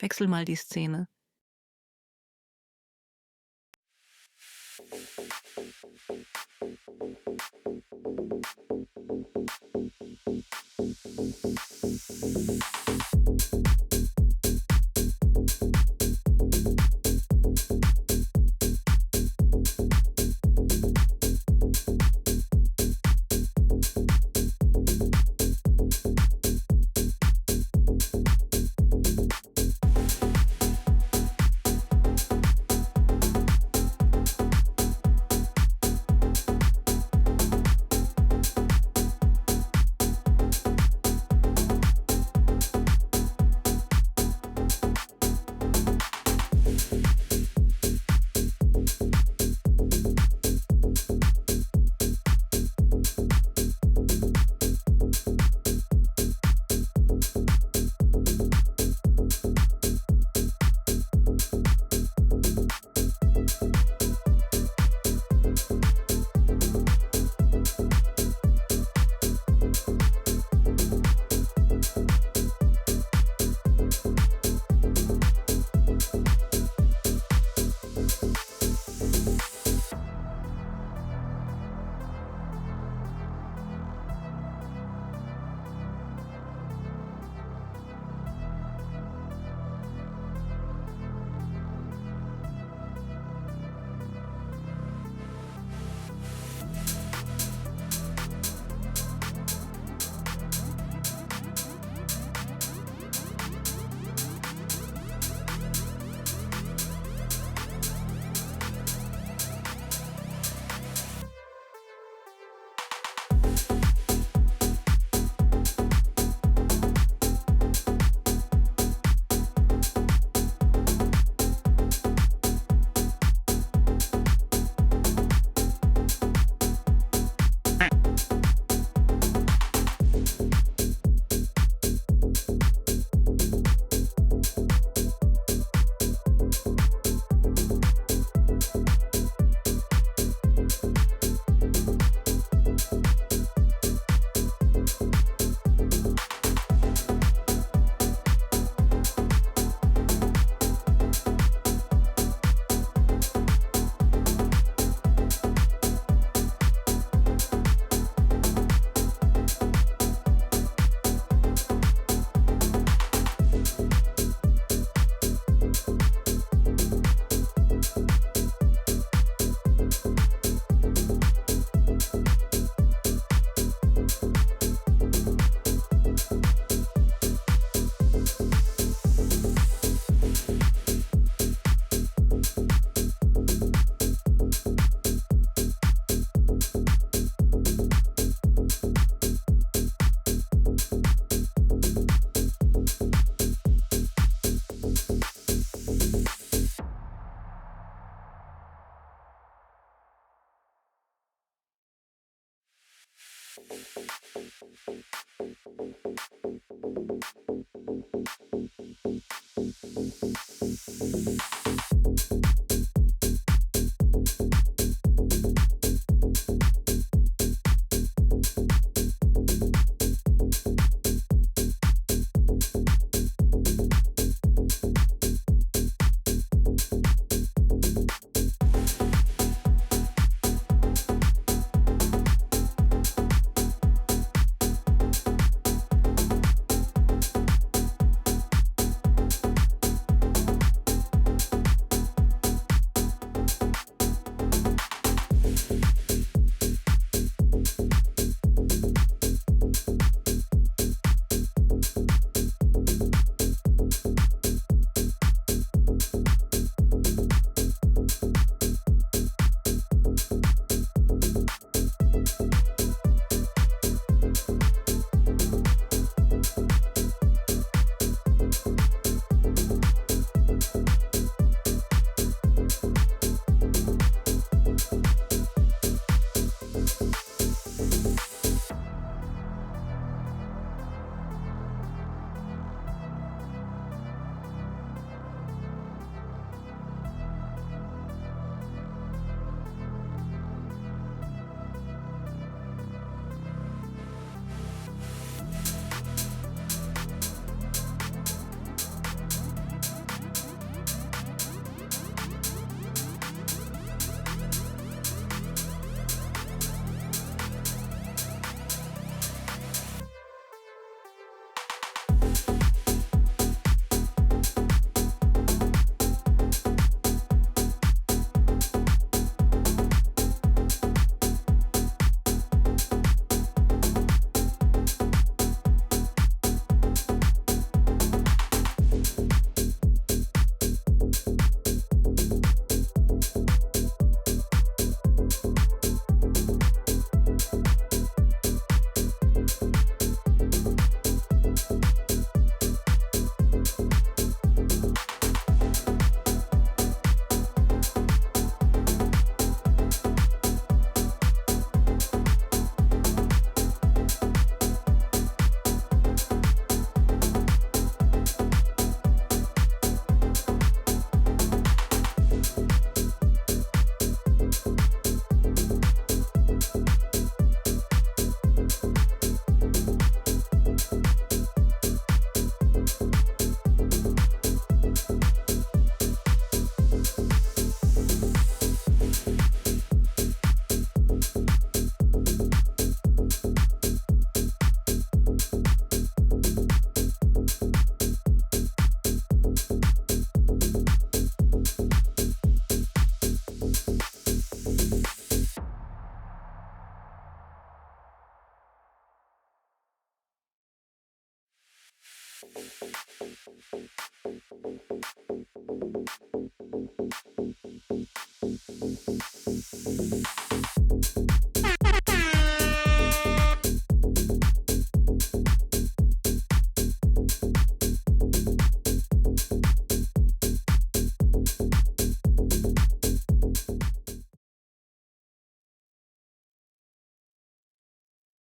Wechsel mal die Szene.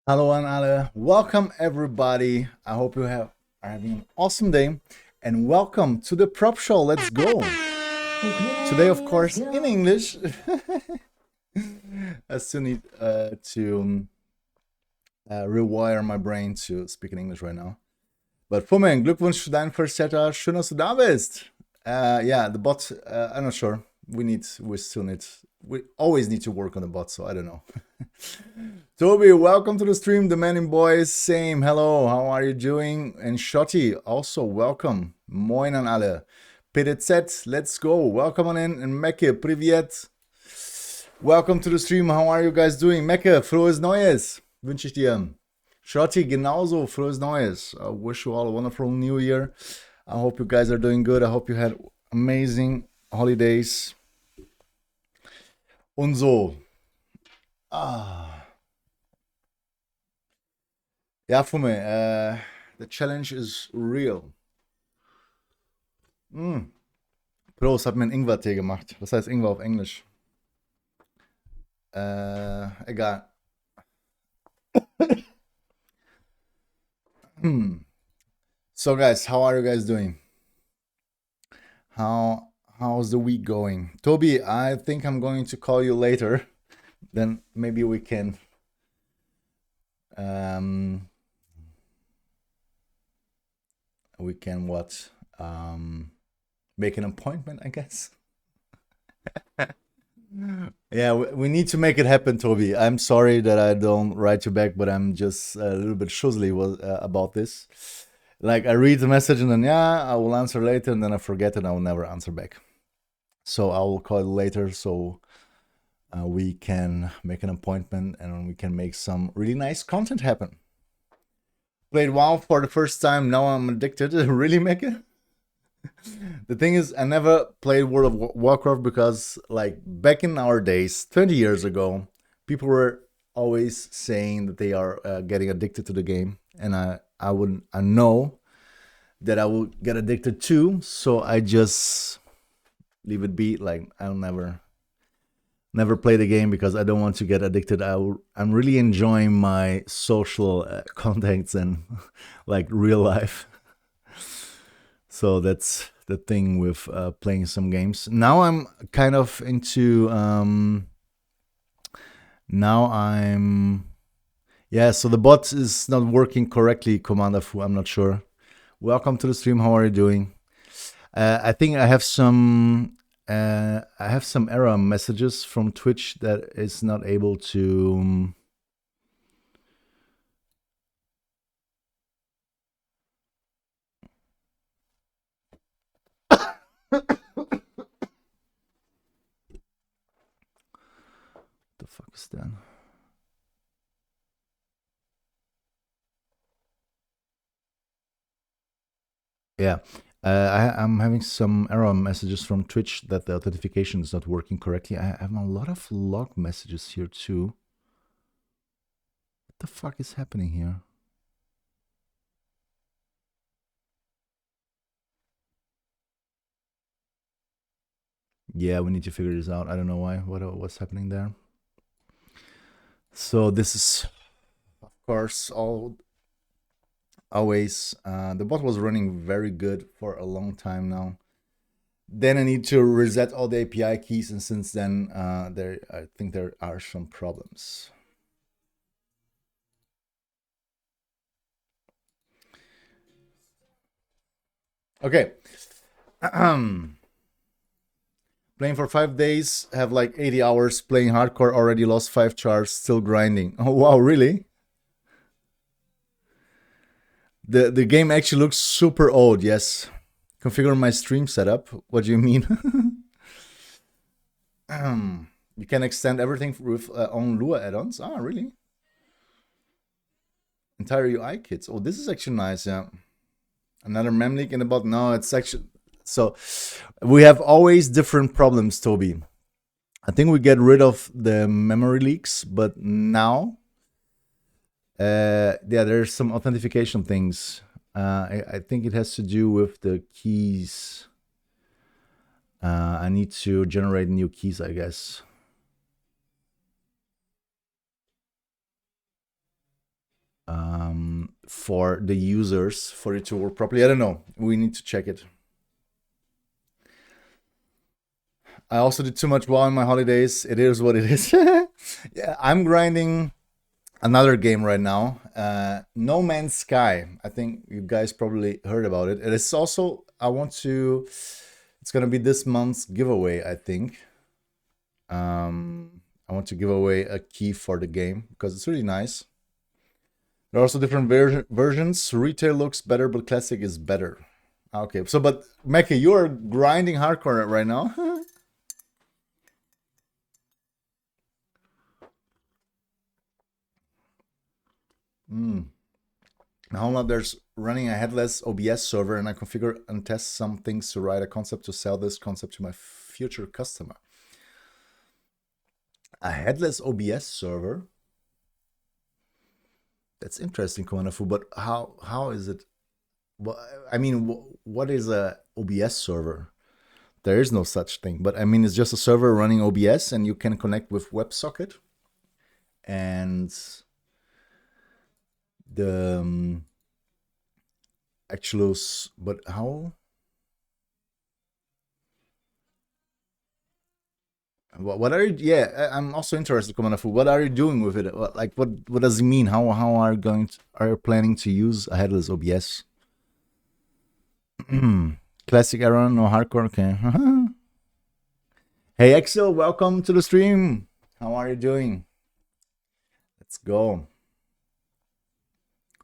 Hello and alle. Welcome everybody. I hope you are having an awesome day and welcome to the Prop Show. Let's go. Today, of course, in English. I still need to rewire my brain to speak in English right now. But Fumen, Glückwunsch zu deinem First Setter. Schön, dass du da bist. Yeah, the bot, I'm not sure. We always need to work on the bot, so I don't know. Toby, welcome to the stream. The men and boys, same. Hello, how are you doing? And Shotty, also welcome. Moin an alle. PDZ, let's go. Welcome on in. And Mecke, privet. Welcome to the stream. How are you guys doing? Mecke, frohes Neues. Wünsche ich dir. Shotty, genauso, frohes Neues. I wish you all a wonderful new year. I hope you guys are doing good. I hope you had amazing holidays. Und so. Ja, Fumme, the challenge is real. Prost, hat mir einen Ingwer-Tee gemacht. Was heißt Ingwer auf Englisch? Egal. So guys, how are you guys doing? How's the week going? Toby, I think I'm going to call you later. Then maybe we can what? Make an appointment, I guess. Yeah, we need to make it happen, Toby. I'm sorry that I don't write you back, but I'm just a little bit schussly about this. Like, I read the message and then, yeah, I will answer later, and then I forget and I will never answer back. So I will call you later so we can make an appointment and we can make some really nice content happen. Played WoW for the first time, now I'm addicted. Really, Mecca? The thing is, I never played World of Warcraft because, like, back in our days, 20 years ago, people were always saying that they are getting addicted to the game, and I know that I will get addicted too, so I just leave it be. Like, I'll never play the game because I don't want to get addicted. I'm really enjoying my social contacts and like real life. So that's the thing with playing some games. Now I'm kind of into so the bot is not working correctly, Commander Fu. I'm not sure. Welcome to the stream. How are you doing? I think I have some error messages from Twitch that is not able to What the fuck is that? Yeah, I'm having some error messages from Twitch that the authentication is not working correctly. I have a lot of log messages here too. What the fuck is happening here? Yeah, we need to figure this out. I don't know why. What's happening there? So this is, of course, always the bot was running very good for a long time now. Then I need to reset all the API keys, and since then I think there are some problems. Okay. Playing for 5 days, have like 80 hours, playing hardcore, already lost 5 chars, still grinding. Oh wow, really? The game actually looks super old, yes. Configure my stream setup. What do you mean? You can extend everything with own Lua add-ons. Ah, really? Entire UI kits. Oh, this is actually nice, yeah. Another mem leak in the bot. No, it's actually... So, we have always different problems, Toby. I think we get rid of the memory leaks, but now... yeah, there's some authentication things. I think it has to do with the keys. I need to generate new keys, I guess. for the users for it to work properly. I don't know. We need to check it. I also did too much WoW in my holidays. It is what it is. Yeah, I'm grinding another game right now. No Man's Sky. I think you guys probably heard about it. It is also, it's gonna be this month's giveaway, I think. I want to give away a key for the game because it's really nice. There are also different versions. Retail looks better, but classic is better. Okay, so but Mackie, you are grinding hardcore right now. Now there's running a headless OBS server, and I configure and test some things to write a concept to sell this concept to my future customer. A headless OBS server? That's interesting, Komanafu, but how is it? Well, I mean, what is a OBS server? There is no such thing, but I mean, it's just a server running OBS, and you can connect with WebSocket. And the but how? What are you? Yeah, I'm also interested, Komanafu. What are you doing with it? What does it mean? How are you are you planning to use a headless OBS? Classic error, no hardcore. Okay. Hey Axel, welcome to the stream. How are you doing? Let's go.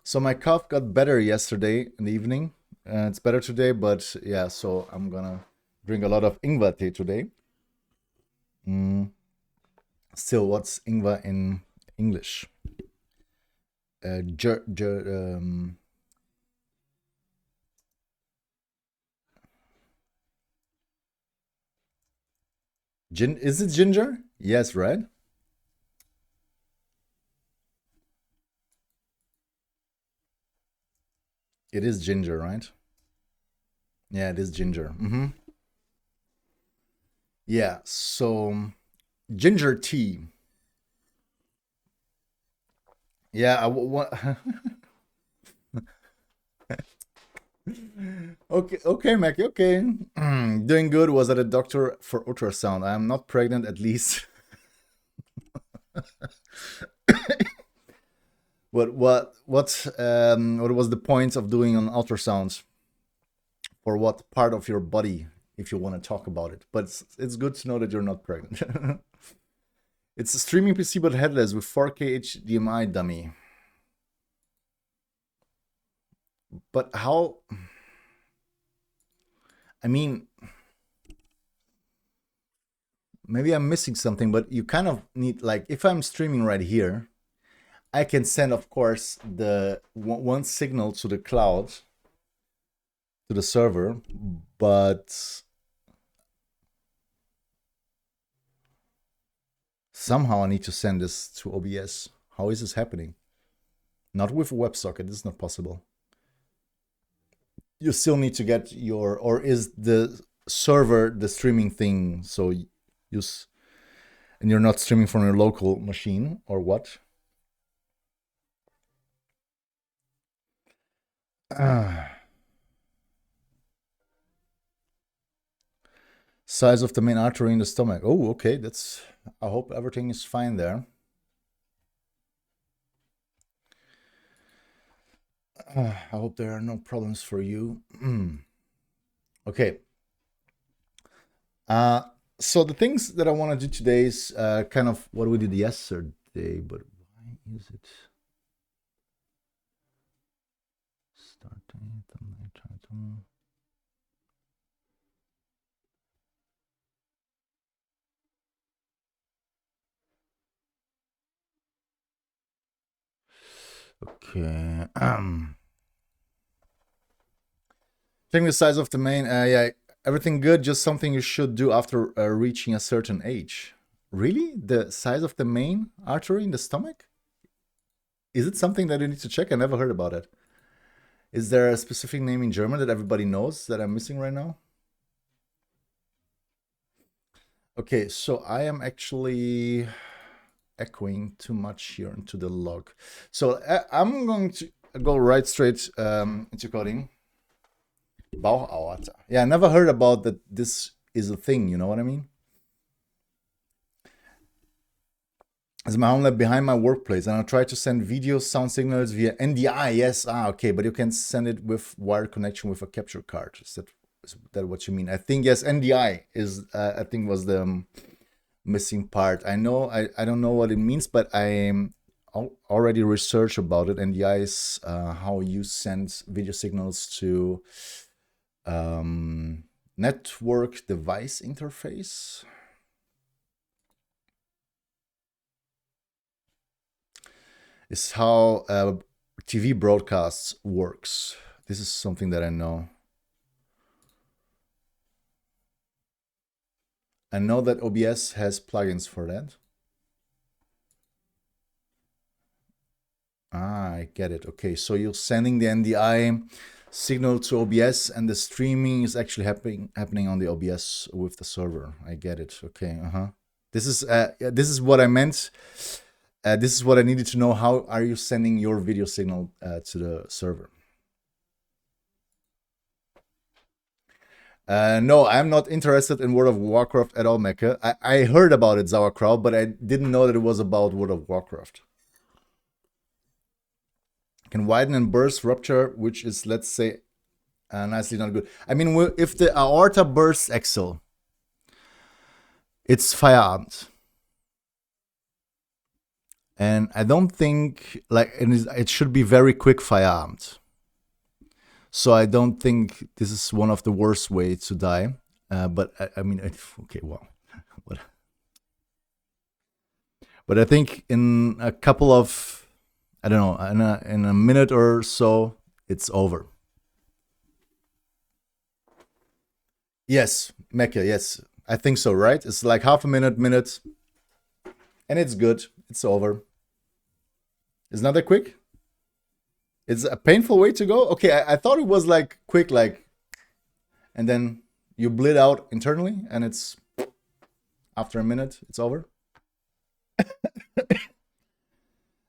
So my cough got better yesterday in the evening. It's better today, but yeah, so I'm gonna drink a lot of ingwer tea today. Still, what's ingwer in English? Is it ginger? Yes, right? It is ginger, right? Yeah, it is ginger. Yeah, so ginger tea. Yeah, what? Okay, Mackie. Okay, doing good. Was at a doctor for ultrasound. I am not pregnant, at least. What was the point of doing an ultrasound? For what part of your body, if you want to talk about it? But it's good to know that you're not pregnant. It's a streaming PC but headless with 4K HDMI dummy. But how? I mean, maybe I'm missing something, but you kind of need, like, if I'm streaming right here, I can send, of course, the one signal to the cloud, to the server, but somehow I need to send this to OBS. How is this happening? Not with a WebSocket, this is not possible. You still need to get your, or is the server the streaming thing? So and you're not streaming from your local machine, or what? Size of the main artery in the stomach. Oh, okay. I hope everything is fine there. I hope there are no problems for you. Okay. So the things that I want to do today is kind of what we did yesterday, but why is it starting thumbnail title? Okay. Checking the size of the main. Yeah, everything good. Just something you should do after reaching a certain age. Really? The size of the main artery in the stomach? Is it something that you need to check? I never heard about it. Is there a specific name in German that everybody knows that I'm missing right now? Okay, so I am actually echoing too much here into the log. So I'm going to, go right straight into coding. Bauchaorta. Yeah, I never heard about that. This is a thing. You know what I mean? It's my home lab behind my workplace, and I'll try to send video sound signals via NDI. Yes, okay, but you can send it with wired connection with a capture card. Is that what you mean? I think yes, NDI is. I think was the missing part. I know. I don't know what it means, but I already researched about it. NDI is how you send video signals to network device interface. Is how TV broadcasts works. This is something that I know. I know that OBS has plugins for that. I get it. Okay, so you're sending the NDI signal to OBS, and the streaming is actually happening on the OBS with the server. I get it. Okay. This is what I meant. This is what I needed to know. How are you sending your video signal to the server? No, I'm not interested in World of Warcraft at all, Mecca. I heard about it, Sauerkraut, but I didn't know that it was about World of Warcraft. Can widen and burst rupture, which is, let's say, nicely not good. I mean, if the aorta bursts Excel, it's Feierabend. And I don't think, like, it should be very quick Feierabend. So I don't think this is one of the worst ways to die. But I mean, okay, well. But I think in a couple of, I don't know, in a minute or so, it's over. Yes, Mecca, yes. I think so, right? It's like half a minute, and it's good. It's over. It's not that quick? It's a painful way to go? Okay, I thought it was like quick, like, and then you bleed out internally, and it's after a minute, it's over.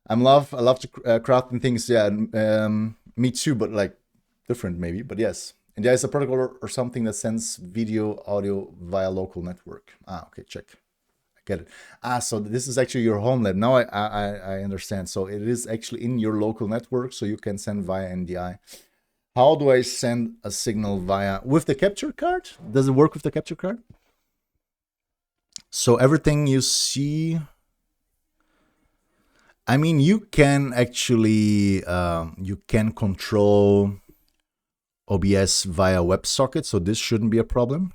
I love to crafting things. Yeah, me too, but like different maybe. But yes, and there is a protocol or something that sends video, audio via local network. Okay, check. I get it. So this is actually your home lab. Now I understand. So it is actually in your local network, so you can send via NDI. How do I send a signal with the capture card? Does it work with the capture card? So everything you see, I mean, you can actually, you can control OBS via WebSocket, so this shouldn't be a problem.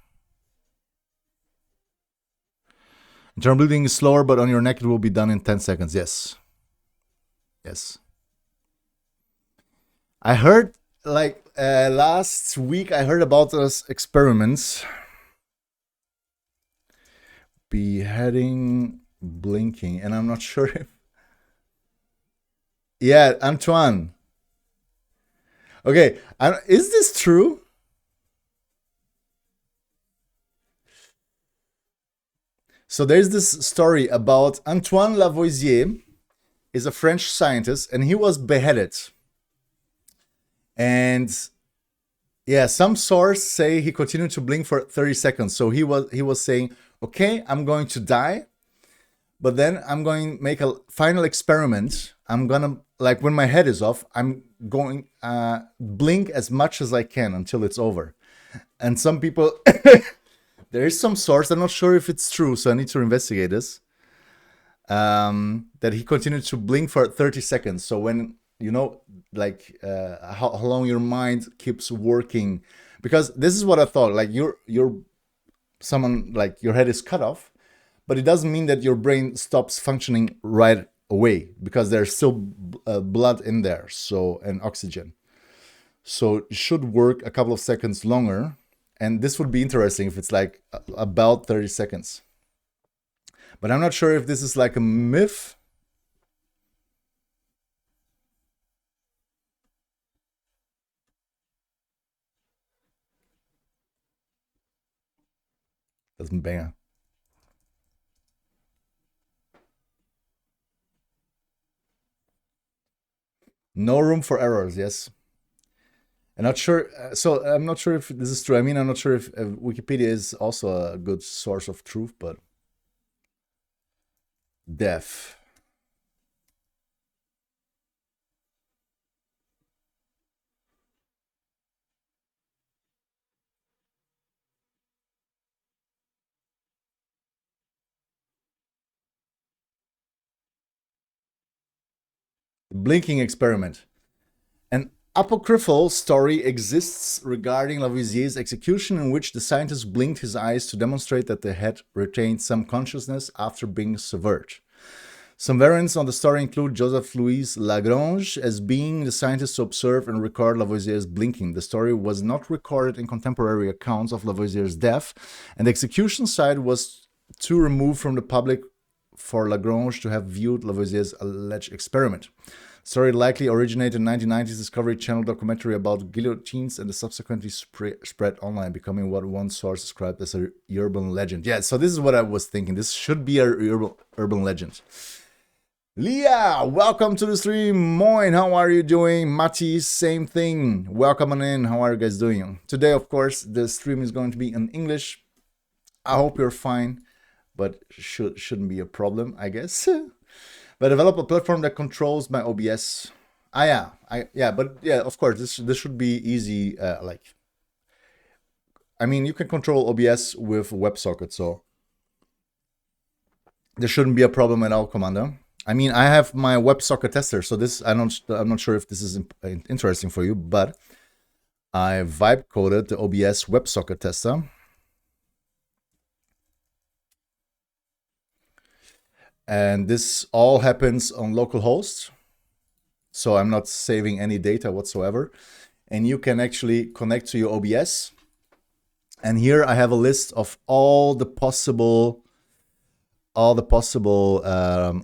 Internal bleeding is slower, but on your neck it will be done in 10 seconds. Yes. Yes. I heard, like, last week, I heard about those experiments. Beheading, blinking, and I'm not sure if... Yeah, Antoine. Okay, is this true? So there's this story about Antoine Lavoisier, is a French scientist, and he was beheaded. And yeah, some sources say he continued to blink for 30 seconds. So he was saying, okay, I'm going to die, but then I'm going to make a final experiment. I'm gonna, like, when my head is off, I'm going blink as much as I can until it's over. And some people, there is some source, I'm not sure if it's true, so I need to investigate this, that he continued to blink for 30 seconds. So when, you know, like how long your mind keeps working, because this is what I thought, like you're someone, like your head is cut off, but it doesn't mean that your brain stops functioning right away, because there's still blood in there, so, and oxygen. So it should work a couple of seconds longer. And this would be interesting if it's like about 30 seconds. But I'm not sure if this is like a myth. Das ist ein Banger. No room for errors, yes. I'm not sure. So I'm not sure if this is true. I mean, I'm not sure if Wikipedia is also a good source of truth, but def. Blinking experiment. An apocryphal story exists regarding Lavoisier's execution in which the scientist blinked his eyes to demonstrate that the head retained some consciousness after being severed. Some variants on the story include Joseph Louis Lagrange as being the scientist to observe and record Lavoisier's blinking. The story was not recorded in contemporary accounts of Lavoisier's death, and the execution site was too removed from the public for Lagrange to have viewed Lavoisier's alleged experiment. The story likely originated in 1990s Discovery Channel documentary about guillotines and subsequently spread online, becoming what one source described as a urban legend. Yeah, so this is what I was thinking. This should be a urban legend. Leah, welcome to the stream. Moin, how are you doing? Mati, same thing. Welcome on in. How are you guys doing? Today, of course, the stream is going to be in English. I hope you're fine, but shouldn't be a problem, I guess. But develop a platform that controls my OBS. But of course, this should be easy. You can control OBS with WebSocket, so there shouldn't be a problem at all, Commander. I mean, I have my WebSocket tester, so this I'm not sure if this is interesting for you, but I vibe coded the OBS WebSocket tester. And this all happens on localhost, so I'm not saving any data whatsoever. And you can actually connect to your OBS. And here I have a list of all the possible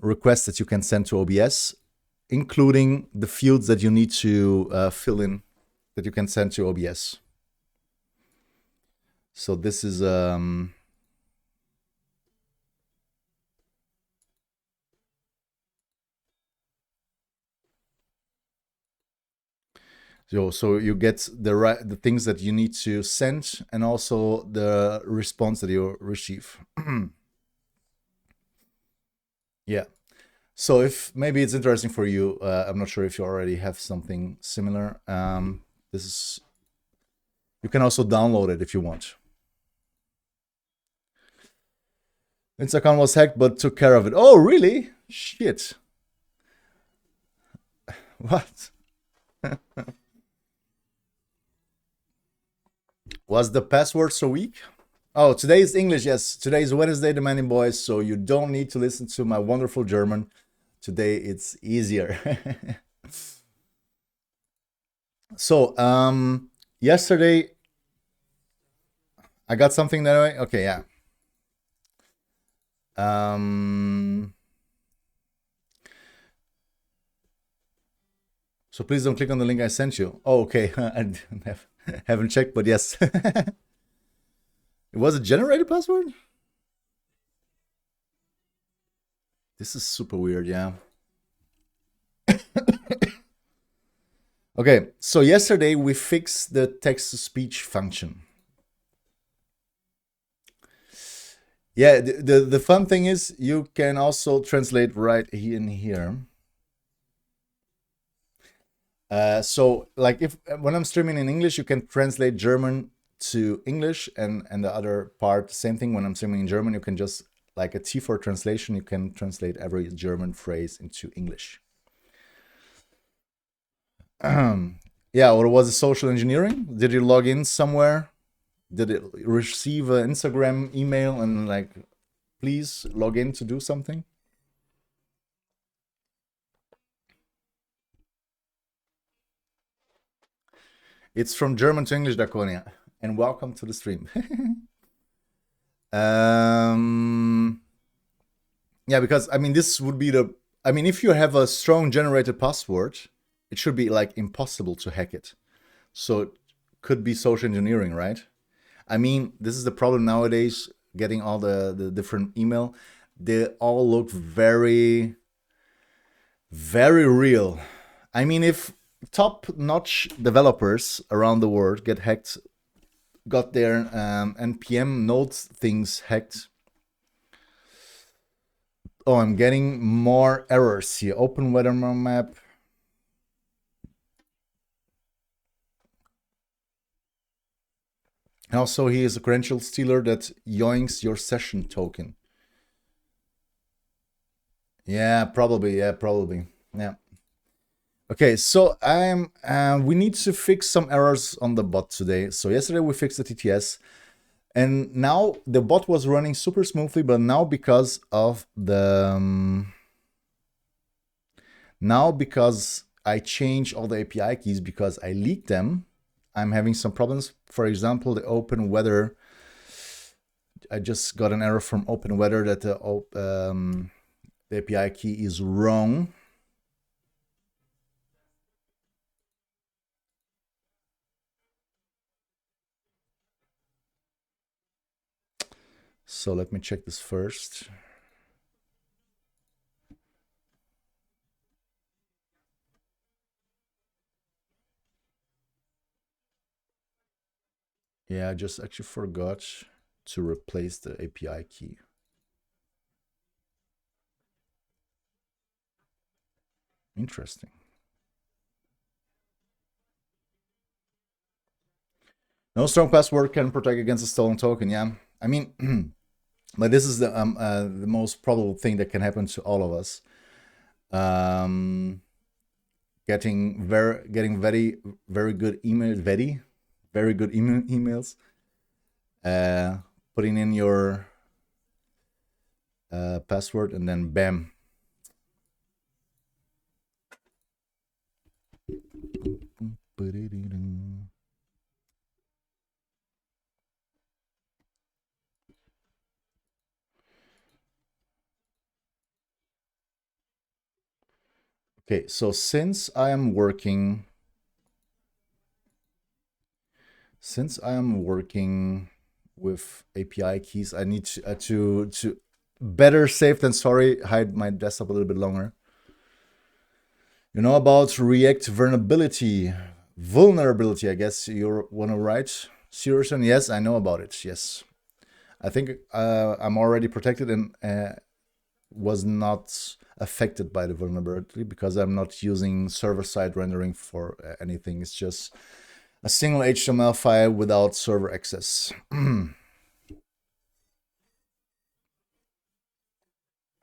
requests that you can send to OBS, including the fields that you need to fill in that you can send to OBS. So this is so you get the things that you need to send and also the response that you receive. Yeah. So if maybe it's interesting for you, I'm not sure if you already have something similar. You can also download it if you want. Its account was hacked, but took care of it. Oh, really? Shit. What? Was the password so weak? Oh, today is English. Yes, today is Wednesday, the Manning Boys, so you don't need to listen to my wonderful German. Today it's easier. So, yesterday I got something that way. Okay, yeah. So please don't click on the link I sent you. Oh, okay. I haven't checked, but yes. It was a generated password? This is super weird, yeah. Okay, so yesterday we fixed the text-to-speech function. Yeah, the fun thing is you can also translate right here in here. So like when I'm streaming in English, you can translate German to English, and the other part, same thing. When I'm streaming in German, you can just, like a T4 translation, you can translate every German phrase into English. Yeah, or was it social engineering? Did you log in somewhere? Did it receive an Instagram email and like, please log in to do something? It's from German to English, Daconia, and welcome to the stream. Yeah, because I mean, this would be if you have a strong generated password, it should be like impossible to hack it. So it could be social engineering, right? I mean, this is the problem nowadays, getting all the different email. They all look very, very real. I mean, if top-notch developers around the world get hacked, got their npm node things hacked. Oh, I'm getting more errors here. Open weather map. And also, he is a credential stealer that yoinks your session token. Yeah, probably. Yeah, probably. Yeah. Okay, so we need to fix some errors on the bot today. So yesterday we fixed the TTS, and now the bot was running super smoothly, but now because of the now because I changed all the API keys because I leaked them, I'm having some problems. For example, the open weather. I just got an error from open weather that the API key is wrong. So let me check this first. Yeah, I just actually forgot to replace the API key. Interesting. No strong password can protect against a stolen token. Yeah, I mean, but this is the most probable thing that can happen to all of us. Getting very good emails, very good emails. Putting in your password and then bam. Okay, so since I am working with API keys, I need to better safe than sorry hide my desktop a little bit longer. You know about React vulnerability, I guess you want to write, Sirison? Yes, I know about it. Yes, I think I'm already protected and was not affected by the vulnerability because I'm not using server-side rendering for anything. It's just a single HTML file without server access.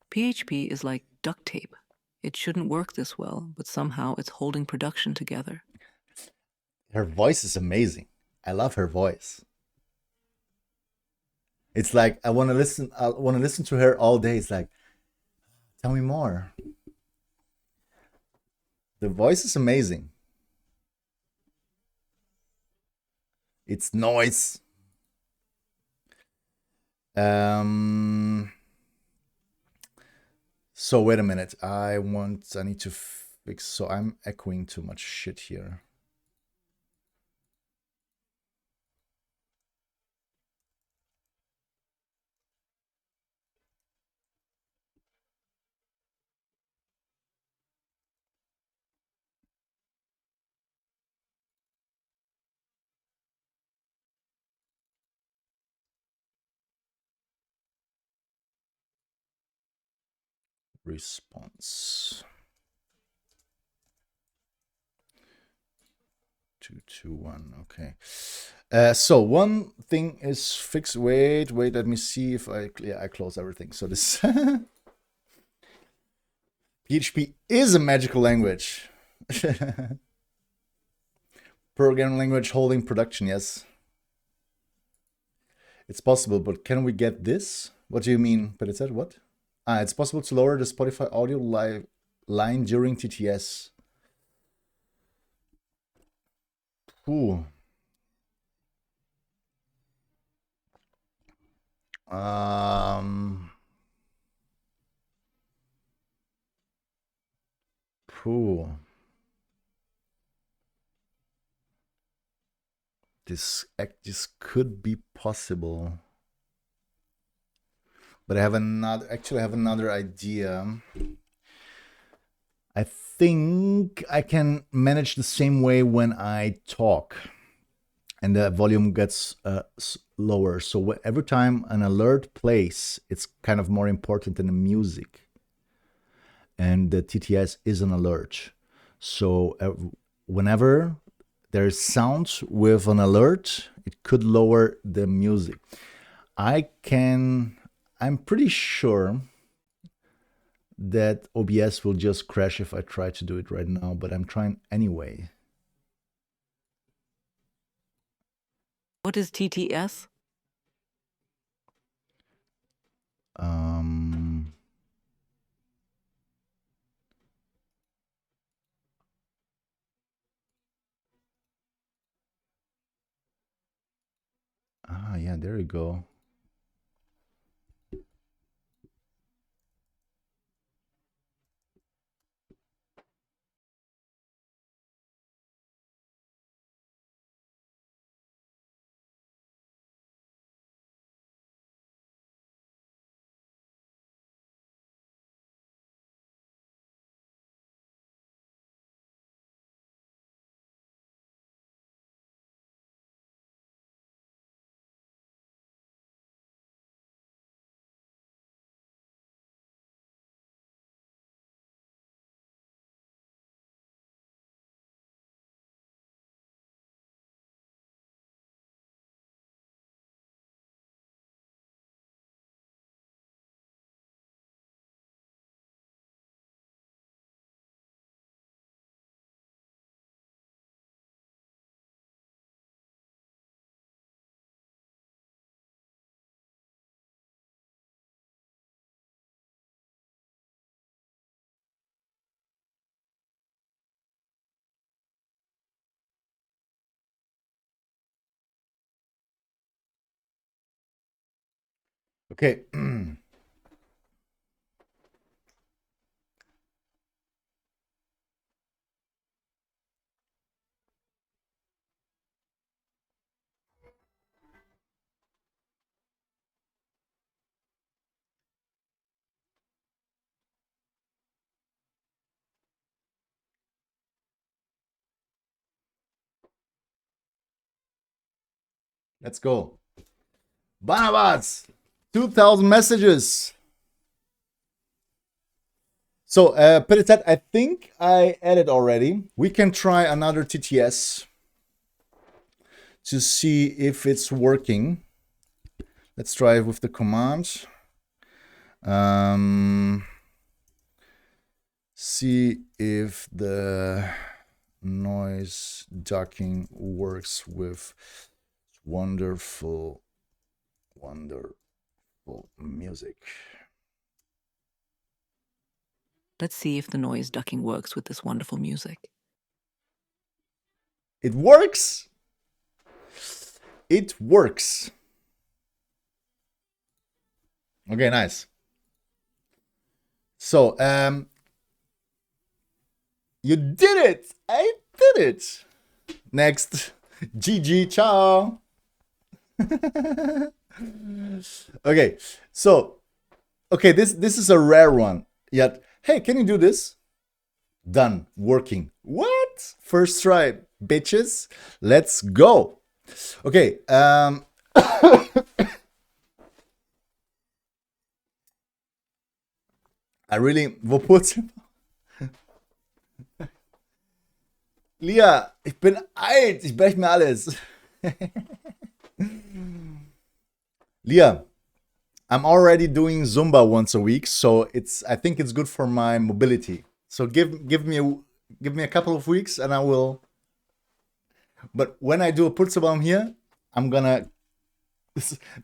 PHP is like duct tape. It shouldn't work this well, but somehow it's holding production together. Her voice is amazing. I love her voice. It's like I want to listen to her all day. It's like, tell me more. The voice is amazing. It's noise. So wait a minute. I need to fix. So I'm echoing too much shit here. Response 221. Okay. So one thing is fixed. Wait. Let me see if I close everything. So this PHP is a magical language. Programming language holding production. Yes, it's possible. But can we get this? What do you mean? But it said what? It's possible to lower the Spotify audio line during TTS. Ooh. Ooh. This could be possible. But I have another idea. I think I can manage the same way when I talk and the volume gets lower. So every time an alert plays, it's kind of more important than the music. And the TTS is an alert. So whenever there's sounds with an alert, it could lower the music. I'm pretty sure that OBS will just crash if I try to do it right now, but I'm trying anyway. What is TTS? Yeah, there you go. Okay. Let's go. Barnabas, 2,000 messages. So, Peritet, I think I added already. We can try another TTS to see if it's working. Let's try it with the command. See if the noise ducking works with wonderful music. Let's see if the noise ducking works with this wonderful music. It works. It works. Okay, nice. So, you did it. I did it. Next. GG, ciao. Okay, so, okay, this is a rare one. Yet, hey, can you do this? Done, working. What? First try, bitches. Let's go. Okay, I really, wo putzt? Lia, ich bin alt, ich brech mir alles. Lia, I'm already doing Zumba once a week, so I think it's good for my mobility. So give me a couple of weeks and I will. But when I do a Putzebaum here, I'm gonna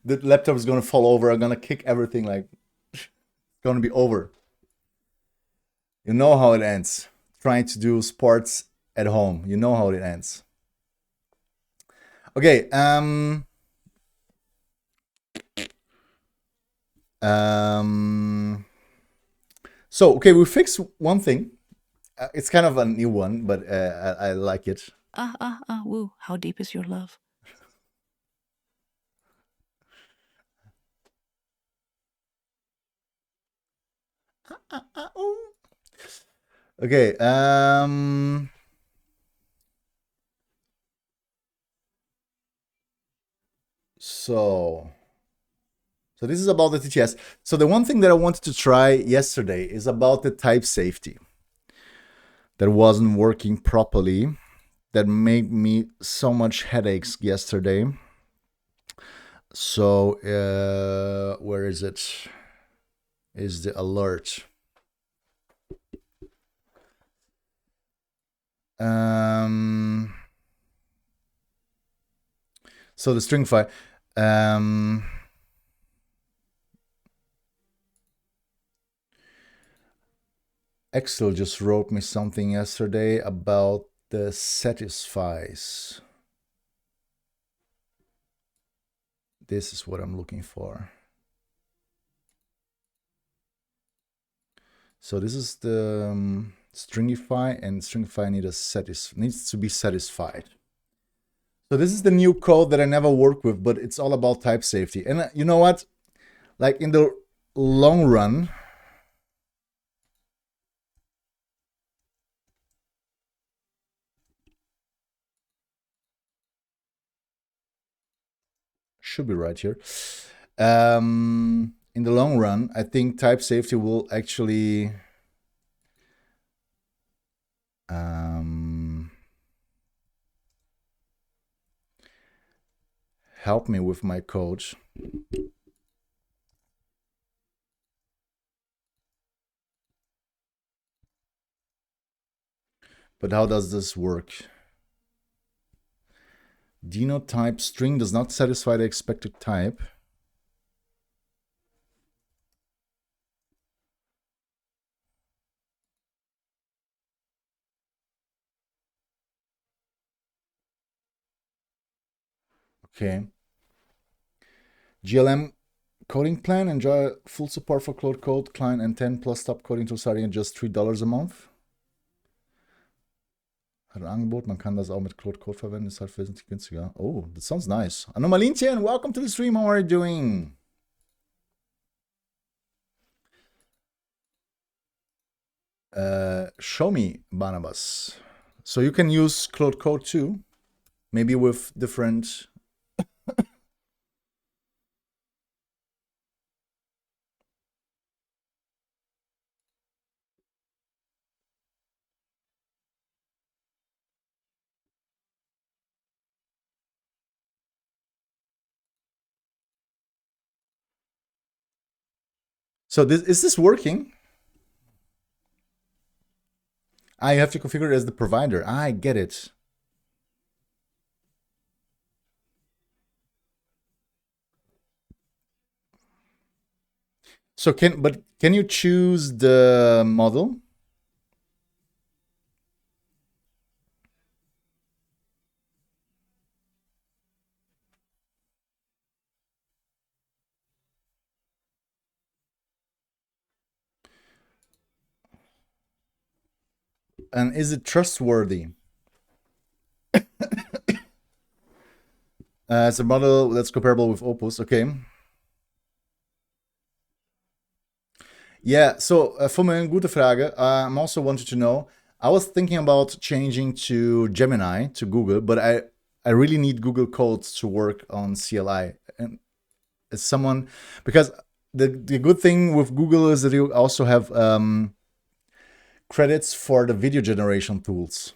the laptop is gonna fall over. I'm gonna kick everything, like it's gonna be over. You know how it ends. Trying to do sports at home. You know how it ends. Okay, so okay, we fixed one thing. It's kind of a new one, but I like it. Woo, how deep is your love? Okay. So this is about the TTS. So the one thing that I wanted to try yesterday is about the type safety that wasn't working properly, that made me so much headaches yesterday. So where is it? Is the alert? So the string file. Excel just wrote me something yesterday about the satisfies. This is what I'm looking for. So this is the stringify, and stringify needs to be satisfied. So this is the new code that I never worked with, but it's all about type safety. And you know what? Like in the long run, should be right here. In the long run, I think type safety will actually help me with my code. But how does this work? Deno type string does not satisfy the expected type. Okay. GLM coding plan, enjoy full support for Cloud Code, Client and 10 plus stop coding to starting at just $3 a month. Hat ein Angebot, man kann das auch mit Cloud Code verwenden, ist halt wesentlich günstiger. Oh, that sounds nice. Anomalinchen, welcome to the stream, how are you doing? Show me, Barnabas. So you can use Cloud Code too, maybe with different... So is this working? You have to configure it as the provider. I get it. So can you choose the model? And is it trustworthy? It's a model that's comparable with Opus. Okay. Yeah, so für me, gute Frage. I'm also wanted to know. I was thinking about changing to Gemini, to Google, but I really need Google codes to work on CLI. And as someone, because the good thing with Google is that you also have credits for the video generation tools.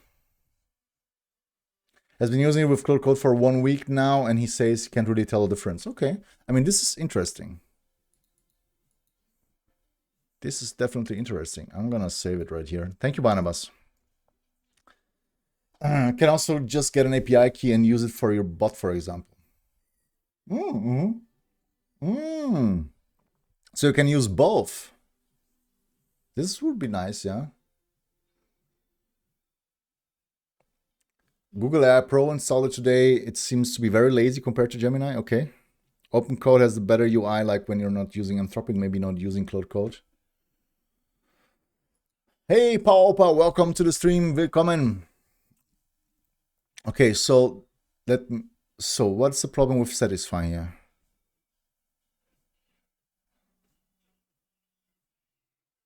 Has been using it with Cloud Code for 1 week now, and he says he can't really tell the difference. Okay, I mean, this is interesting. This is definitely interesting. I'm gonna save it right here. Thank you, Barnabas. Can also just get an API key and use it for your bot, for example. So you can use both. This would be nice, yeah. Google AI Pro installed it today. It seems to be very lazy compared to Gemini. Okay. OpenCode has the better UI, like when you're not using Anthropic, maybe not using Cloud Code. Hey, Paupa, welcome to the stream. Willkommen. Okay, so what's the problem with satisfying here?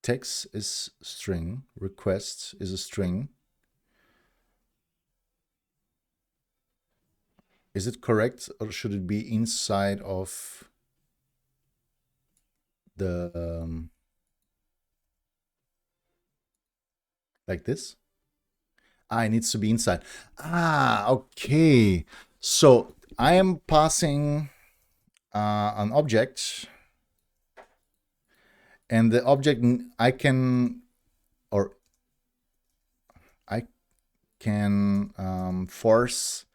text is string, request is a string. Is it correct, or should it be inside of the like this? It needs to be inside. Okay. So I am passing an object, and the object I can force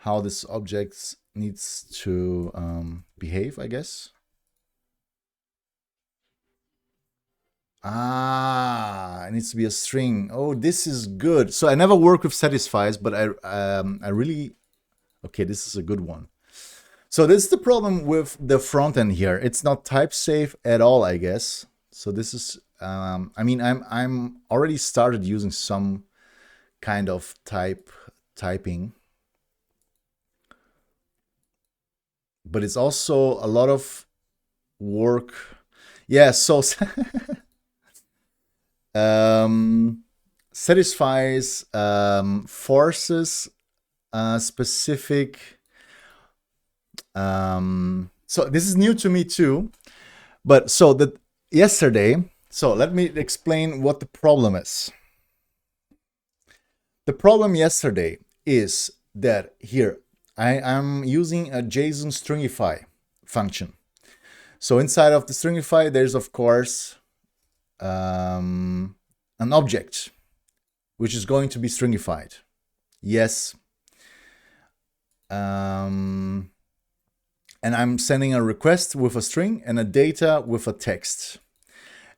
how this object needs to behave, I guess. It needs to be a string. Oh, this is good. So I never work with satisfies, but I really, okay, this is a good one. So this is the problem with the front end here. It's not type safe at all, I guess. So this is, I mean, I'm already started using some kind of typing, but it's also a lot of work. Yeah, so satisfies forces specific. So this is new to me too, but so that yesterday. So let me explain what the problem is. The problem yesterday is that here I am using a JSON stringify function. So inside of the stringify, there's of course an object which is going to be stringified. Yes. And I'm sending a request with a string and a data with a text.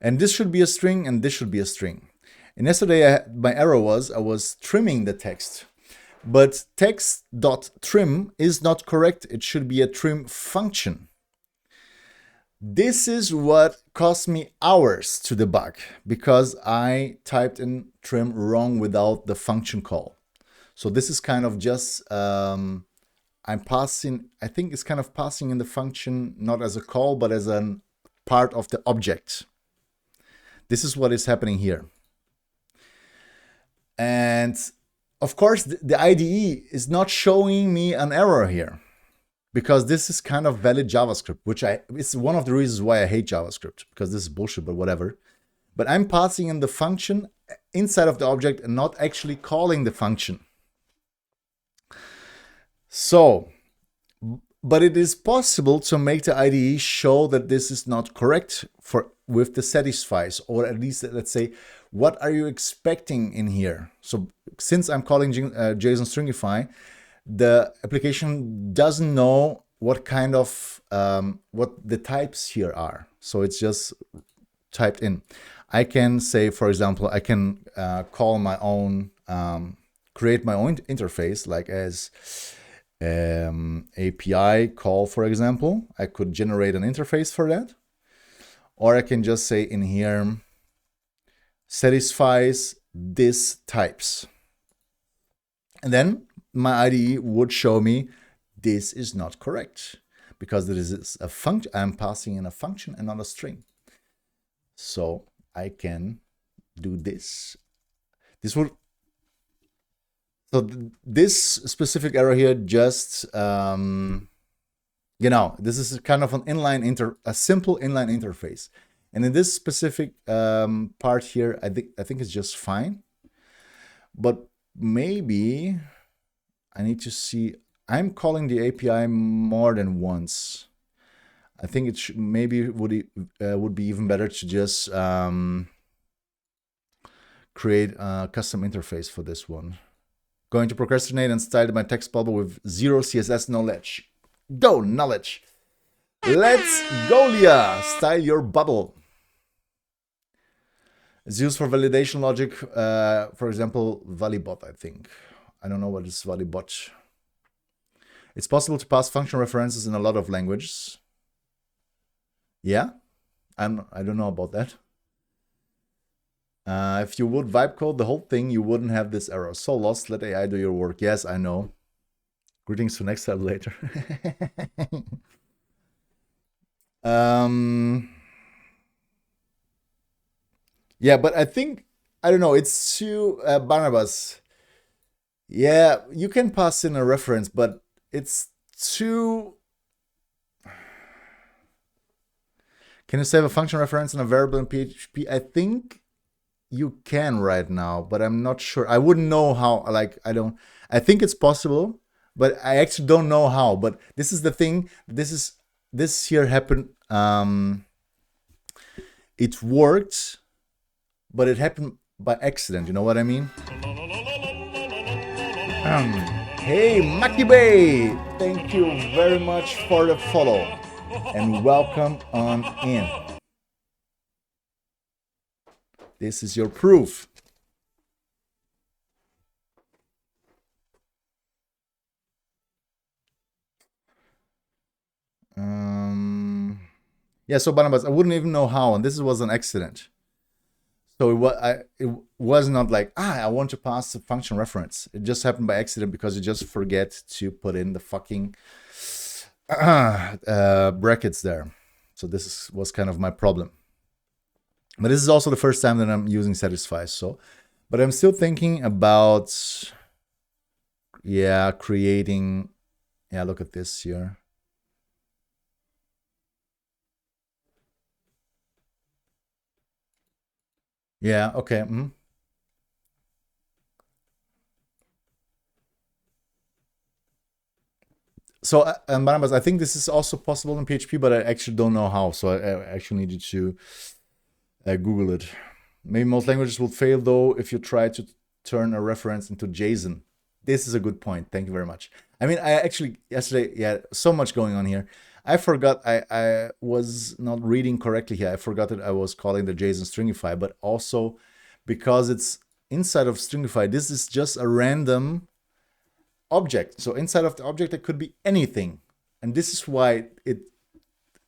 And this should be a string and this should be a string. And yesterday my error was I was trimming the text. But text.trim is not correct. It should be a trim function. This is what cost me hours to debug because I typed in trim wrong without the function call. So this is kind of just, I'm passing, I think it's kind of passing in the function, not as a call, but as a part of the object. This is what is happening here. And of course, the IDE is not showing me an error here because this is kind of valid JavaScript, which it's one of the reasons why I hate JavaScript, because this is bullshit, but whatever. But I'm passing in the function inside of the object and not actually calling the function. So, but it is possible to make the IDE show that this is not correct with the satisfies, or at least let's say, what are you expecting in here? So since I'm calling JSON stringify, the application doesn't know what kind of, what the types here are. So it's just typed in. I can say, for example, I can call my own, create my own interface, like as API call, for example. I could generate an interface for that. Or I can just say in here, satisfies this types. And then my IDE would show me this is not correct because it is a function. I'm passing in a function and not a string. So I can do this. So this specific error here just, this is kind of a simple inline interface. And in this specific part here, I think it's just fine. But maybe I need to see, I'm calling the API more than once. I think it maybe would be even better to just create a custom interface for this one. Going to procrastinate and style my text bubble with 0 CSS knowledge. Go knowledge. Let's go, Leah. Style your bubble. It's used for validation logic. For example, Valibot, I think. I don't know what is Valibot. It's possible to pass function references in a lot of languages. Yeah, I don't know about that. If you would vibe code the whole thing, you wouldn't have this error. So lost, let AI do your work. Yes, I know. Greetings to next time later. Yeah, but I think I don't know. It's too Barnabas. Yeah, you can pass in a reference, but it's too. Can you save a function reference in a variable in PHP? I think you can right now, but I'm not sure. I wouldn't know how. Like, I don't. I think it's possible, but I actually don't know how. But this is the thing. This here happened. It worked, but it happened by accident. You know what I mean? Hey, Maki Bay! Thank you very much for the follow, and welcome on in. This is your proof. Yeah, so Barnabas, I wouldn't even know how, and this was an accident. So it was not like, I want to pass a function reference. It just happened by accident because you just forget to put in the fucking brackets there. So was kind of my problem. But this is also the first time that I'm using Satisfy. But I'm still thinking about, creating. Yeah, look at this here. Yeah, okay. So, Barnabas, I think this is also possible in PHP, but I actually don't know how. So I actually needed to Google it. Maybe most languages will fail, though, if you try to turn a reference into JSON. This is a good point. Thank you very much. I mean, I actually, yesterday, so much going on here. I forgot I was not reading correctly here. I forgot that I was calling the JSON stringify, but also because it's inside of stringify, this is just a random object. So inside of the object, it could be anything. And this is why it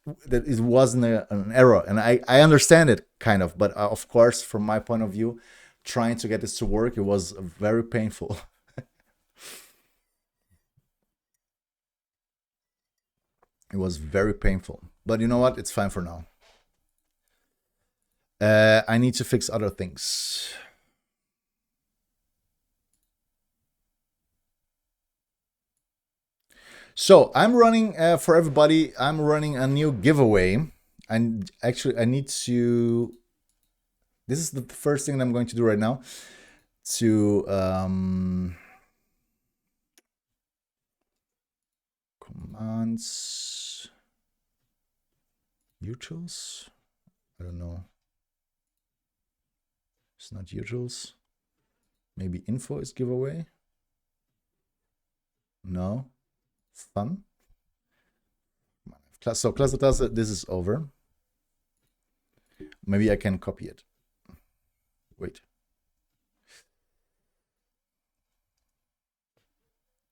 wasn't an error. And I understand it kind of, but of course, from my point of view, trying to get this to work, it was very painful. It was very painful. But you know what? It's fine for now. I need to fix other things. So I'm running for everybody. I'm running a new giveaway, and actually, I need to. This is the first thing that I'm going to do right now. To commands, utils. I don't know. It's not utils. Maybe info is giveaway. No. Fun. So class data, this is over. Maybe I can copy it. Wait.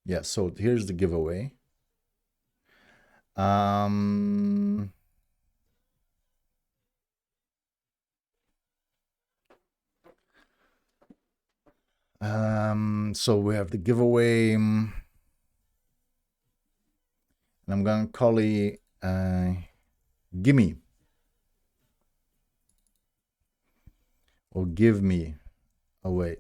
Yeah, so here's the giveaway. So we have the giveaway. And I'm going to call it gimme. Or give me away.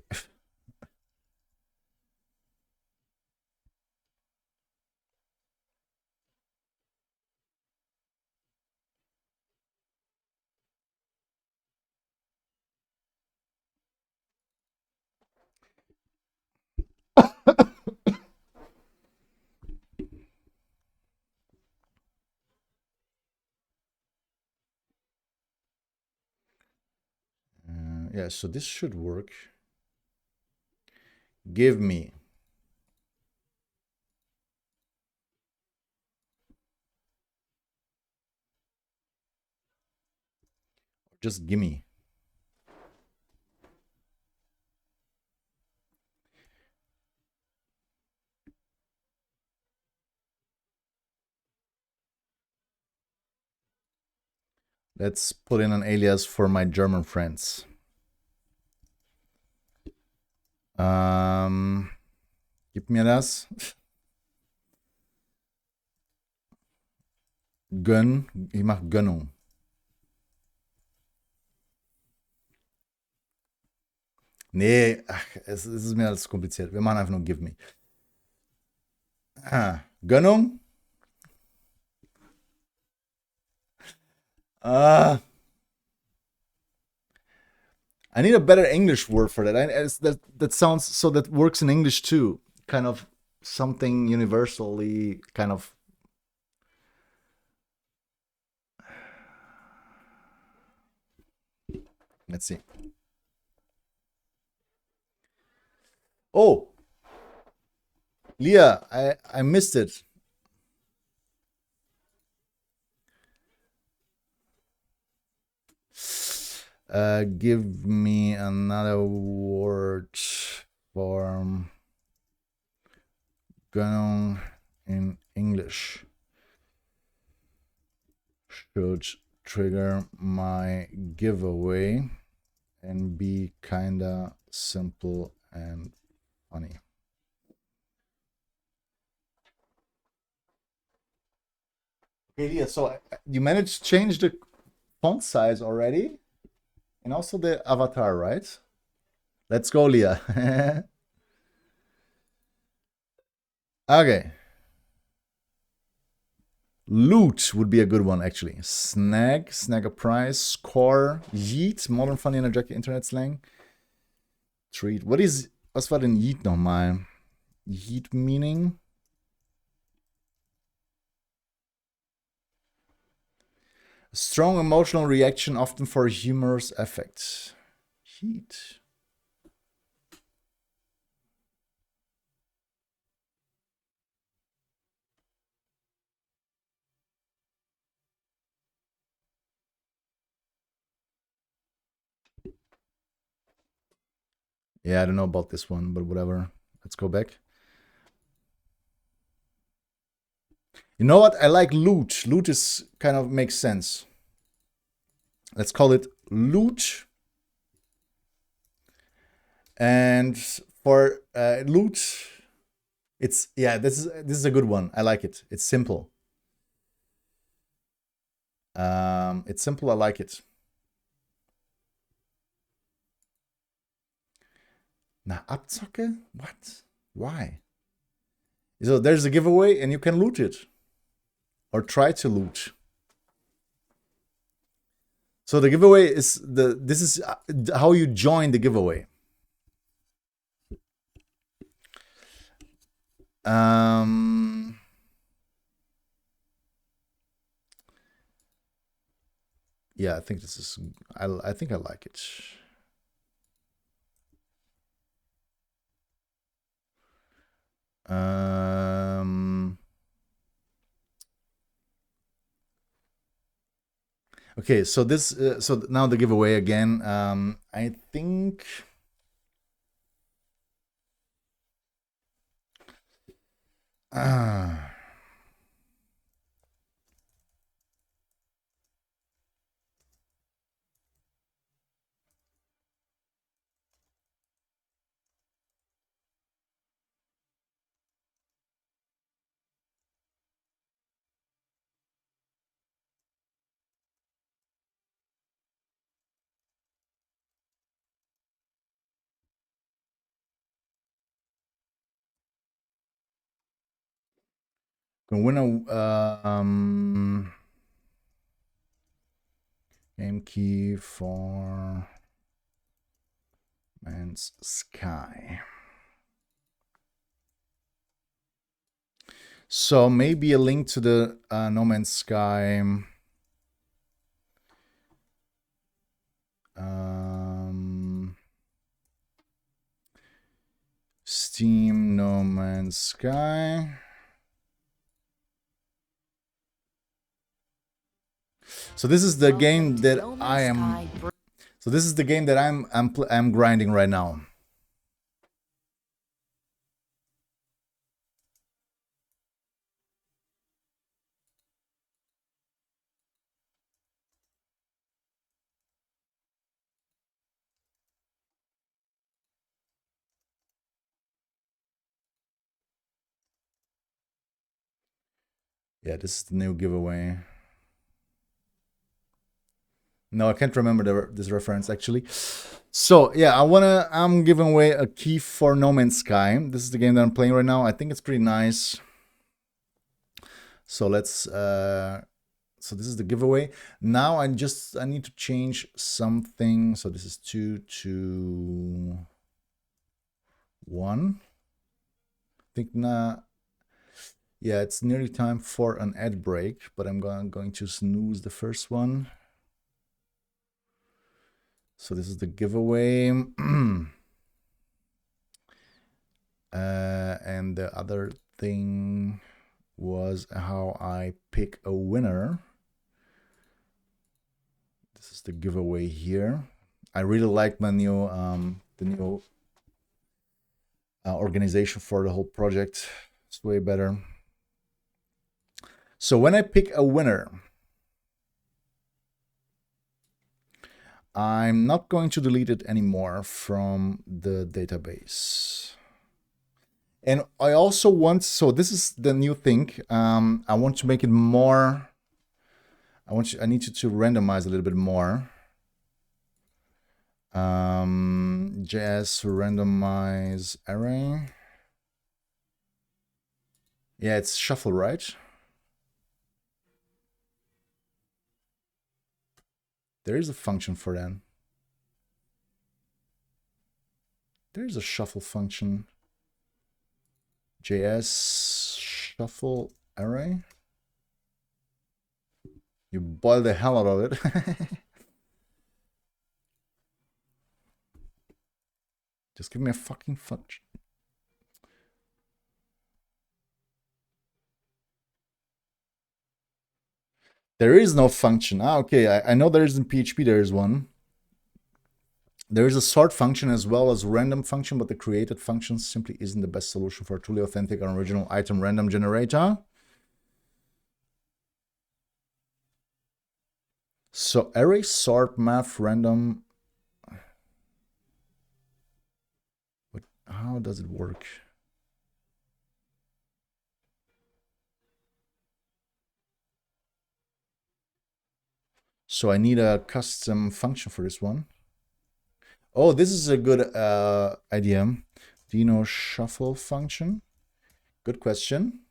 Yeah, so this should work. Give me. Just gimme. Let's put in an alias for my German friends. Gib mir das. Gönn. Ich mach Gönnung. Nee, ach, es ist mir alles kompliziert. Wir machen einfach nur Give Me. Gönnung? I need a better English word for that. That sounds so that works in English too. Kind of something universally kind of. Let's see. Oh, Leah, I missed it. Give me another word for Gönnung in English. Should trigger my giveaway and be kinda simple and funny. Okay, Leah, so you managed to change the font size already? And also the avatar, right? Let's go, Leah. Okay. Loot would be a good one, actually. Snag a prize, score, yeet, modern funny energetic internet slang. Treat. Was war denn yeet nochmal? Yeet meaning? Strong emotional reaction, often for humorous effect. Yeet. Yeah, I don't know about this one, but whatever. Let's go back. You know what? I like loot. Loot is kind of makes sense. Let's call it loot. And for loot, it's this is a good one. I like it. It's simple. It's simple. I like it. Na, Abzocke? What? Why? So there's a giveaway and you can loot it. Or try to loot. So the giveaway is this is how you join the giveaway. Yeah, I think this is I think I like it. Okay, so this so now the giveaway again. I think can win a game key for Man's Sky. So maybe a link to the No Man's Sky. Steam No Man's Sky. So this is the game that I am. So this is the game that I'm grinding right now. Yeah, this is the new giveaway. No, I can't remember this reference actually. So yeah, I'm giving away a key for No Man's Sky. This is the game that I'm playing right now. I think it's pretty nice. So let's so this is the giveaway. Now I need to change something. So this is 2 to 1. I think now, yeah, it's nearly time for an ad break, but I'm going to snooze the first one. So this is the giveaway. And the other thing was how I pick a winner. This is the giveaway here. I really like my new the new organization for the whole project. It's way better. So when I pick a winner, I'm not going to delete it anymore from the database. And I also want, so this is the new thing. I want to make it more, I need you to randomize a little bit more. JS randomize array. Yeah, it's shuffle, right? There is a function for that. There is a shuffle function. JS shuffle array. You boil the hell out of it. Just give me a fucking function. There is no function. Okay. I know there is in PHP, there is one. There is a sort function as well as random function, but the created function simply isn't the best solution for a truly authentic and original item random generator. So array sort math random. But how does it work? So I need a custom function for this one. Oh, this is a good idea. Deno shuffle function. Good question.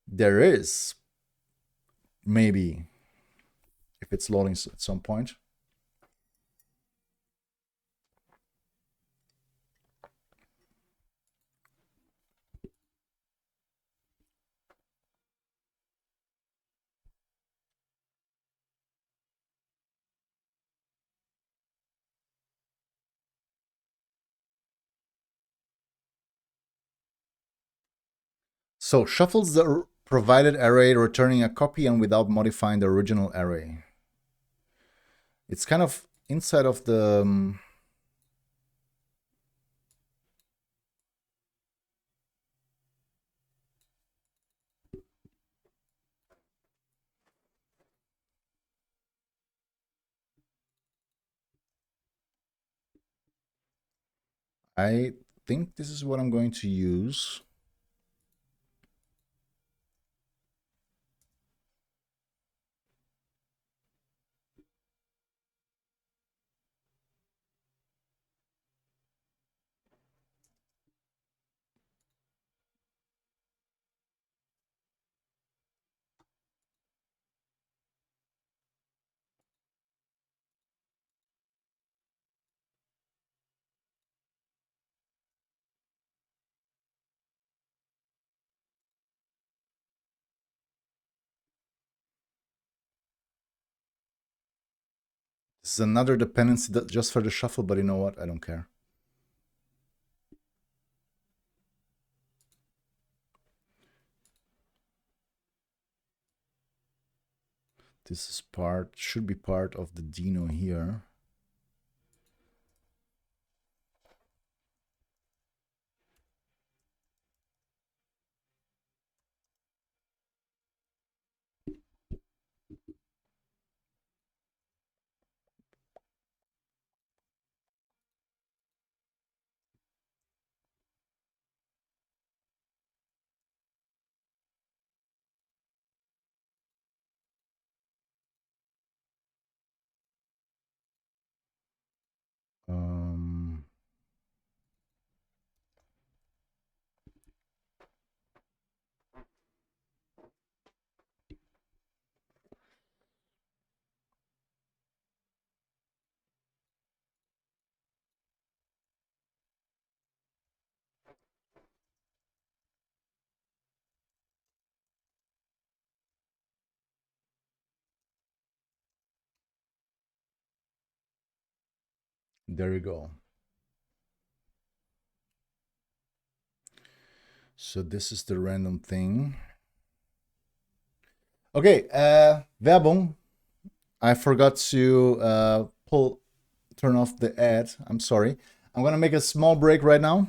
There is. Maybe. If it's loading at some point. So shuffles the provided array, returning a copy and without modifying the original array. It's kind of inside of the... I think this is what I'm going to use. This is another dependency that just for the shuffle, but you know what? I don't care. This is should be part of the Deno here. There you go. So this is the random thing. Okay, Werbung. I forgot to turn off the ad. I'm sorry. I'm gonna make a small break right now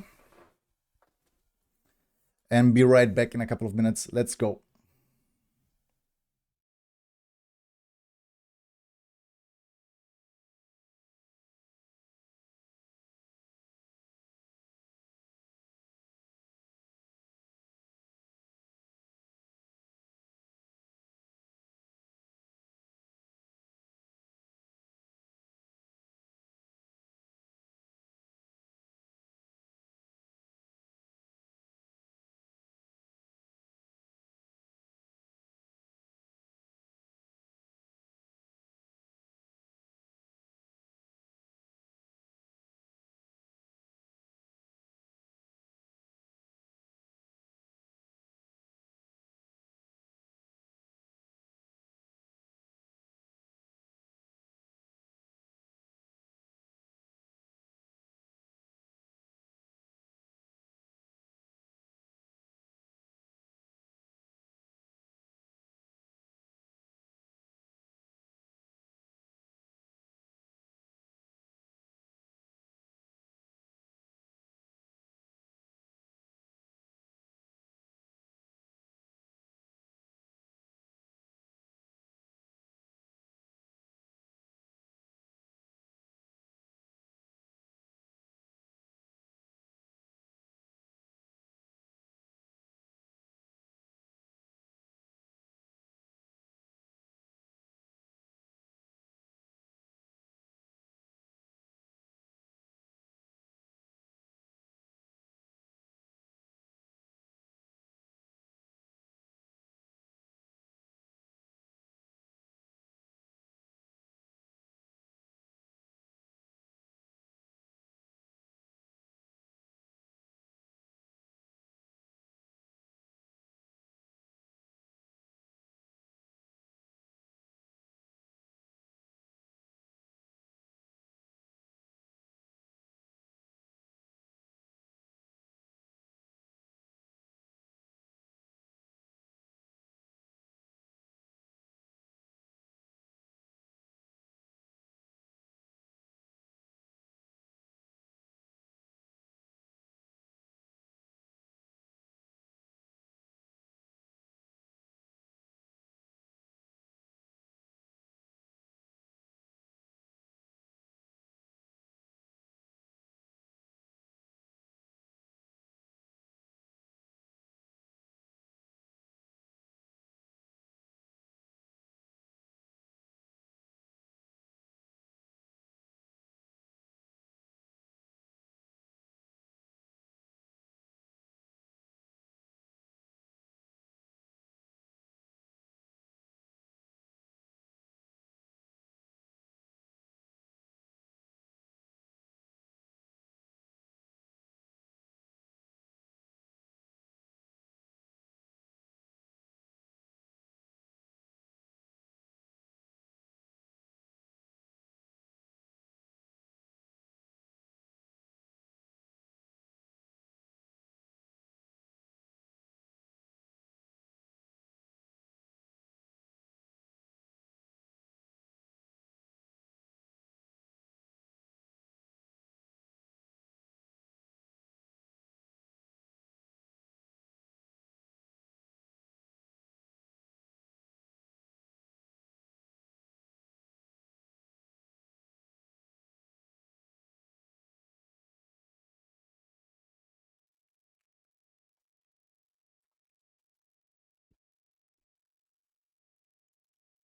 and be right back in a couple of minutes. Let's go.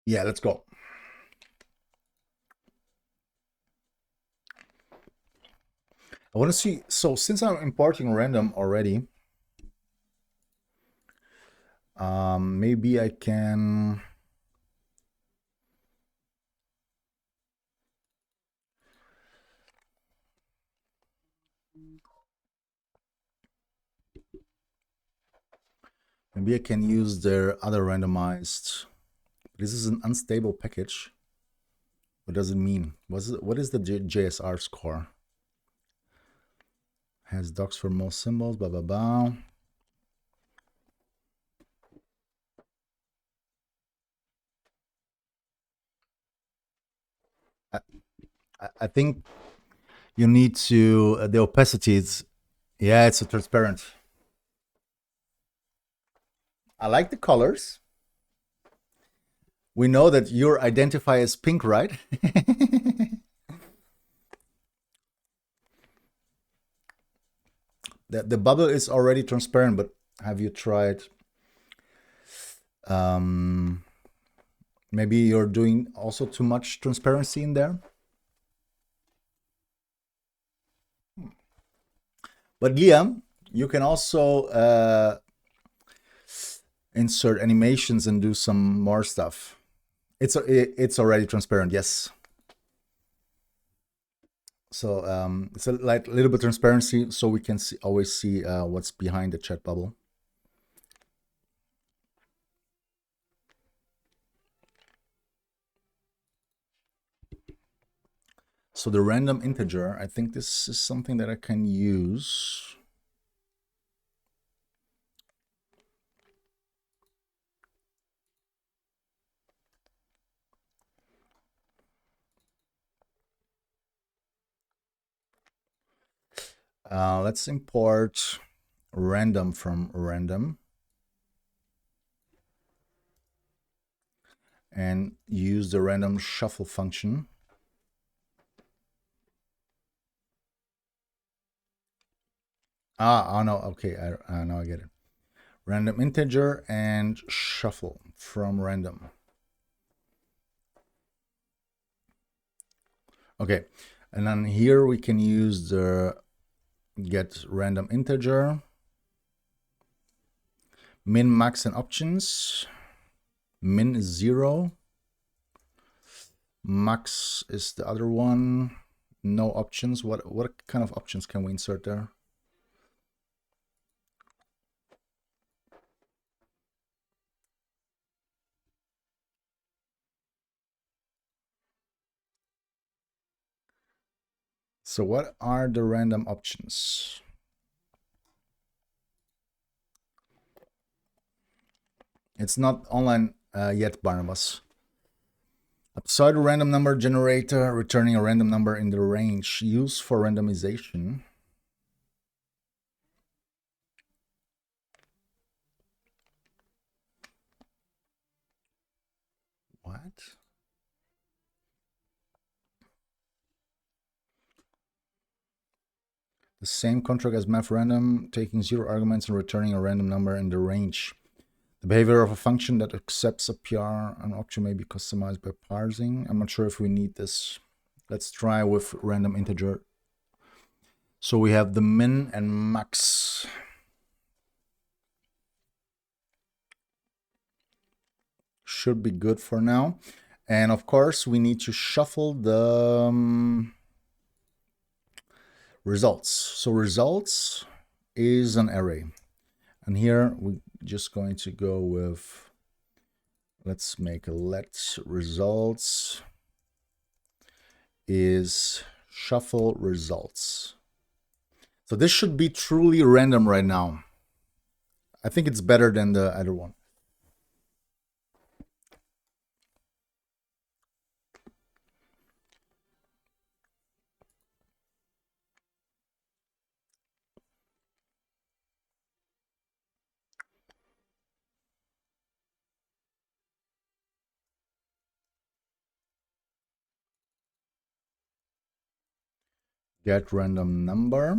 Yeah, let's go. I want to see, so since I'm importing random already, maybe I can, use their other randomized. This is an unstable package, What does it mean? What is the JSR score? Has docs for most symbols, blah, blah, blah. I think you need to, the opacity is, yeah, it's a transparent. I like the colors. We know that your identify as pink, right? The bubble is already transparent, but have you tried? Maybe you're doing also too much transparency in there. But Liam, you can also insert animations and do some more stuff. It's already transparent, yes. So it's a little bit transparency, so we can always see what's behind the chat bubble. So the random integer, I think this is something that I can use. Let's import random from random and use the random shuffle function. Oh no, okay, now I get it. Random integer and shuffle from random. Okay, and then here we can use the get random integer, min, max, and options. Min is 0. Max is the other one. No options. What kind of options can we insert there? So what are the random options? It's not online yet, Barnabas. Upside a random number generator, returning a random number in the range used for randomization. What? The same contract as math random, taking 0 arguments and returning a random number in the range. The behavior of a function that accepts a PR an option may be customized by parsing. I'm not sure if we need this. Let's try with random integer. So we have the min and max. Should be good for now. And of course, we need to shuffle the results. So results is an array. And here we're just going to go with, let's make a let results is shuffle results. So this should be truly random right now. I think it's better than the other one. Get random number.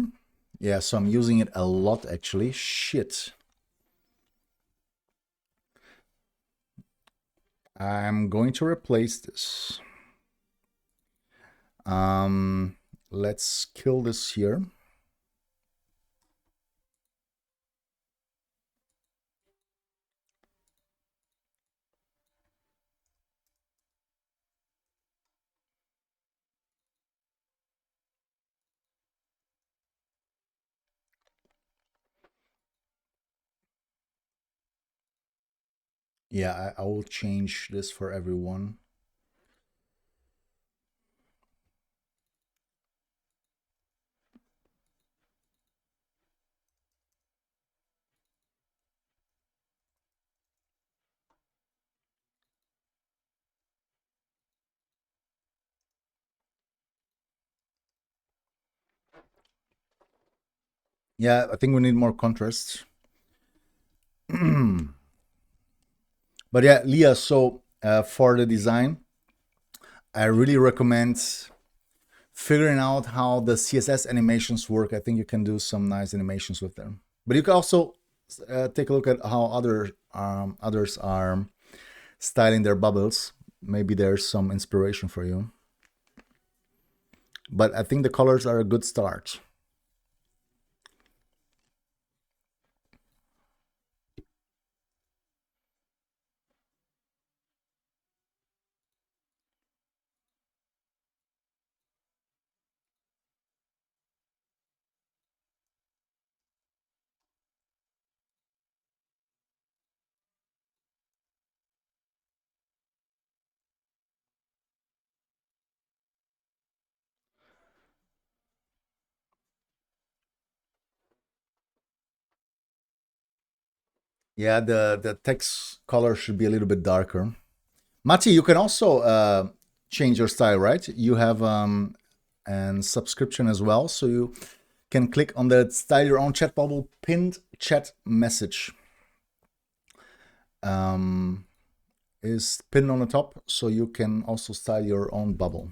Yeah, so I'm using it a lot actually. Shit. I'm going to replace this. Let's kill this here. Yeah, I will change this for everyone. Yeah, I think we need more contrast. But yeah, Leah, so for the design, I really recommend figuring out how the CSS animations work. I think you can do some nice animations with them. But you can also take a look at how others are styling their bubbles. Maybe there's some inspiration for you. But I think the colors are a good start. Yeah, the text color should be a little bit darker. Mati, you can also change your style, right? You have an subscription as well, so you can click on the style your own chat bubble pinned chat message. Is pinned on the top, so you can also style your own bubble.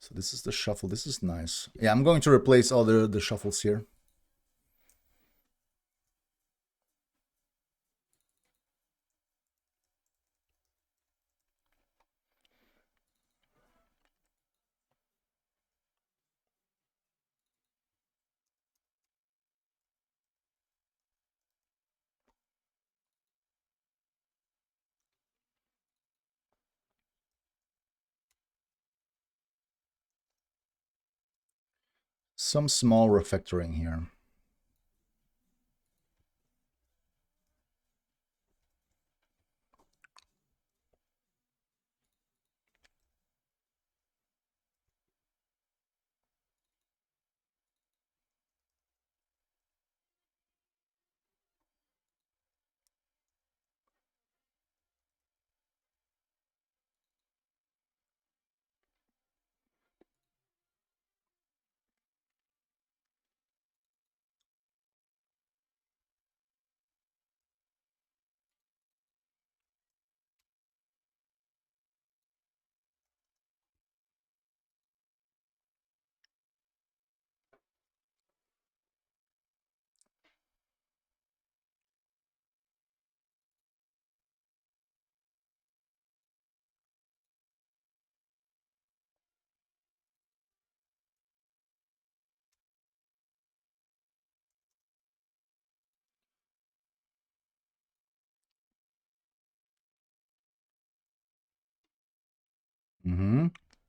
So this is the shuffle. This is nice. Yeah, I'm going to replace all the shuffles here. Some small refactoring here.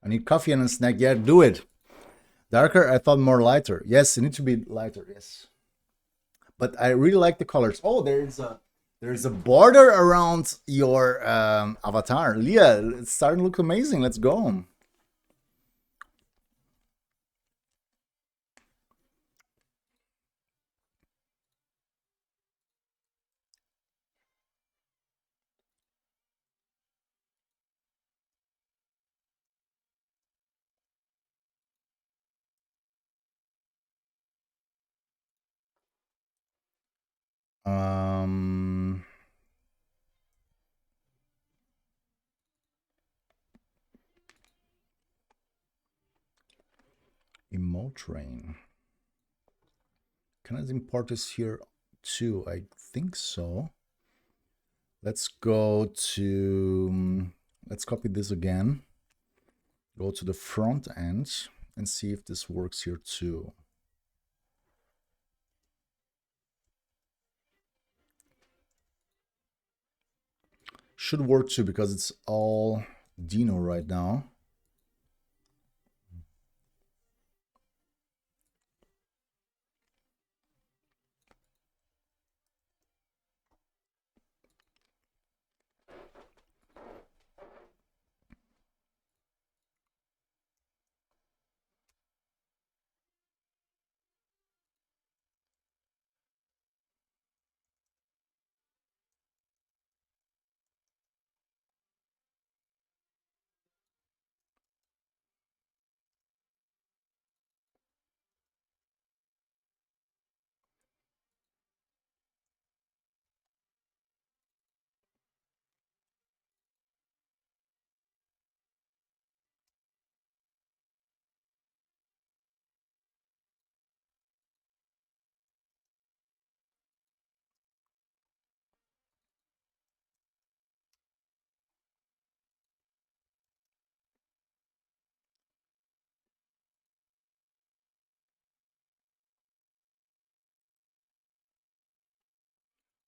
I need coffee and a snack. Yeah, do it. Darker, I thought more lighter. Yes, it needs to be lighter, yes. But I really like the colors. Oh, there's a border around your avatar. Leah, it's starting to look amazing. Let's go. Um, emote train. Can I import this here too? I think so. Let's go to, let's copy this again. Go to the front end and see if this works here too. Should work too because it's all Deno right now.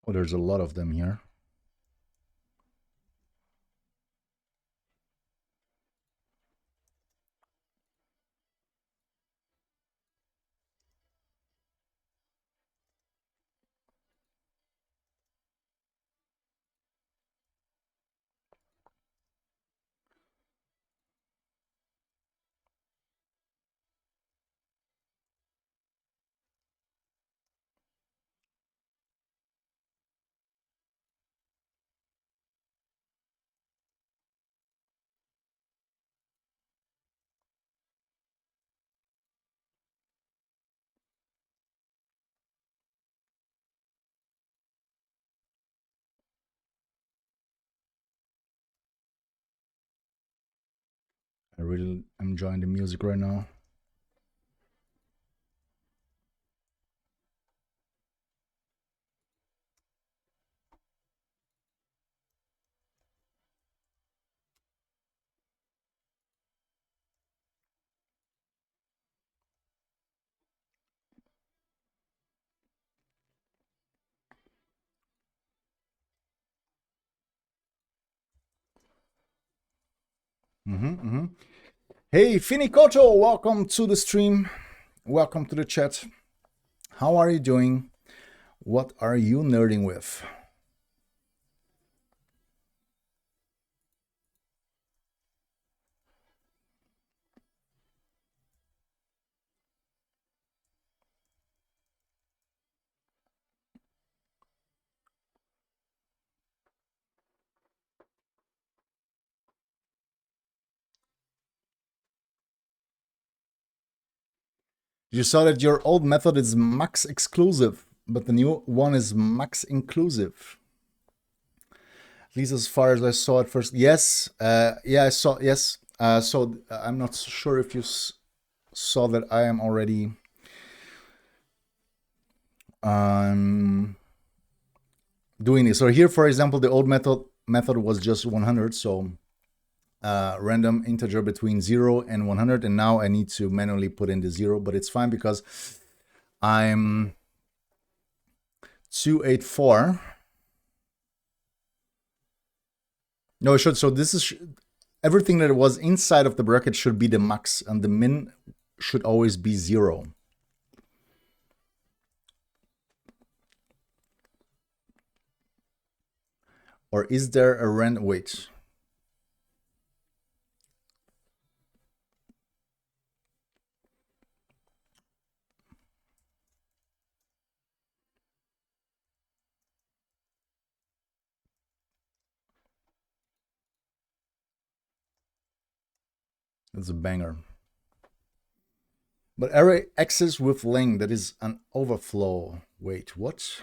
Oh, there's a lot of them here. I really am enjoying the music right now. Hey, Finicoto, welcome to the stream. Welcome to the chat. How are you doing? What are you nerding with? You saw that your old method is max exclusive, but the new one is max inclusive. At least as far as I saw it first. Yes, yeah, I saw, yes. So I'm not sure if you saw that I am already doing this. So here, for example, the old method was just 100, so random integer between 0 and 100, and now I need to manually put in the 0, but it's fine because I'm 284. No, it should. So this is everything that was inside of the bracket should be the max, and the min should always be 0. Or is there a random? Wait. That's a banger. But array access with length, that is an overflow. Wait, what?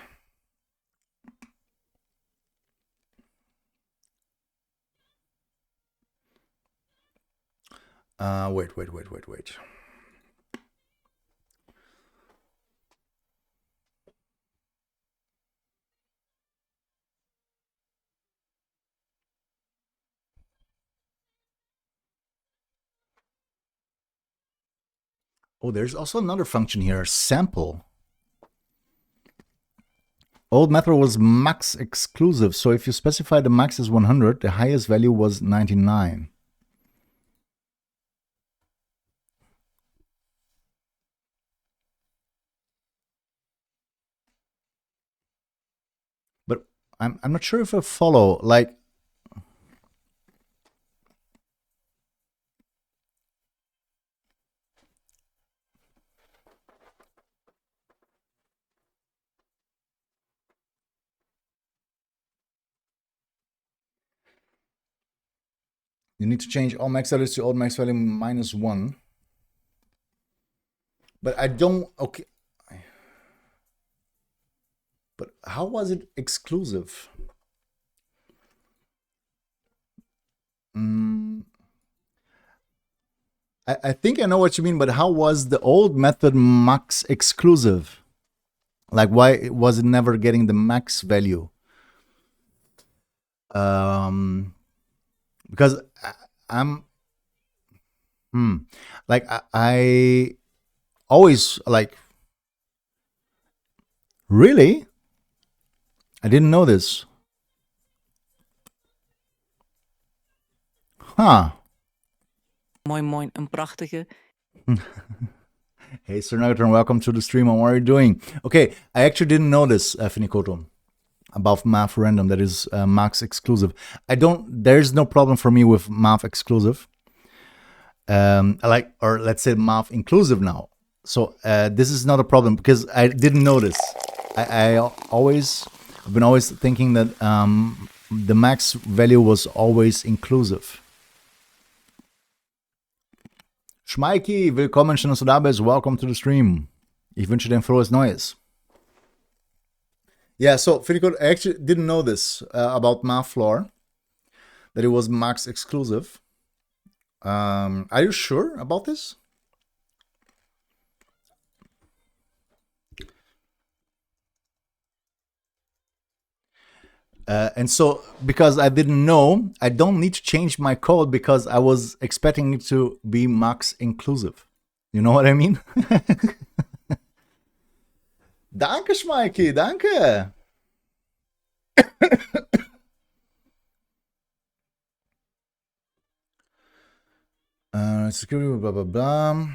Wait. Oh, there's also another function here, sample. Old method was max exclusive, so if you specify the max as 100, the highest value was 99. But I'm not sure if I follow, like, you need to change all max values to old max value minus 1. But I don't, okay. But how was it exclusive? I think I know what you mean, but how was the old method max exclusive? Like, why was it never getting the max value? Because I'm, like, I always, like, really? I didn't know this. Huh. Moin, moin, een prachtige. Hey, Sir Nuggetron, welcome to the stream. How are you doing? Okay, I actually didn't know this, Finikoto, about math random. That is max exclusive. There's no problem for me with math exclusive. Let's say math inclusive now. So this is not a problem because I didn't know this. I've been always thinking that the max value was always inclusive. Schmeiki, willkommen, schön, dass du da bist. Welcome to the stream. Ich wünsche dir ein frohes Neues. Yeah, so Finikoto, I actually didn't know this about MathFloor, that it was max exclusive. Are you sure about this? And so, because I didn't know, I don't need to change my code because I was expecting it to be max inclusive. You know what I mean? Danke, Schmeiki, danke. Security, blah, blah, blah.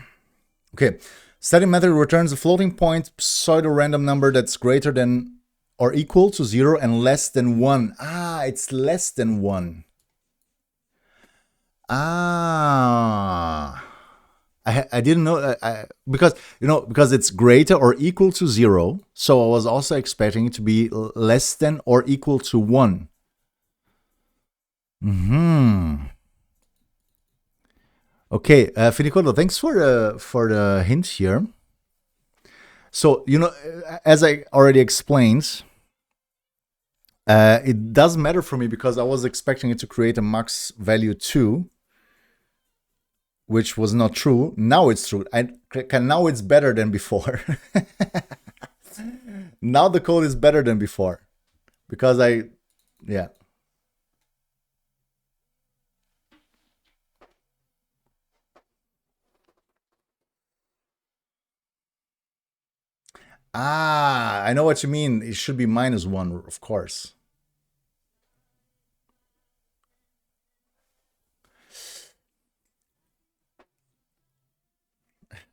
Okay. Setting method returns a floating point pseudo-random number that's greater than or equal to 0 and less than 1. Ah, it's less than 1. Ah. I didn't know because it's greater or equal to 0. So I was also expecting it to be less than or equal to 1. Okay, Finikoto, thanks for the hint here. So, as I already explained, it does matter for me because I was expecting it to create a max value 2, which was not true. Now it's true. Now it's better than before. Now the code is better than before because yeah. Ah, I know what you mean. It should be -1, of course.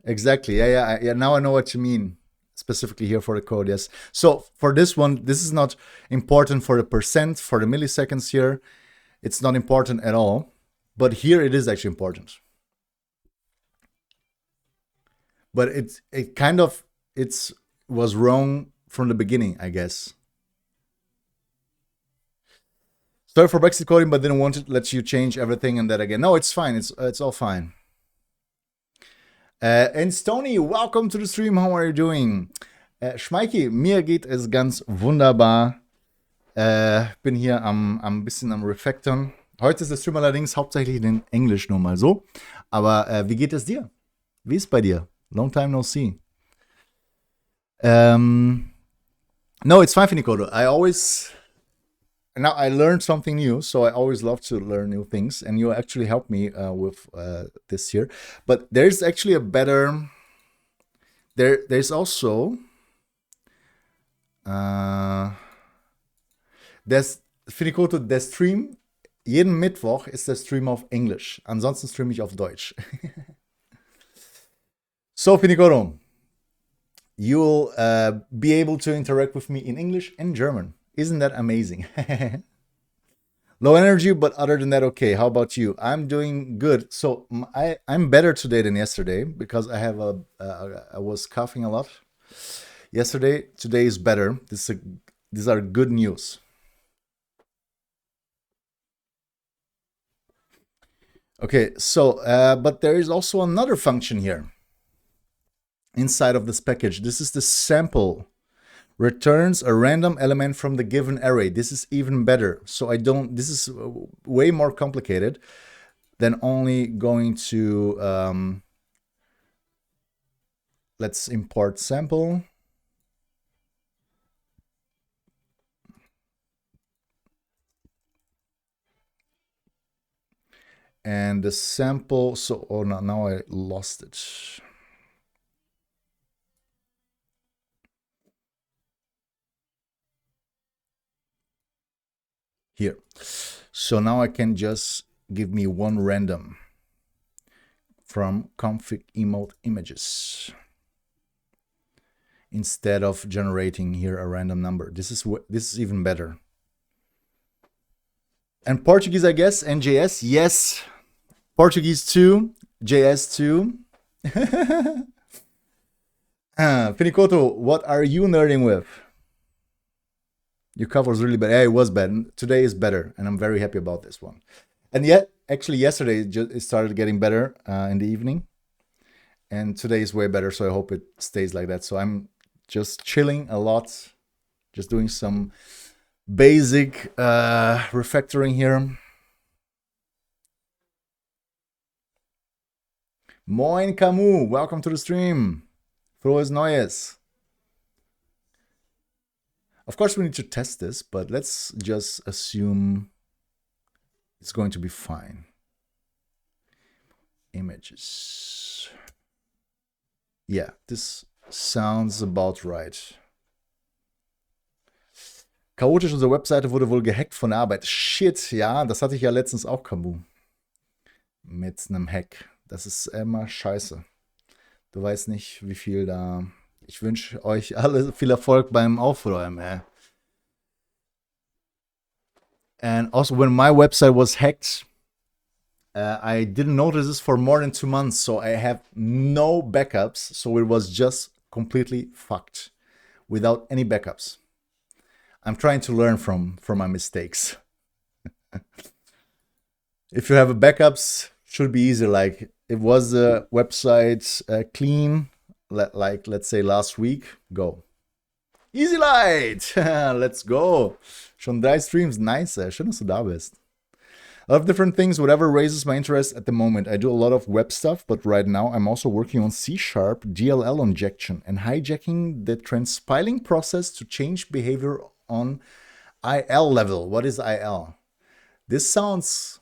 Exactly. Yeah. Now I know what you mean. Specifically here for the code, yes. So for this one, this is not important for the percent, for the milliseconds here. It's not important at all. But here it is actually important. But it was wrong from the beginning, I guess. Sorry for Brexit coding, but didn't want to let you change everything and that again. No, it's fine. It's all fine. And Stony, welcome to the stream. How are you doing? Schmeiki, mir geht es ganz wunderbar. Bin hier am bisschen am Refactoren. Heute ist der Stream allerdings hauptsächlich in Englisch, nur mal so. Aber wie geht es dir? Wie ist bei dir? Long time no see. No, it's fine, Finikoto. Now I learned something new, so I always love to learn new things, and you actually helped me with this here. But there's actually a better. There's also. Finikoto, der Stream, jeden Mittwoch ist der Stream auf Englisch. Ansonsten streame ich auf Deutsch. So, Finikoto, you'll be able to interact with me in English and German. Isn't that amazing? Low energy, but other than that, okay. How about you? I'm doing good. So I'm better today than yesterday because I was coughing a lot yesterday. Today is better. These are good news. Okay, so but there is also another function here inside of this package. This is the sample. Returns a random element from the given array. This is even better. So this is way more complicated than only going to, let's import sample. And the sample, oh no, now I lost it. here. So now I can just give me one random from config emote images instead of generating here a random number. This is even better. And Portuguese, I guess, and JS, yes. Portuguese too, JS too. Finikoto, what are you nerding with? Your cover was really bad. Yeah, it was bad. Today is better, and I'm very happy about this one. And yet, actually, yesterday it started getting better in the evening, and today is way better. So I hope it stays like that. So I'm just chilling a lot, just doing some basic refactoring here. Moin Camus, welcome to the stream. Frohes Neues. Of course, we need to test this, but let's just assume it's going to be fine. Images. Yeah, this sounds about right. Chaotisch, unsere Webseite wurde wohl gehackt von der Arbeit. Shit, ja, das hatte ich ja letztens auch, Camus. Mit einem Hack. Das ist immer scheiße. Du weißt nicht, wie viel da... Ich wünsche euch alle viel Erfolg beim Aufräumen. And also, when my website was hacked, I didn't notice this for more than 2 months, so I have no backups. So it was just completely fucked without any backups. I'm trying to learn from my mistakes. If you have a backups, should be easy. Like, it was the website clean, like let's say last week, go. Easy Light! Let's go! Schon 3 Streams, nice. Schön, dass du da bist. A lot of different things, whatever raises my interest at the moment. I do a lot of web stuff, but right now I'm also working on C# DLL injection and hijacking the transpiling process to change behavior on IL level. What is IL? This sounds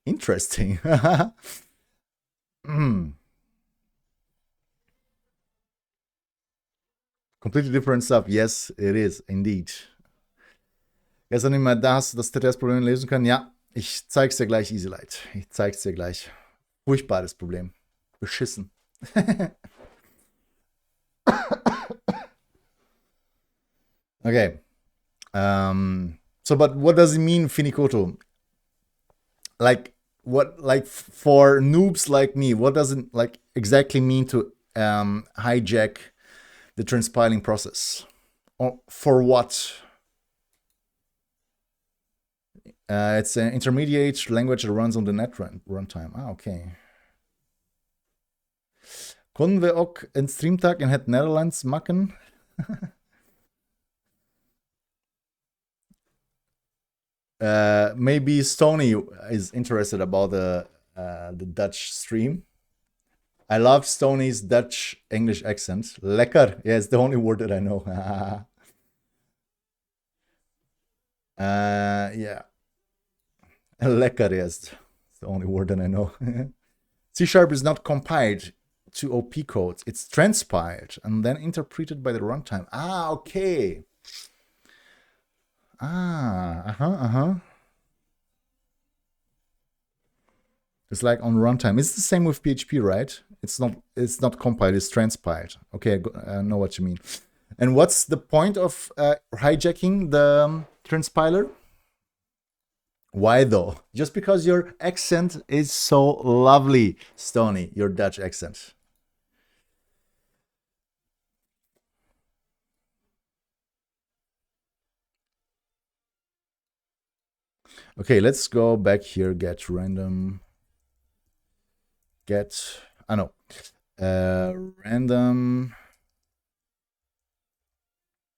interesting. Completely different stuff. Yes, it is, indeed. Gestern nicht mehr da, hast du das TTS-Problem lösen können? Ja, ich zeig's dir gleich, Easy Light. Ich zeig's dir gleich. Furchtbares Problem. Beschissen. Okay. So, but what does it mean, Finikoto? Like, what, like, for noobs like me, what does it, like, exactly mean to hijack the transpiling process? Or for what? It's an intermediate language that runs on the net runtime. Ah, okay. Konden we ook een streamtag in het Nederlands maken? Maybe Stony is interested about the Dutch stream. I love Stony's Dutch English accent. Lekker. Yeah, it's the only word that I know. Yeah. Lekker, yes. It's the only word that I know. C# is not compiled to OP code. It's transpiled and then interpreted by the runtime. Ah, okay. Ah, It's like on runtime. It's the same with PHP, right? It's not compiled, it's transpiled. Okay, I know what you mean. And what's the point of hijacking the transpiler? Why though? Just because your accent is so lovely, Stony, your Dutch accent. Okay, let's go back here, get random, random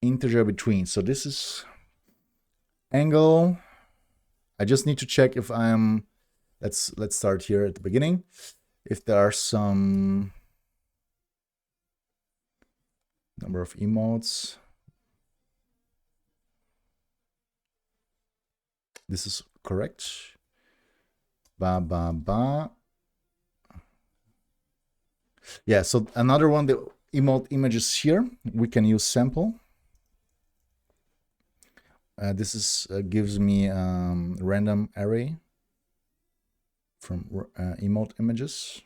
integer between. So this is angle. I just need to check if I'm, let's start here at the beginning. If there are some number of emotes. This is correct. Yeah, so another one, the emote images here, we can use sample. This is gives me random array from emote images.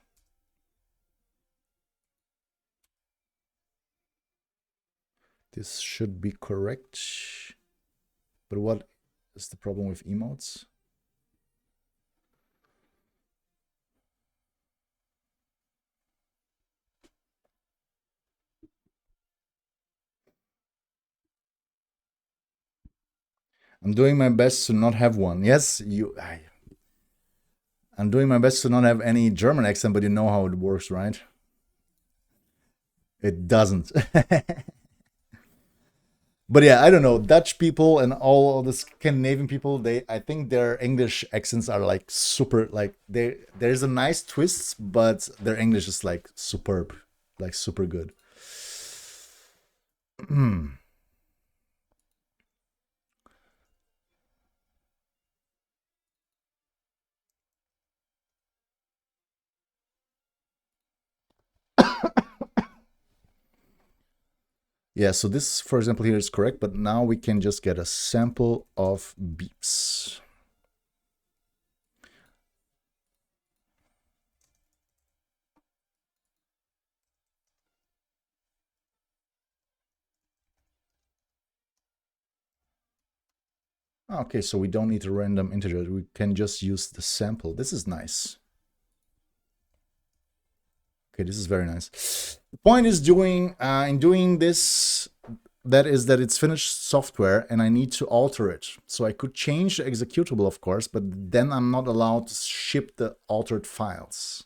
This should be correct. But what is the problem with emotes? I'm doing my best to not have one. Yes, I'm doing my best to not have any German accent, but you know how it works, right? It doesn't. But yeah, I don't know. Dutch people and all the Scandinavian people, I think their English accents are like super, like there's a nice twist, but their English is like superb, like super good. Yeah, so this, for example, here is correct, but now we can just get a sample of beeps. Okay, so we don't need a random integer. We can just use the sample. This is nice. Okay, this is very nice. The point is in doing this, that it's finished software and I need to alter it. So I could change the executable, of course, but then I'm not allowed to ship the altered files.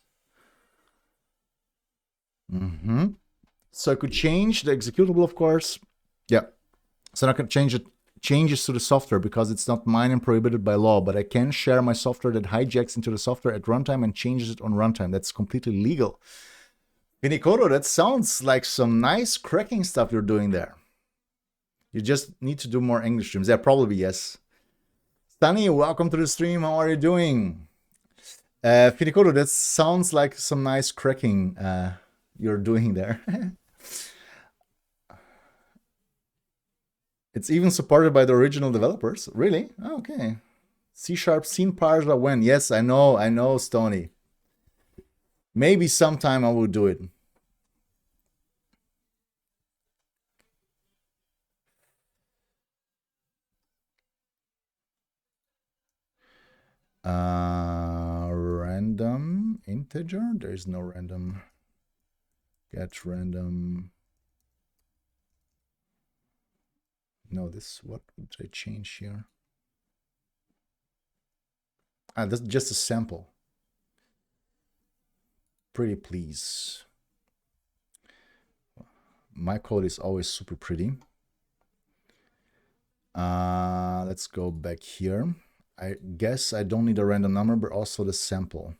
So I could change the executable, of course. Yeah. So I can change it, changes to the software because it's not mine and prohibited by law, but I can share my software that hijacks into the software at runtime and changes it on runtime. That's completely legal. Vinikoto, that sounds like some nice cracking stuff you're doing there. You just need to do more English streams. Yeah, probably, yes. Sunny, welcome to the stream. How are you doing? Vinikoto, that sounds like some nice cracking you're doing there. It's even supported by the original developers. Really? Oh, okay. C# scene parser when? Yes, I know, Stony. Maybe sometime I will do it. Random integer? There is no random. Get random. No, this, what would I change here? That's just a sample. Pretty please. My code is always super pretty. Let's go back here. I guess I don't need a random number, but also the sample.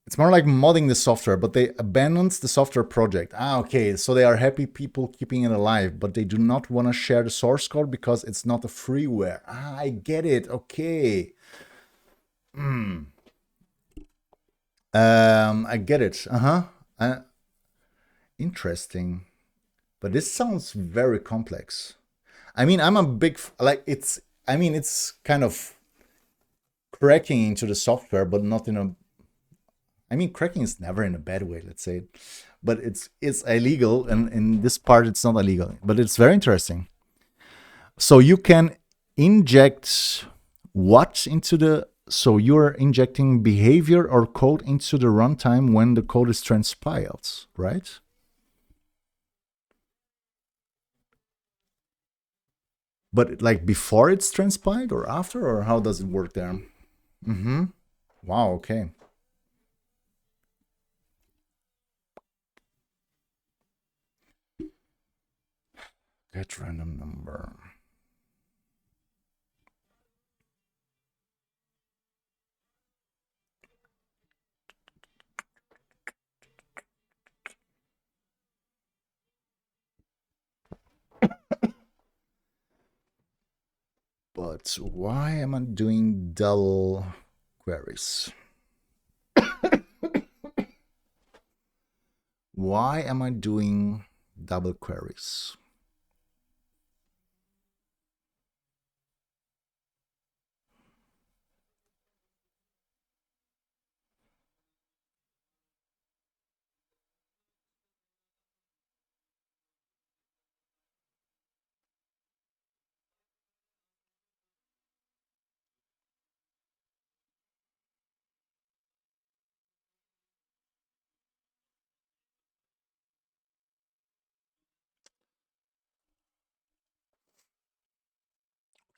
It's more like modding the software, but they abandoned the software project. Okay, so they are happy people keeping it alive, but they do not want to share the source code because it's not a freeware. I get it. Okay. I get it. Interesting. But this sounds very complex. I mean, I'm a big, like, it's kind of cracking into the software, but not in a, I mean, cracking is never in a bad way, let's say. But it's illegal, and in this part, it's not illegal. But it's very interesting. So you can inject what into the, so you're injecting behavior or code into the runtime when the code is transpiled, right? But like before it's transpiled or after, or how does it work there? Wow, okay. Get random number. But why am I doing dull queries. Why am I doing double queries?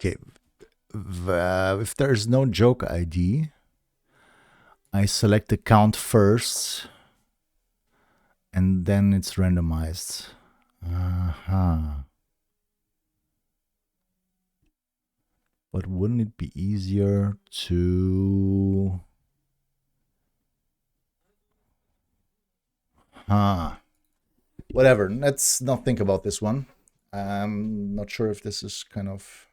Okay, if there's no joke ID, I select the count first, and then it's randomized. But wouldn't it be easier to... Whatever, let's not think about this one. I'm not sure if this is kind of...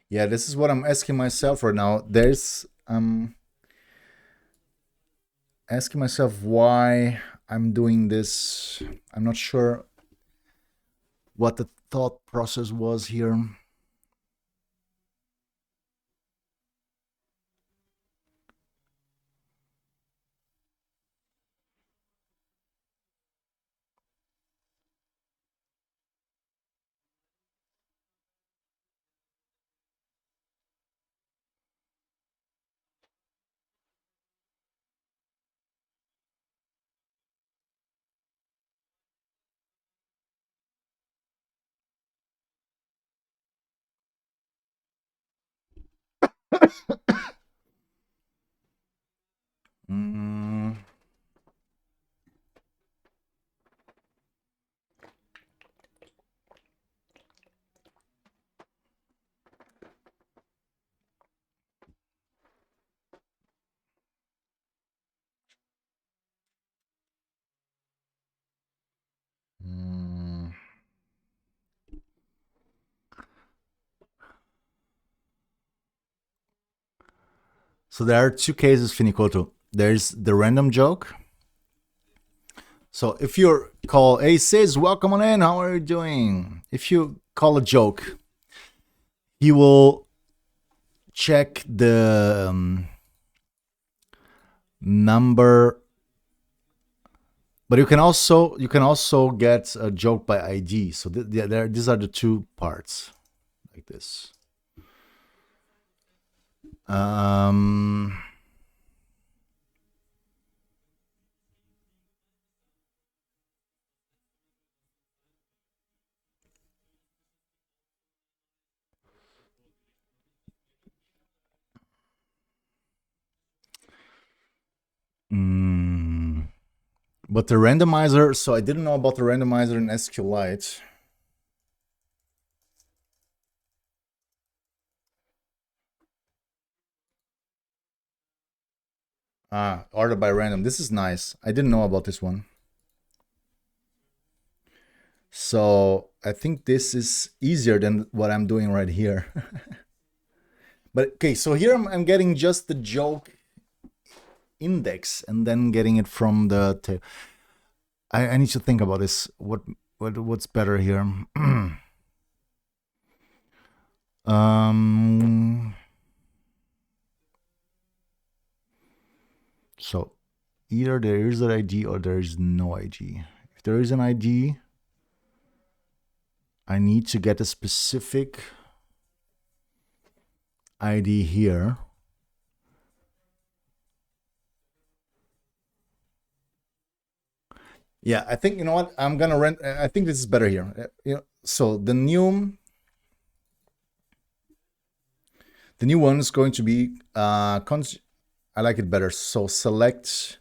Yeah, this is what I'm asking myself right now. There's asking myself why I'm doing this. I'm not sure what the thought process was here. So there are two cases, Finicoto. There's the random joke. So if you call, hey Sis, welcome on in, how are you doing? If you call a joke, he will check the number, but you can also get a joke by ID. So these are the two parts, like this. But the randomizer, so I didn't know about the randomizer in SQLite. Order by random. This is nice. I didn't know about this one. So I think this is easier than what I'm doing right here. But okay, so here I'm getting just the joke index and then getting it from the tail. I need to think about this. What's better here? So either there is an ID or there is no ID. If there is an ID, I need to get a specific ID here. Yeah, I think, you know what, I'm gonna rent. I think this is better here. So the new one is going to be I like it better. So select.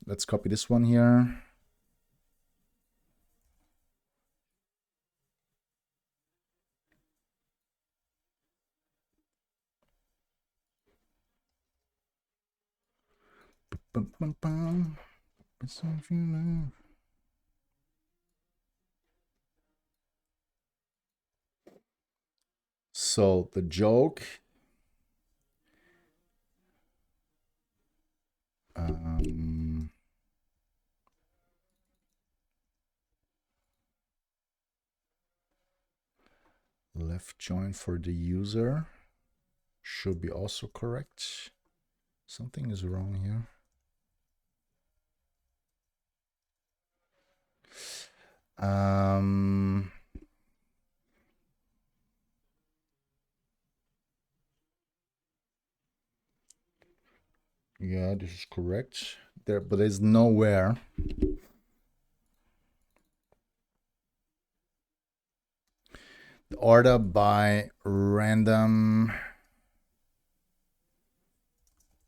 Let's copy this one here. Bum, bum, bum. So the joke left join for the user should be also correct. Something is wrong here. Yeah, this is correct. There, but there's nowhere. The order by random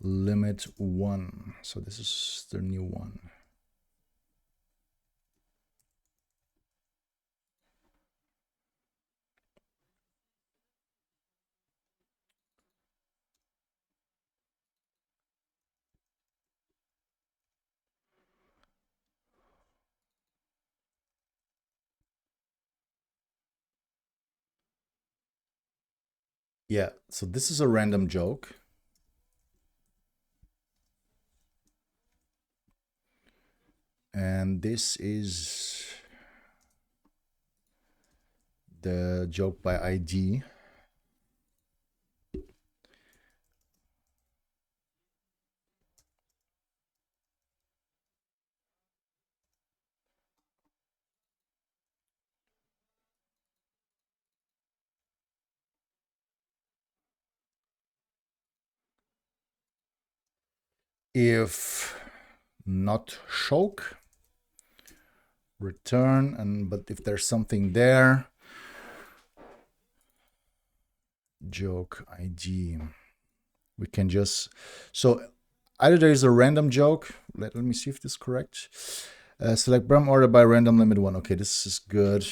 limit 1. So this is the new one. Yeah, so this is a random joke. And this is the joke by ID. If not choke, return, and but if there's something there, joke ID, we can just, so either there is a random joke, let me see if this is correct. Select Bram order by random limit 1. Okay, this is good.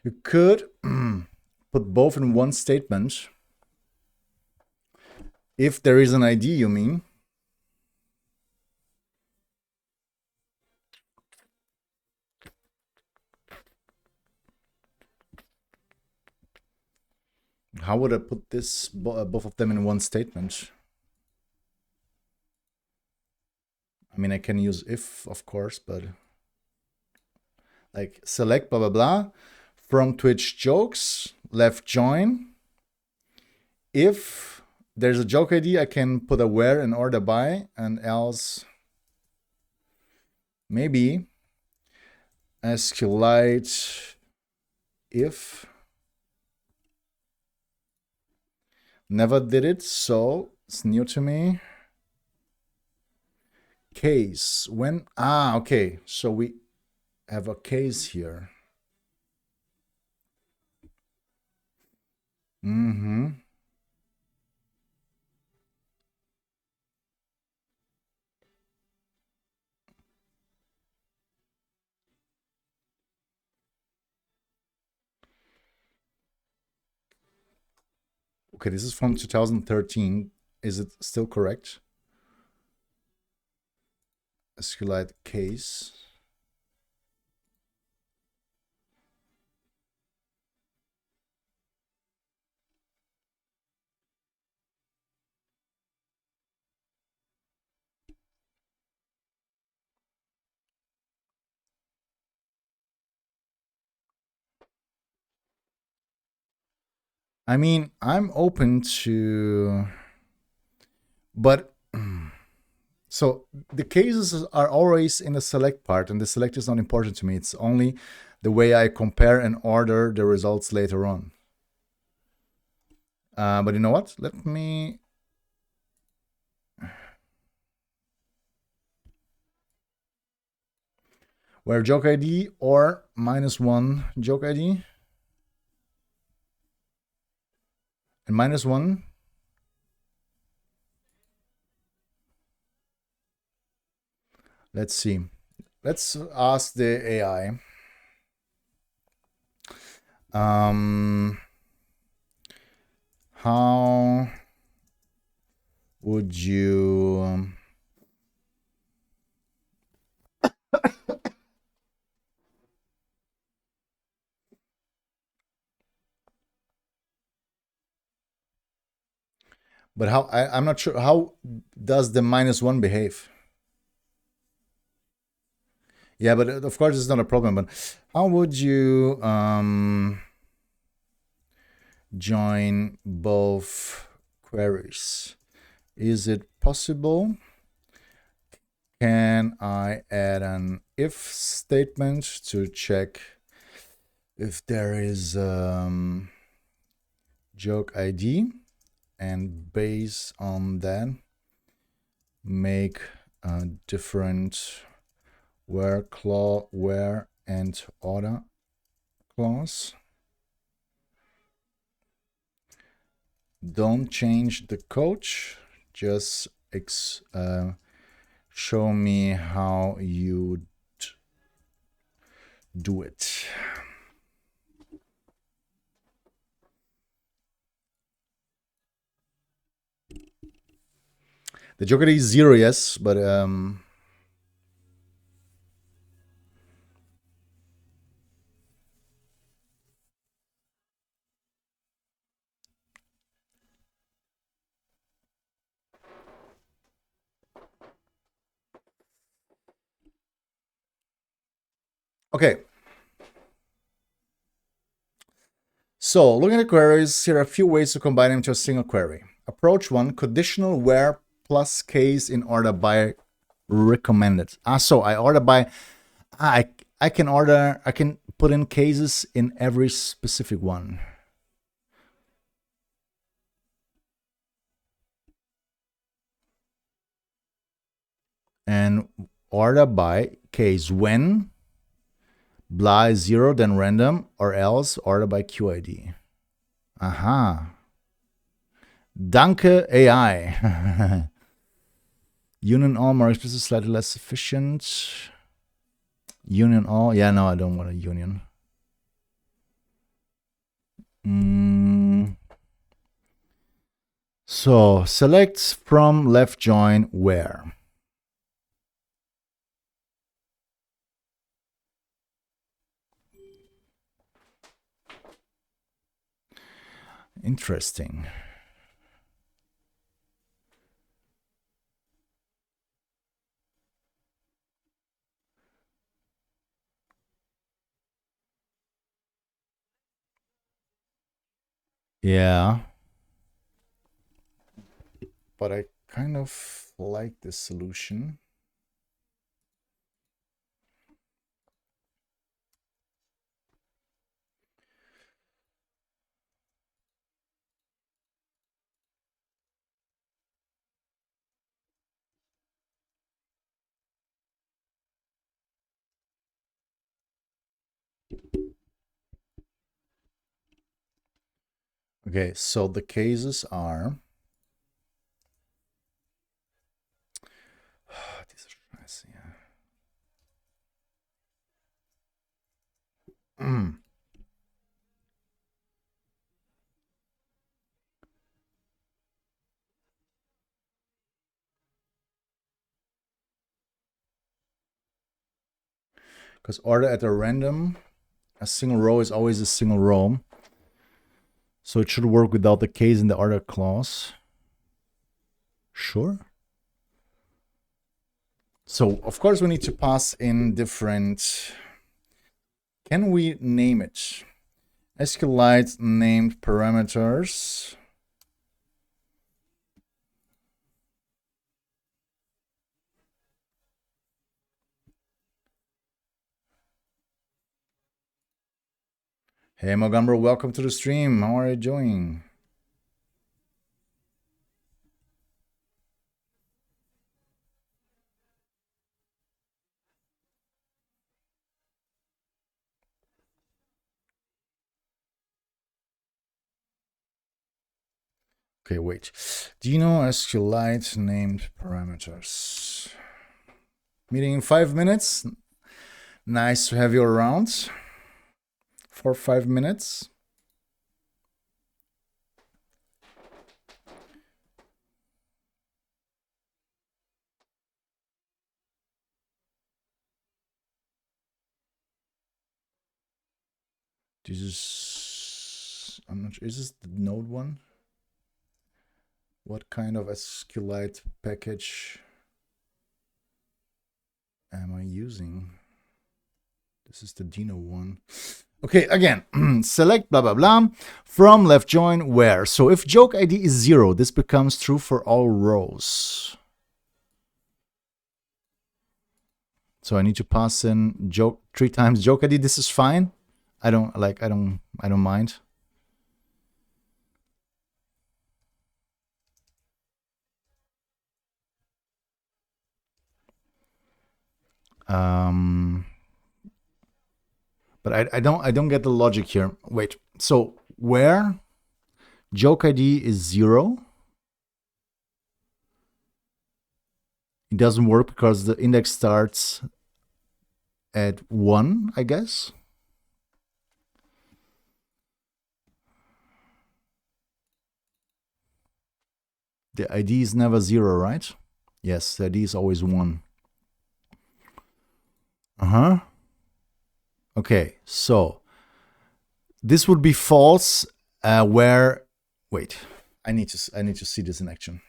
You could put both in one statement. If there is an ID, you mean. How would I put this, both of them in one statement? I mean, I can use if, of course, but like select blah, blah, blah from Twitch jokes, left join. If there's a joke ID, I can put a where and order by, and else maybe SQLite if. Never did it, so it's new to me. Case when, okay, so we have a case here. Okay, this is from 2013. Is it still correct? SQLite case. I mean, I'm open to, but so the cases are always in the select part, and the select is not important to me. It's only the way I compare and order the results later on. But you know what? Let me, where joke ID or -1 joke ID. And -1. Let's see. Let's ask the AI. How would you but how I'm not sure, how does the -1 behave? Yeah, but of course it's not a problem, but how would you join both queries? Is it possible? Can I add an if statement to check if there is joke ID, and based on that make a different where and order clause? Don't change the code, just show me how you do it. The joker is 0, yes, but okay. So looking at queries, here are a few ways to combine them to a single query. Approach 1, conditional where plus case in order by recommended. So I order by, I can put in cases in every specific one. And order by case when blah is 0, then random, or else order by QID. Aha. Danke AI. Union all, more explicit, slightly less efficient. Union all. Yeah, no, I don't want a union. So select from left join where. Interesting. Yeah. But I kind of like this solution. Okay, so the cases are because order at a random, a single row is always a single row. So it should work without the case in the order clause. Sure. So of course we need to pass in different. Can we name it? SQLite named parameters. Hey Mogamber, welcome to the stream. How are you doing? Okay, wait. Do you know SQLite named parameters? Meeting in 5 minutes. Nice to have you around. for 5 minutes. This is, I'm not sure, is this the node one? What kind of SQLite package am I using? This is the Deno one. Okay, again, select blah, blah, blah. From left join where. So if joke ID is 0, this becomes true for all rows. So I need to pass in joke 3 times joke ID. This is fine. I don't mind. But I don't get the logic here. Wait. So where joke ID is 0, it doesn't work because the index starts at 1, I guess. The ID is never 0, right? Yes, the ID is always 1. Okay, so this would be false where, wait, I need to see this in action.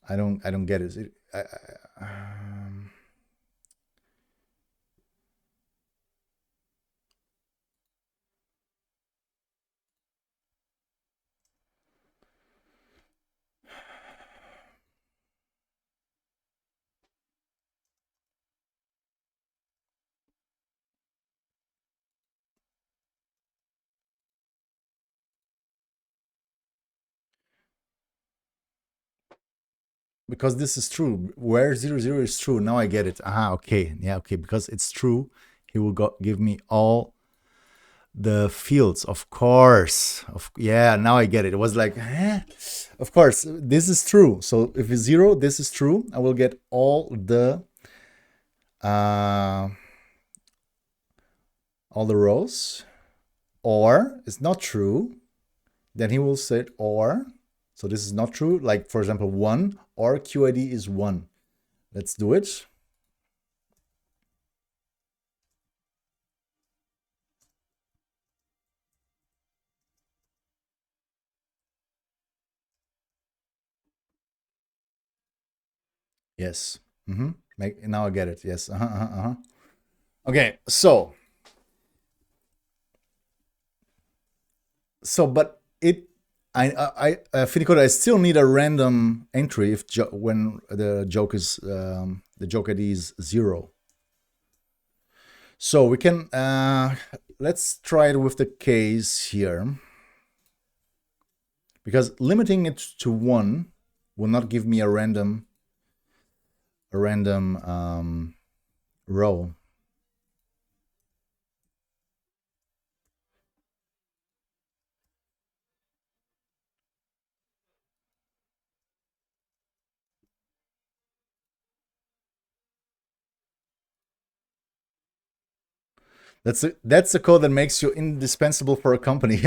I don't get it. Because this is true. Where 0, 0 is true. Now I get it. Okay. Yeah, okay. Because it's true, he will give me all the fields, of course. Yeah, now I get it. It was like, of course, this is true. So if it's 0, this is true. I will get all the rows. Or it's not true. Then he will say or. So this is not true. Like, for example, 1 or QID is 1. Let's do it. Yes. Now I get it. Yes. Okay. So, but Finicode, I still need a random entry when the joke is the joke ID is 0. So we can let's try it with the case here, because limiting it to 1 will not give me a random row. That's the code that makes you indispensable for a company.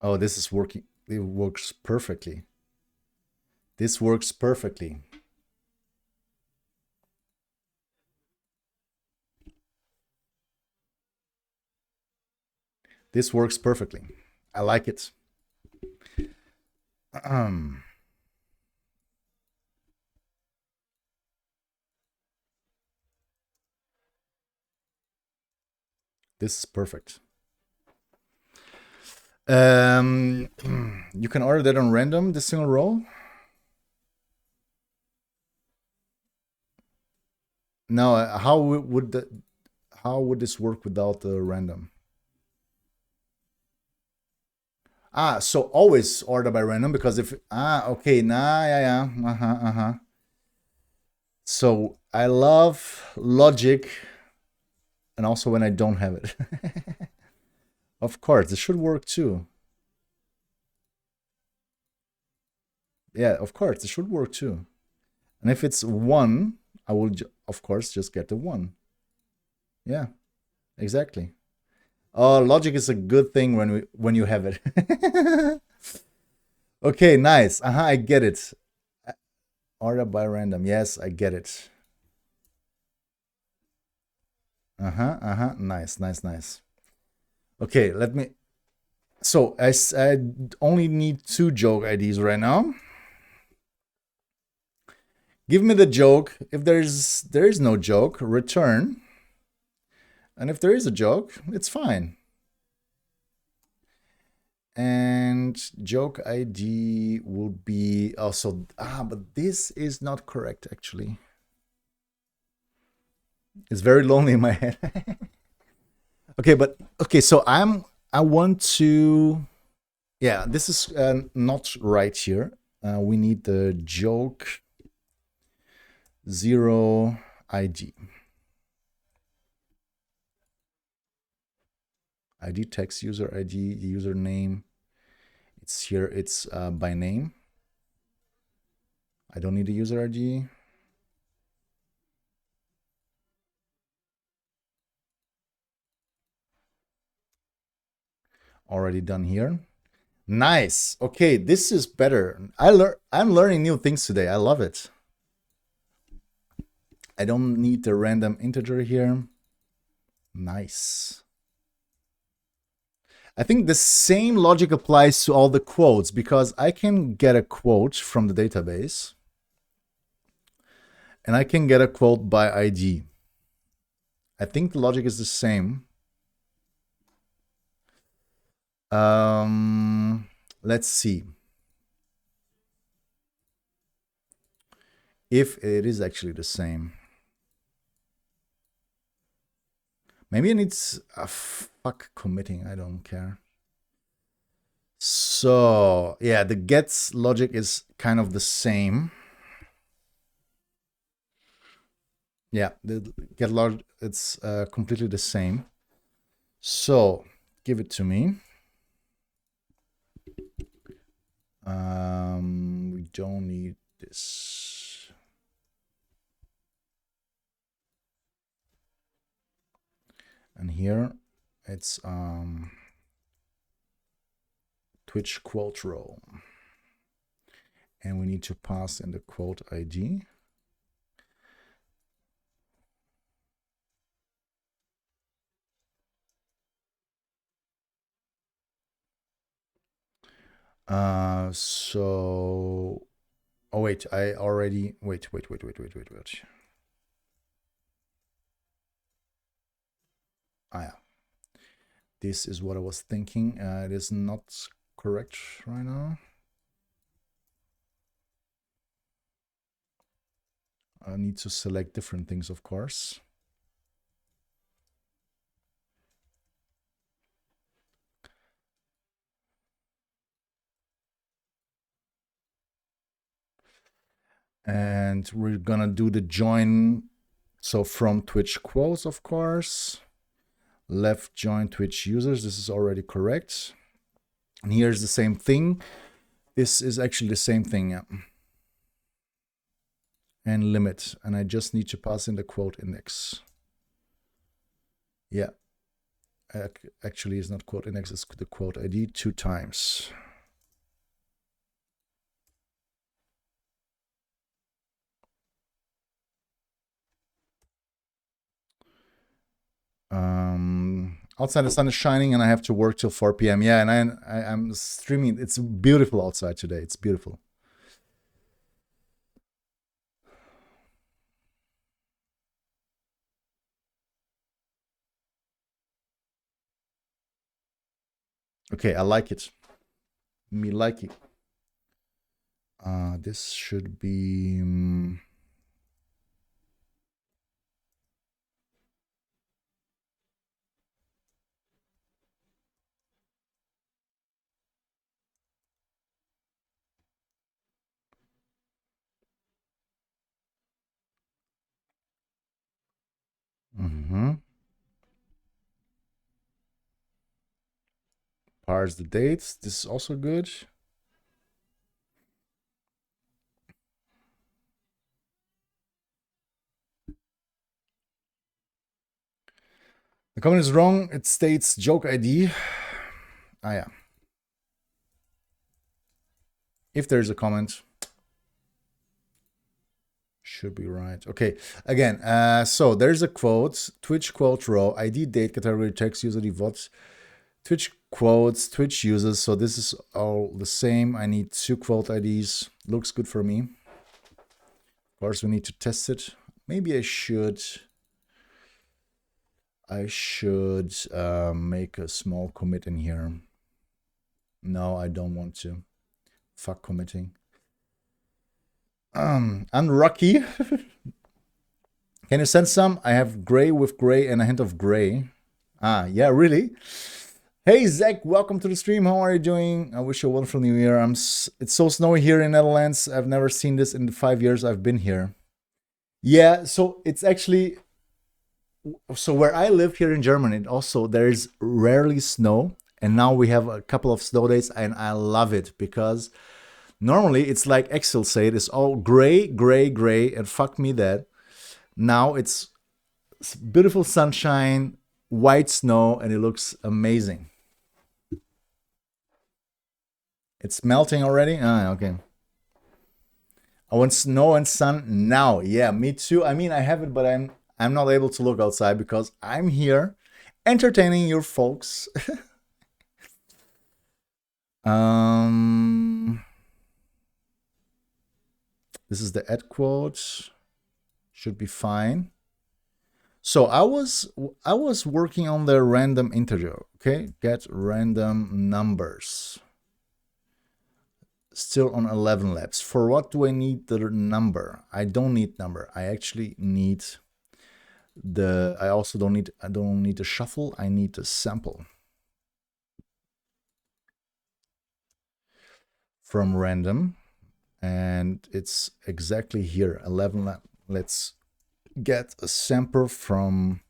Oh, this is working. It works perfectly. This works perfectly. This works perfectly. I like it. This is perfect. You can order that on random, this single row. Now, how would this work without the random? So always order by random, because if okay, yeah. So I love logic and also when I don't have it. Of course, this should work too. Yeah, of course, this should work too. And if it's 1, I will, of course, just get the 1. Yeah, exactly. Oh, logic is a good thing when you have it. Okay, nice. I get it. Order by random. Yes, I get it. Nice, nice, nice. Okay, let me. So I only need 2 joke IDs right now. Give me the joke. If there is no joke, return. And if there is a joke, it's fine. And joke ID will be also, but this is not correct actually. It's very lonely in my head. Okay, so I want to, yeah, this is not right here. We need the joke 0 ID. ID text user ID, the username. It's here, it's by name. I don't need a user ID. Already done here. Nice. Okay, this is better. I'm learning new things today. I love it. I don't need the random integer here. Nice. I think the same logic applies to all the quotes because I can get a quote from the database and I can get a quote by ID. I think the logic is the same. Let's see. If it is actually the same. Maybe it needs a fuck committing. I don't care. So yeah, the gets logic is kind of the same. Yeah, the get logic, it's completely the same. So give it to me. We don't need this. And here it's Twitch quote row. And we need to pass in the quote ID. So, oh wait, I already, wait. Yeah. This is what I was thinking. It is not correct right now. I need to select different things, of course. And we're gonna do the join. So from Twitch quotes, of course. Left join Twitch users. This is already correct. And here's the same thing. This is actually the same thing. Yeah. And limit. And I just need to pass in the quote index. Yeah. Actually, it's not quote index, it's the quote ID 2 times. Outside the sun is shining and I have to work till 4 p.m. Yeah, and I'm streaming. It's beautiful outside today. It's beautiful. Okay, I like it. Me like it. This should be... parse the dates. This is also good. The comment is wrong. It states joke ID. Ah, yeah. If there's a comment, should be right. Okay, again, so there's a quote, Twitch quote row, ID, date, category, text, user, devote, Twitch quotes, Twitch users. So this is all the same. I need 2 quote IDs. Looks good for me. Of course, we need to test it. Maybe I should make a small commit in here. No, I don't want to. Fuck committing. Unlucky. Can you send some? I have gray with gray and a hint of gray. Ah, yeah, really? Hey, Zach, welcome to the stream. How are you doing? I wish you a wonderful new year. It's so snowy here in Netherlands. I've never seen this in the 5 years I've been here. Yeah, so it's actually... So where I live here in Germany, also there's rarely snow. And now we have a couple of snow days and I love it because normally it's like Excel said, it's all gray, gray, gray, and fuck me that. Now it's beautiful sunshine, white snow, and it looks amazing. It's melting already? Ah, okay. I want snow and sun now. Yeah, me too. I mean, I have it, but I'm not able to look outside because I'm here entertaining your folks. This is the add quote. Should be fine. So I was working on the random integer. Okay, get random numbers. Still on 11 labs. For what do I need the number? I don't need number. I actually need the. I don't need a shuffle. I need a sample. From random, and it's exactly here 11. Let's get a sample from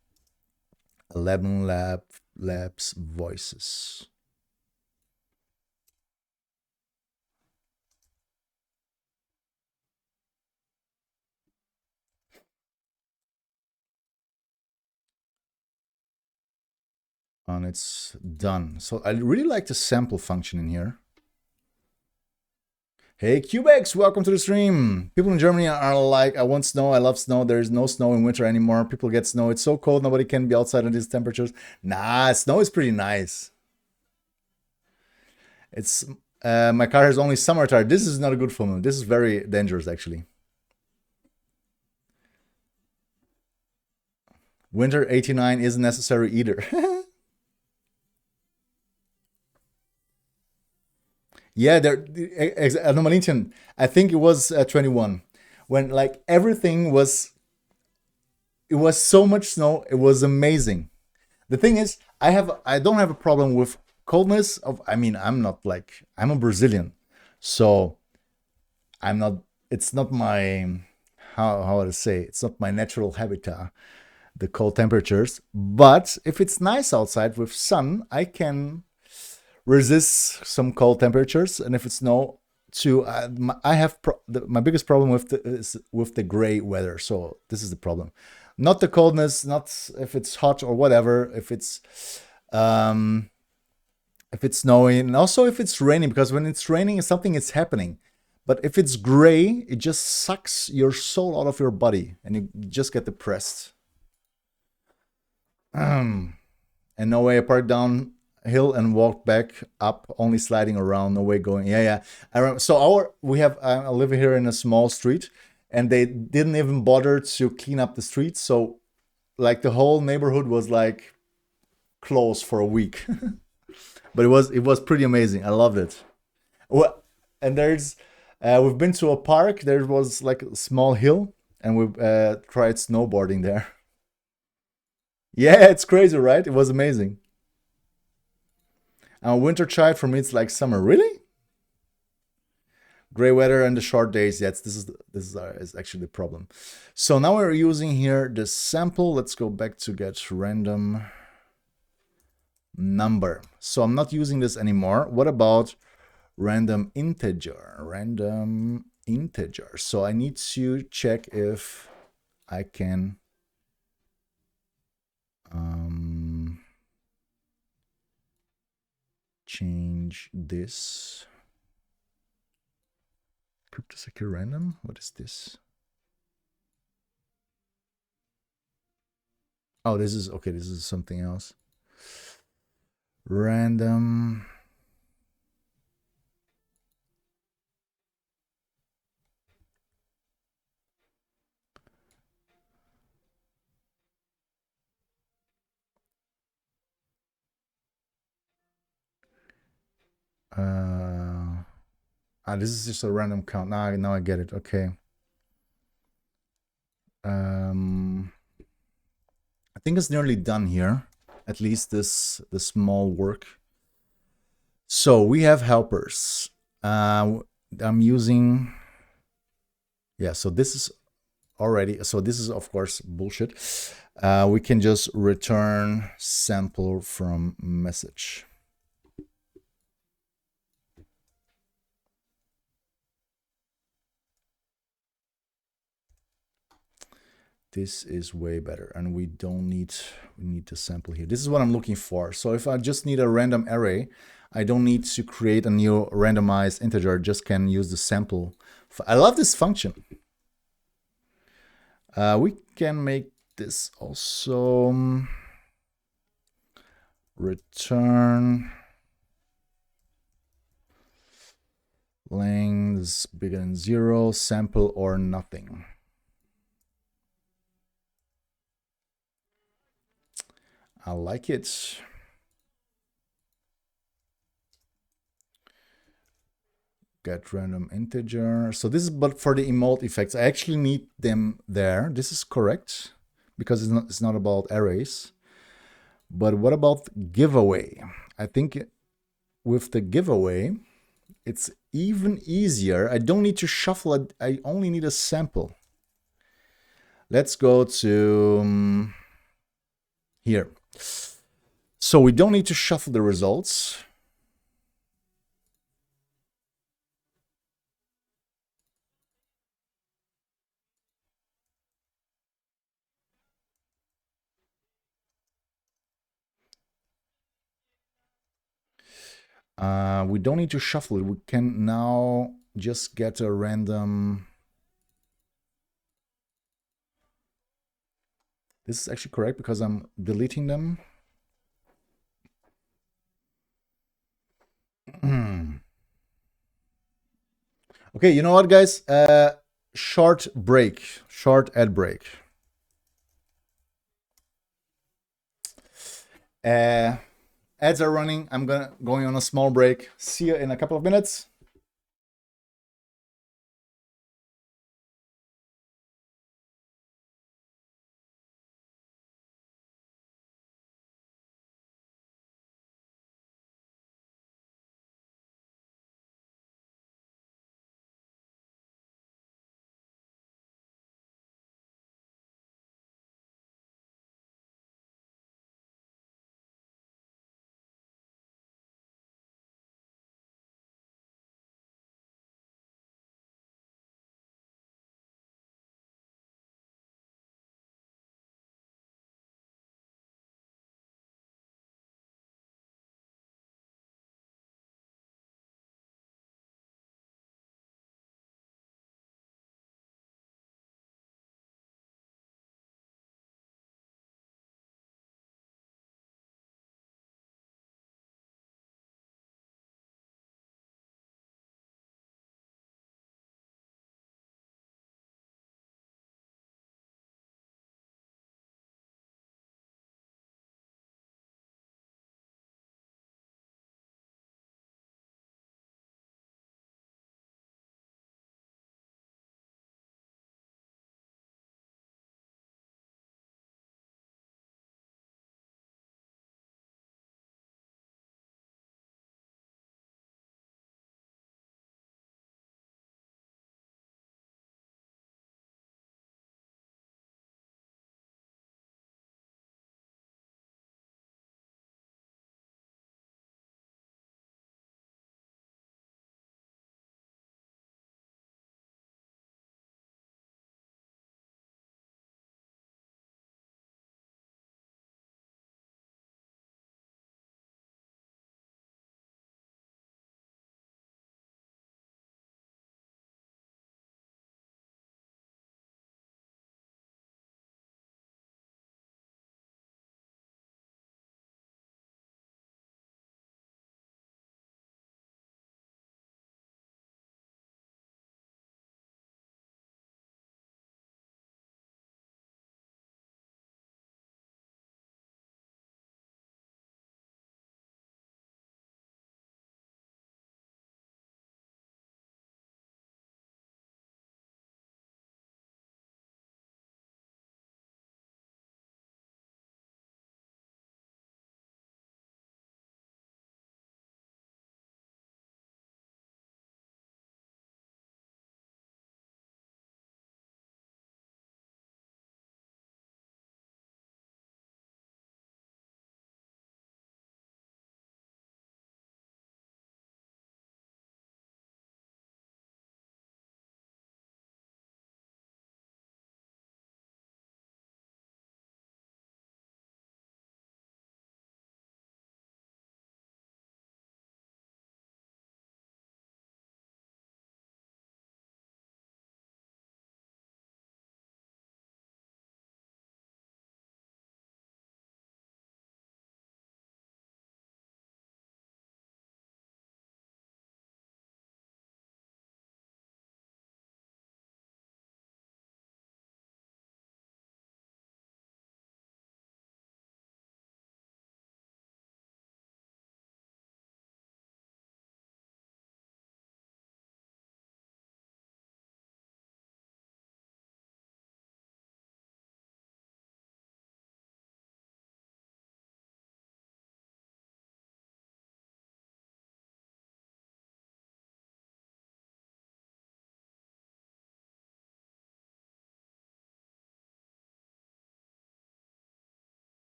11 labs voices. And it's done. So I really like the sample function in here. Hey, Cubex, welcome to the stream. People in Germany are like, I want snow, I love snow. There is no snow in winter anymore. People get snow. It's so cold, nobody can be outside in these temperatures. Nah, snow is pretty nice. It's my car has only summer tire. This is not a good for me. This is very dangerous, actually. Winter 89 isn't necessary either. Yeah, Anomalintian, I think it was 21 when like everything was, it was so much snow. It was amazing. The thing is, I don't have a problem with coldness of, I mean, I'm a Brazilian, so it's not my, how to say, it's not my natural habitat, the cold temperatures. But if it's nice outside with sun, I can resist some cold temperatures, and if it's snow too, I have my biggest problem is with the gray weather. So this is the problem, not the coldness, not if it's hot or whatever. If it's snowing, and also if it's raining, because when it's raining, something is happening. But if it's gray, it just sucks your soul out of your body, and you just get depressed. And no way I parked down hill and walked back up, only sliding around, no way going. Yeah. I remember, so I live here in a small street, and they didn't even bother to clean up the street. So like the whole neighborhood was like closed for a week. But it was pretty amazing. I loved it. Well, and there's we've been to a park. There was like a small hill, and we tried snowboarding there. Yeah, it's crazy, right? It was amazing. Winter child, for me, it's like summer. Really? Gray weather and the short days. Yes, this is actually the problem. So now we're using here the sample. Let's go back to get random number. So I'm not using this anymore. What about random integer? Random integer. So I need to check if I can change this. Crypto secure random. What is this? Oh, this is okay. This is something else. Random. This is just a random count. Now I get it. Okay. I think it's nearly done here. At least this small work. So we have helpers. I'm using. Yeah. So this is already. So this is of course bullshit. We can just return sample from message. This is way better, and we need to sample here. This is what I'm looking for. So if I just need a random array, I don't need to create a new randomized integer. I just can use the sample. I love this function. We can make this also return length bigger than 0, sample or nothing. I like it. Get random integer. So this is but for the emote effects. I actually need them there. This is correct because it's not about arrays. But what about giveaway? I think with the giveaway, it's even easier. I don't need to shuffle it. I only need a sample. Let's go to here. So we don't need to shuffle the results. We don't need to shuffle it. We can now just get a random. This is actually correct because I'm deleting them. Okay, you know what, guys? Short break, short ad break. Ads are running. I'm going on a small break. See you in a couple of minutes.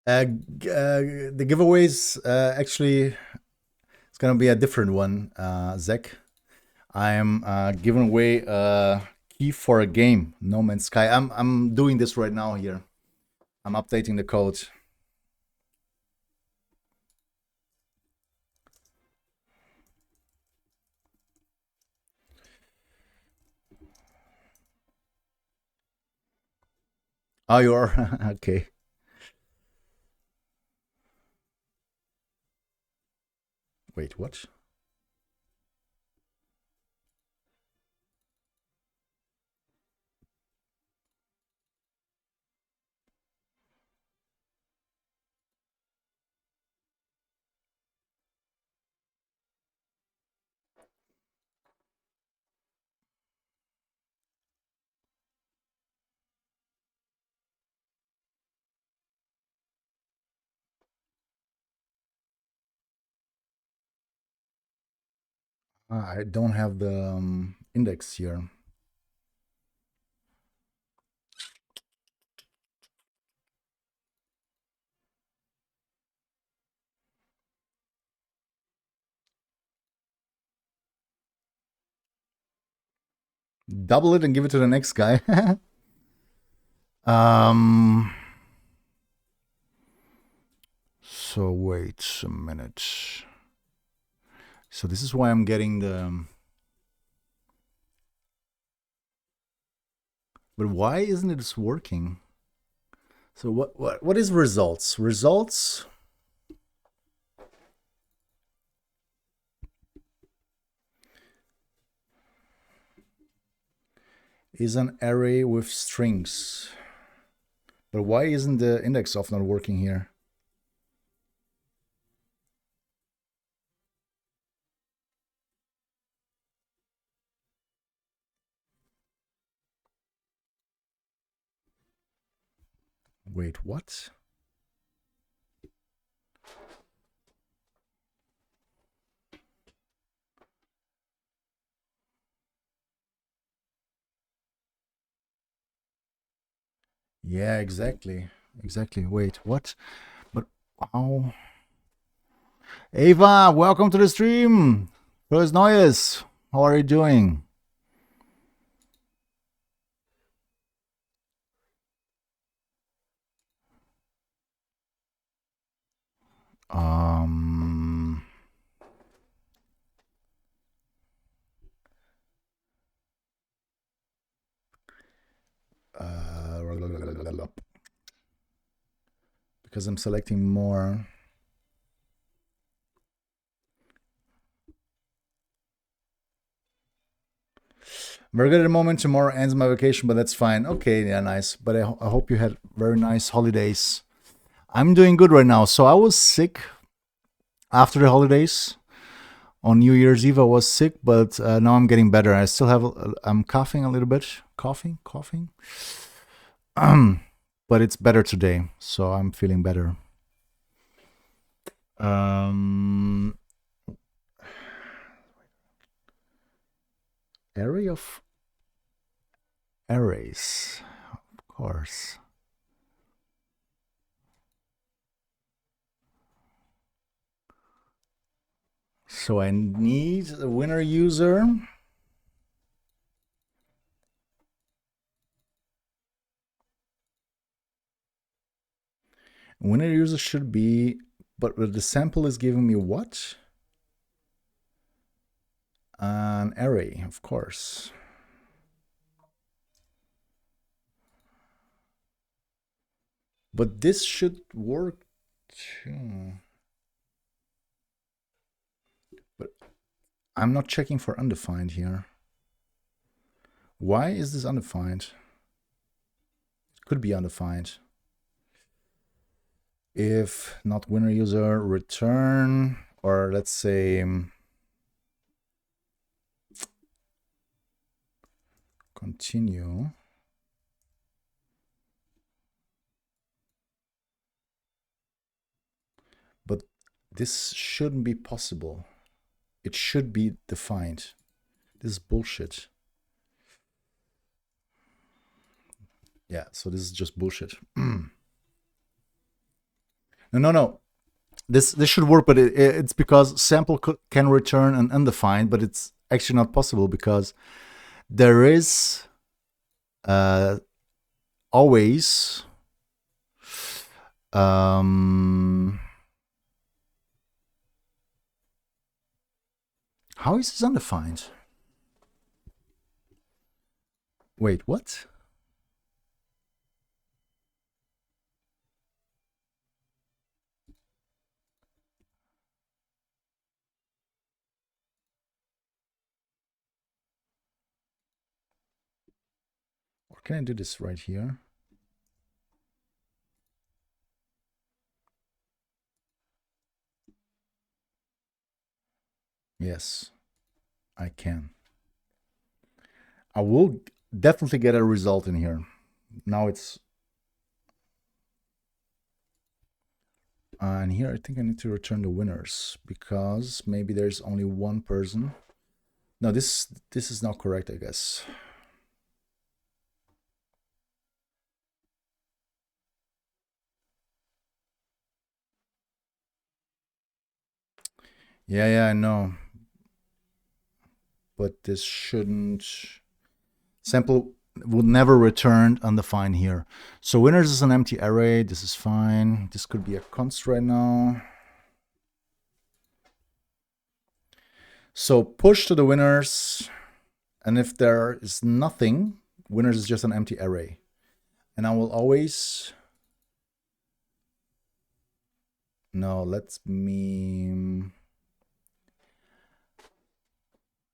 The giveaways, actually, it's gonna be a different one, Zach. I am giving away a key for a game, No Man's Sky. I'm doing this right now here. I'm updating the code. Oh, you are? Okay. Wait, what? I don't have the index here. Double it and give it to the next guy. So wait a minute. So this is why I'm getting the... But why isn't it working? So what is results? Results is an array with strings. But why isn't the index of not working here? Wait, what? Yeah, exactly. Exactly. Wait, what? But how? Ava, welcome to the stream. Frohes Neues. How are you doing? Um, because I'm selecting more. Very good at the moment. Tomorrow ends my vacation, but that's fine. Okay, yeah, nice. But I hope you had very nice holidays. I'm doing good right now. So I was sick after the holidays. On New Year's Eve, I was sick, but now I'm getting better. I still have, I'm coughing a little bit. Coughing. But it's better today, so I'm feeling better. Array of arrays, of course. So I need a winner user. Winner user should be, but the sample is giving me what? An array, of course. But this should work too. But I'm not checking for undefined here. Why is this undefined? It could be undefined. If not winner user, return, or let's say continue. But this shouldn't be possible. It should be defined. This is bullshit. Yeah, so this is just bullshit. No. This should work, but it's because sample can return an undefined, but it's actually not possible because there is always how is this undefined? Wait, what? Or can I do this right here? Yes, I can. I will definitely get a result in here. Now it's... and here I think I need to return the winners because maybe there's only one person. No, this is not correct, I guess. Yeah, I know. But this shouldn't... sample would never return undefined here. So winners is an empty array. This is fine. This could be a const right now. So push to the winners. And if there is nothing, winners is just an empty array. And I will always... no, let me...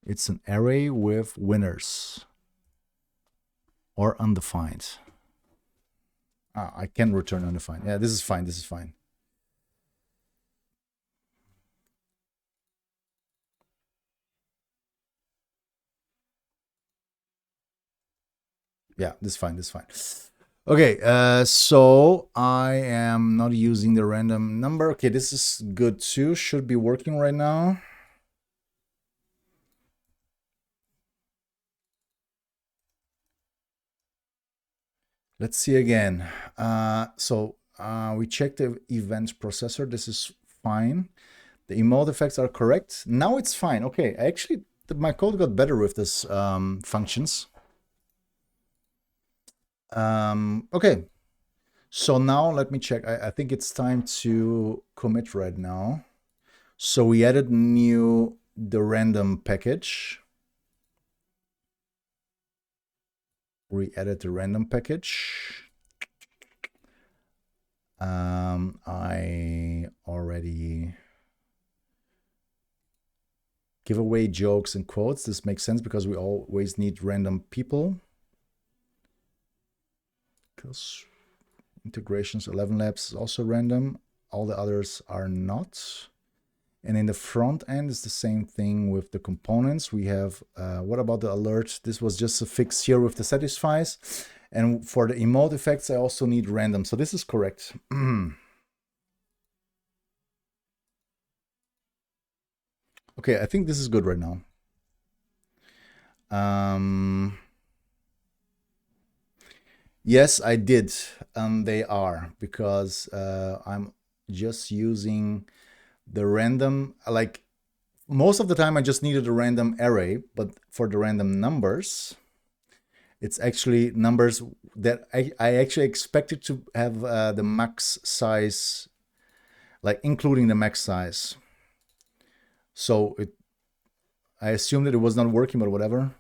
it's an array with winners. Or undefined. I can return undefined. Yeah, this is fine. This is fine. Yeah, this is fine. This is fine. Okay, so I am not using the random number. Okay, this is good too. Should be working right now. Let's see again. We checked the event processor. This is fine. The emote effects are correct. Now it's fine. Okay, actually, my code got better with this functions. Okay, so now let me check. I think it's time to commit right now. So we added the random package. We added the random package. I already give away jokes and quotes. This makes sense because we always need random people. Because integrations 11 labs is also random. All the others are not. And in the front end is the same thing with the components. We have, what about the alert? This was just a fix here with the satisfies. And for the emote effects, I also need random. So this is correct. Okay, I think this is good right now. Yes, I did. They are, because I'm just using the random, like most of the time I just needed a random array, but for the random numbers, it's actually numbers that I actually expected to have the max size, like including the max size. So I assumed that it was not working, but whatever.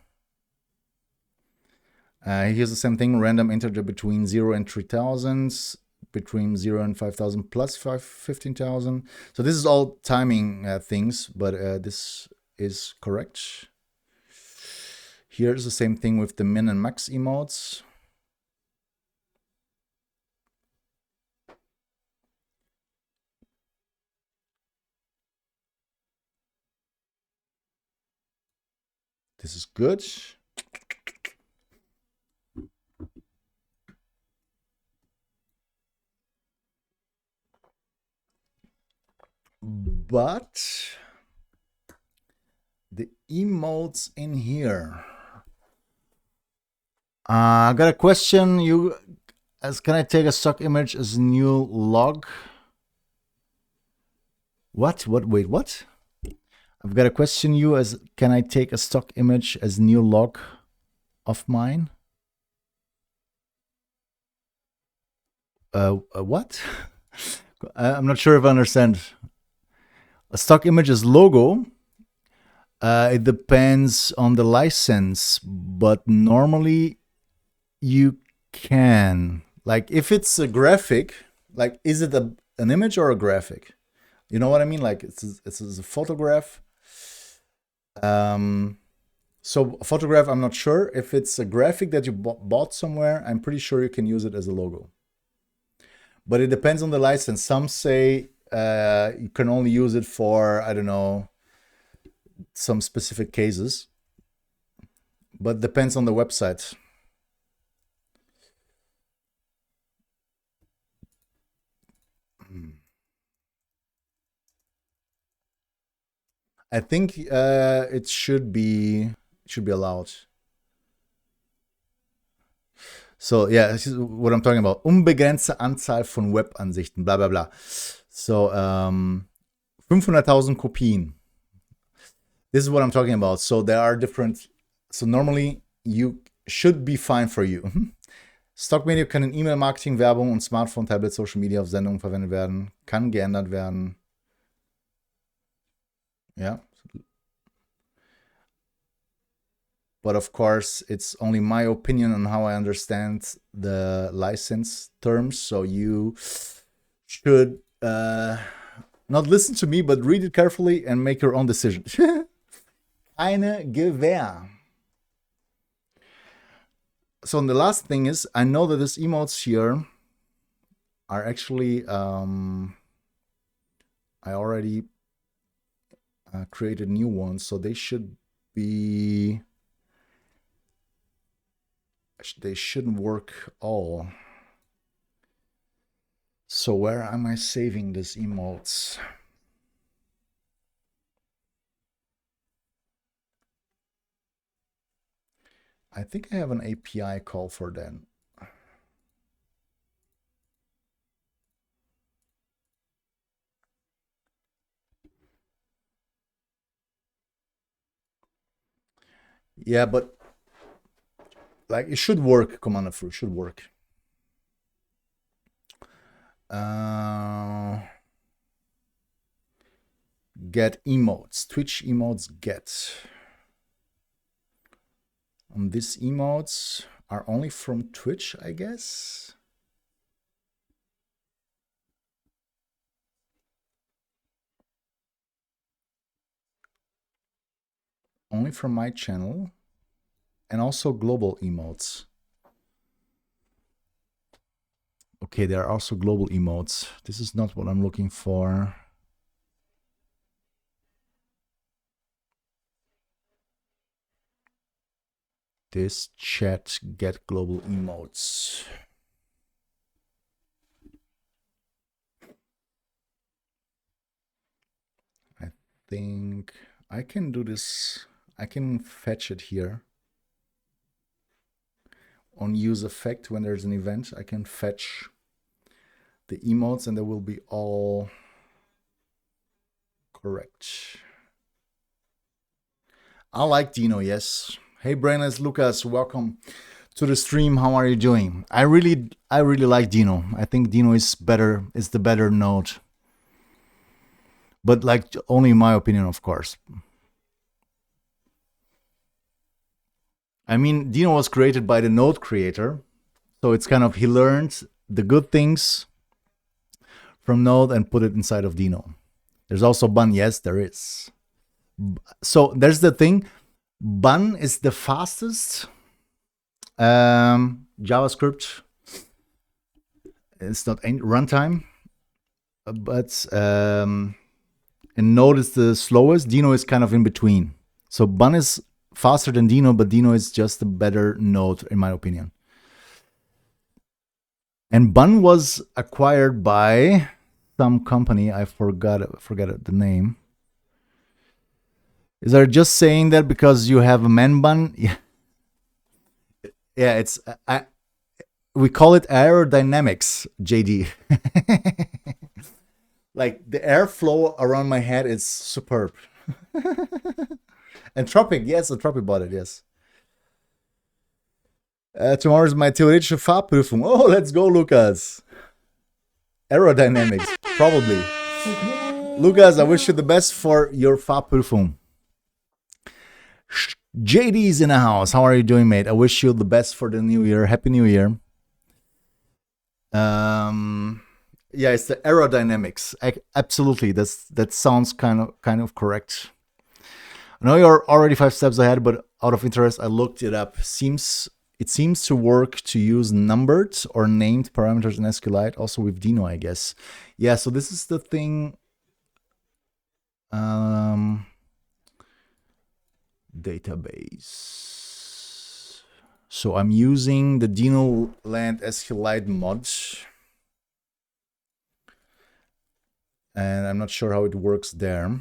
Here's the same thing, random integer between 0 and 3000, between 0 and 5000 plus 15,000. So this is all timing things, but this is correct. Here's the same thing with the min and max emotes. This is good. But the emotes in here. I got a question. Can I take a stock image as new log? What? Wait, what? I've got a question you as, can I take a stock image as new log of mine? What? I'm not sure if I understand. A stock image is logo. It depends on the license, but normally you can. Like if it's a graphic, like is it an image or a graphic? You know what I mean? Like it's a photograph. So a photograph, I'm not sure. If it's a graphic that you bought somewhere, I'm pretty sure you can use it as a logo. But it depends on the license. Some say you can only use it for, I don't know, some specific cases. But depends on the website. I think it should be allowed. So yeah, this is what I'm talking about. Unbegrenzte Anzahl von Webansichten, bla bla bla. So 500,000 Kopien. This is what I'm talking about. So there are different. So normally you should be fine for you. Stockmedia kann in E-Mail-Marketing, Werbung und Smartphone, Tablet, Social Media auf Sendungen verwendet werden. Kann geändert werden. Yeah. But of course, it's only my opinion on how I understand the license terms. So you should not listen to me, but read it carefully and make your own decision. Keine Gewähr. So the last thing is, I know that these emotes here are actually, I already created new ones, so they should be, they shouldn't work all. So where am I saving these emotes? I think I have an API call for them. Yeah, but like it should work, Commander Fru, should work. Get emotes, Twitch emotes get. And these emotes are only from Twitch, I guess. Only from my channel. And also global emotes. Okay, there are also global emotes. This is not what I'm looking for. This chat get global emotes. I think I can do this. I can fetch it here. On use effect, when there's an event, I can fetch the emotes and they will be all correct. I like Deno, yes. Hey, Brainless Lucas, welcome to the stream. How are you doing? I really like Deno. I think Deno is better, is the better node. But like only in my opinion, of course. I mean, Deno was created by the node creator. So it's kind of, he learned the good things from node and put it inside of Deno. There's also Bun. Yes, there is. So there's the thing. Bun is the fastest JavaScript. It's not runtime, but and Node is the slowest. Deno is kind of in between. So Bun is faster than Deno, but Deno is just a better node in my opinion. And Bun was acquired by some company. I forgot the name. Is there just saying that because you have a man bun? Yeah, yeah. It's we call it aerodynamics, JD. Like the airflow around my head is superb. Entropic, yes, Entropic bought it, yes. Tomorrow is my theoretische Fahrprüfung. Oh, let's go, Lukas. Aerodynamics, probably. Lukas, I wish you the best for your Fahrprüfung. JD's in the house. How are you doing, mate? I wish you the best for the new year. Happy New Year. Yeah, it's the aerodynamics. Absolutely, that sounds kind of correct. I know you're already 5 steps ahead, but out of interest, I looked it up. It seems to work to use numbered or named parameters in SQLite, also with Deno, I guess. Yeah, so this is the thing. Database. So I'm using the Deno land SQLite mod. And I'm not sure how it works there.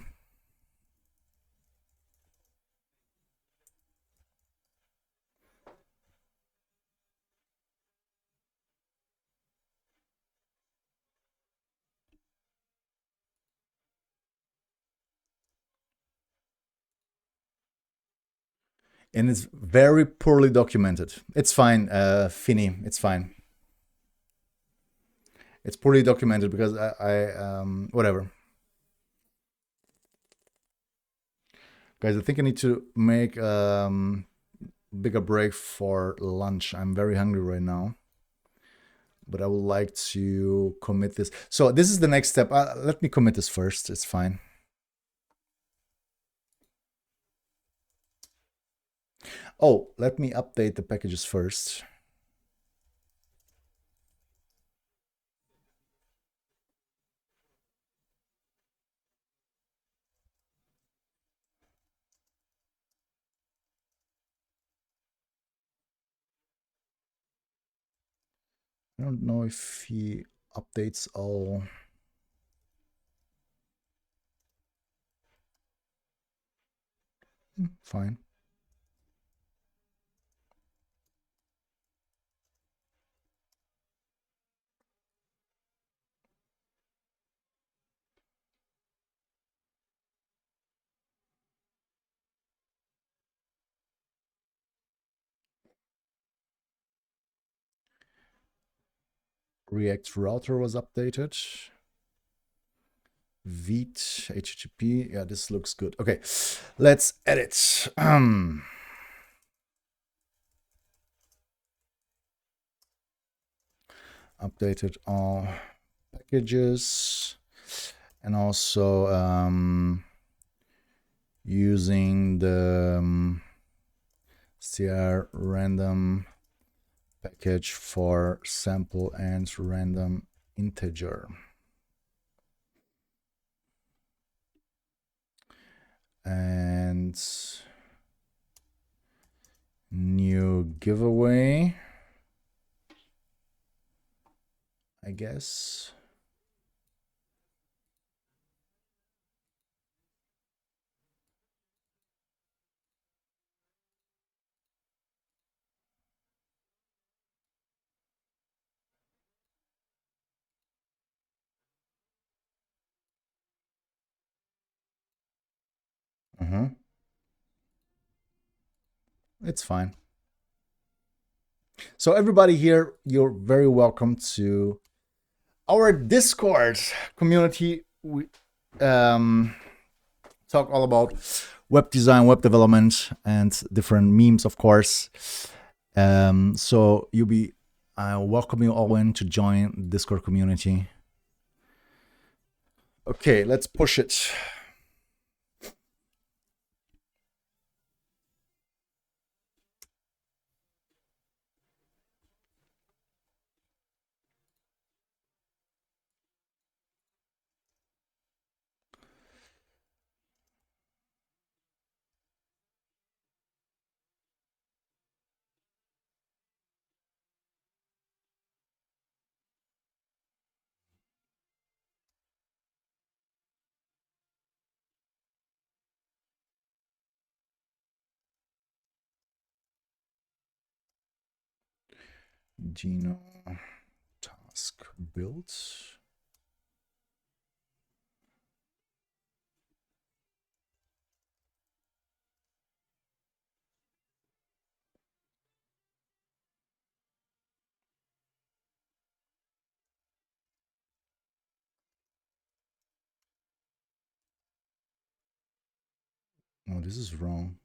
And it's very poorly documented. It's fine, Finny, it's fine. It's poorly documented because I whatever. Guys, I think I need to make bigger break for lunch. I'm very hungry right now, but I would like to commit this. So this is the next step. Let me commit this first. It's fine. Oh, let me update the packages first. I don't know if he updates all. Fine. React router was updated. Vite, HTTP. Yeah, this looks good. Okay, let's edit. Updated all packages and also using the CR random package for sample and random integer. And new giveaway, I guess. It's fine. So everybody here, you're very welcome to our Discord community. We talk all about web design, web development, and different memes, of course. So I welcome you all in to join the Discord community. Okay, let's push it. Deno task build. Oh, this is wrong.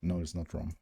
No, it's not wrong.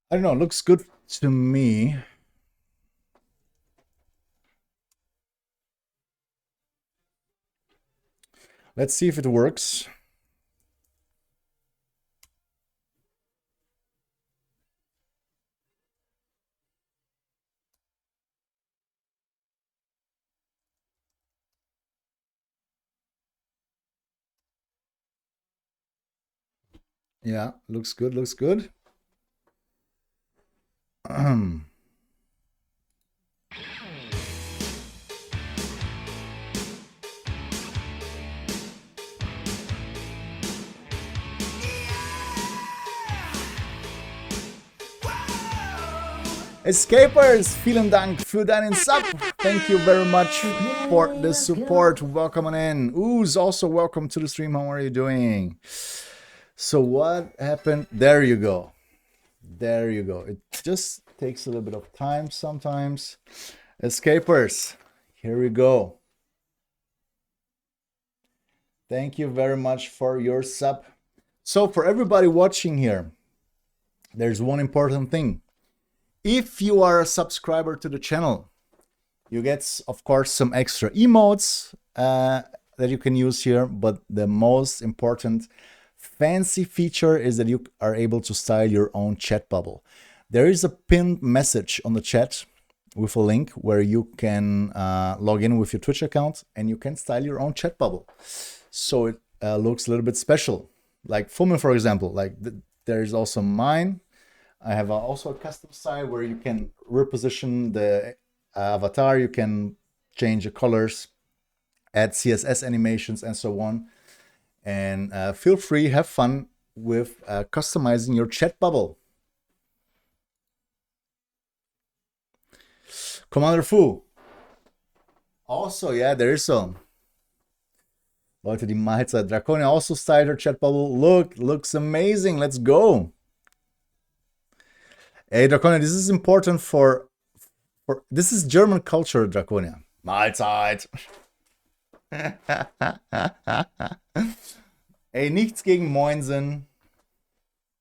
I don't know, it looks good to me. Let's see if it works. Yeah, looks good, looks good. Escapers, vielen Dank für deinen Sub. Thank you very much for the support. Welcome on in. Ooze, also welcome to the stream. How are you doing? So what happened? There you go. There you go. It just takes a little bit of time sometimes. Escapers, here we go. Thank you very much for your sub. So for everybody watching here, there's one important thing. If you are a subscriber to the channel, you get, of course, some extra emotes that you can use here. But the most important fancy feature is that you are able to style your own chat bubble. There is a pinned message on the chat with a link where you can log in with your Twitch account and you can style your own chat bubble. So it looks a little bit special. Like Themen, for example, like there is also mine. I have also a custom style where you can reposition the avatar, you can change the colors, add CSS animations and so on. And feel free, have fun with customizing your chat bubble. Commander Fu. Also, yeah, there is some. Leute, die Mahlzeit. Draconia also styled her chat bubble. Look, looks amazing. Let's go. Hey, Draconia, this is important for this is German culture, Draconia. Mahlzeit. Ey, nichts gegen Moinsen.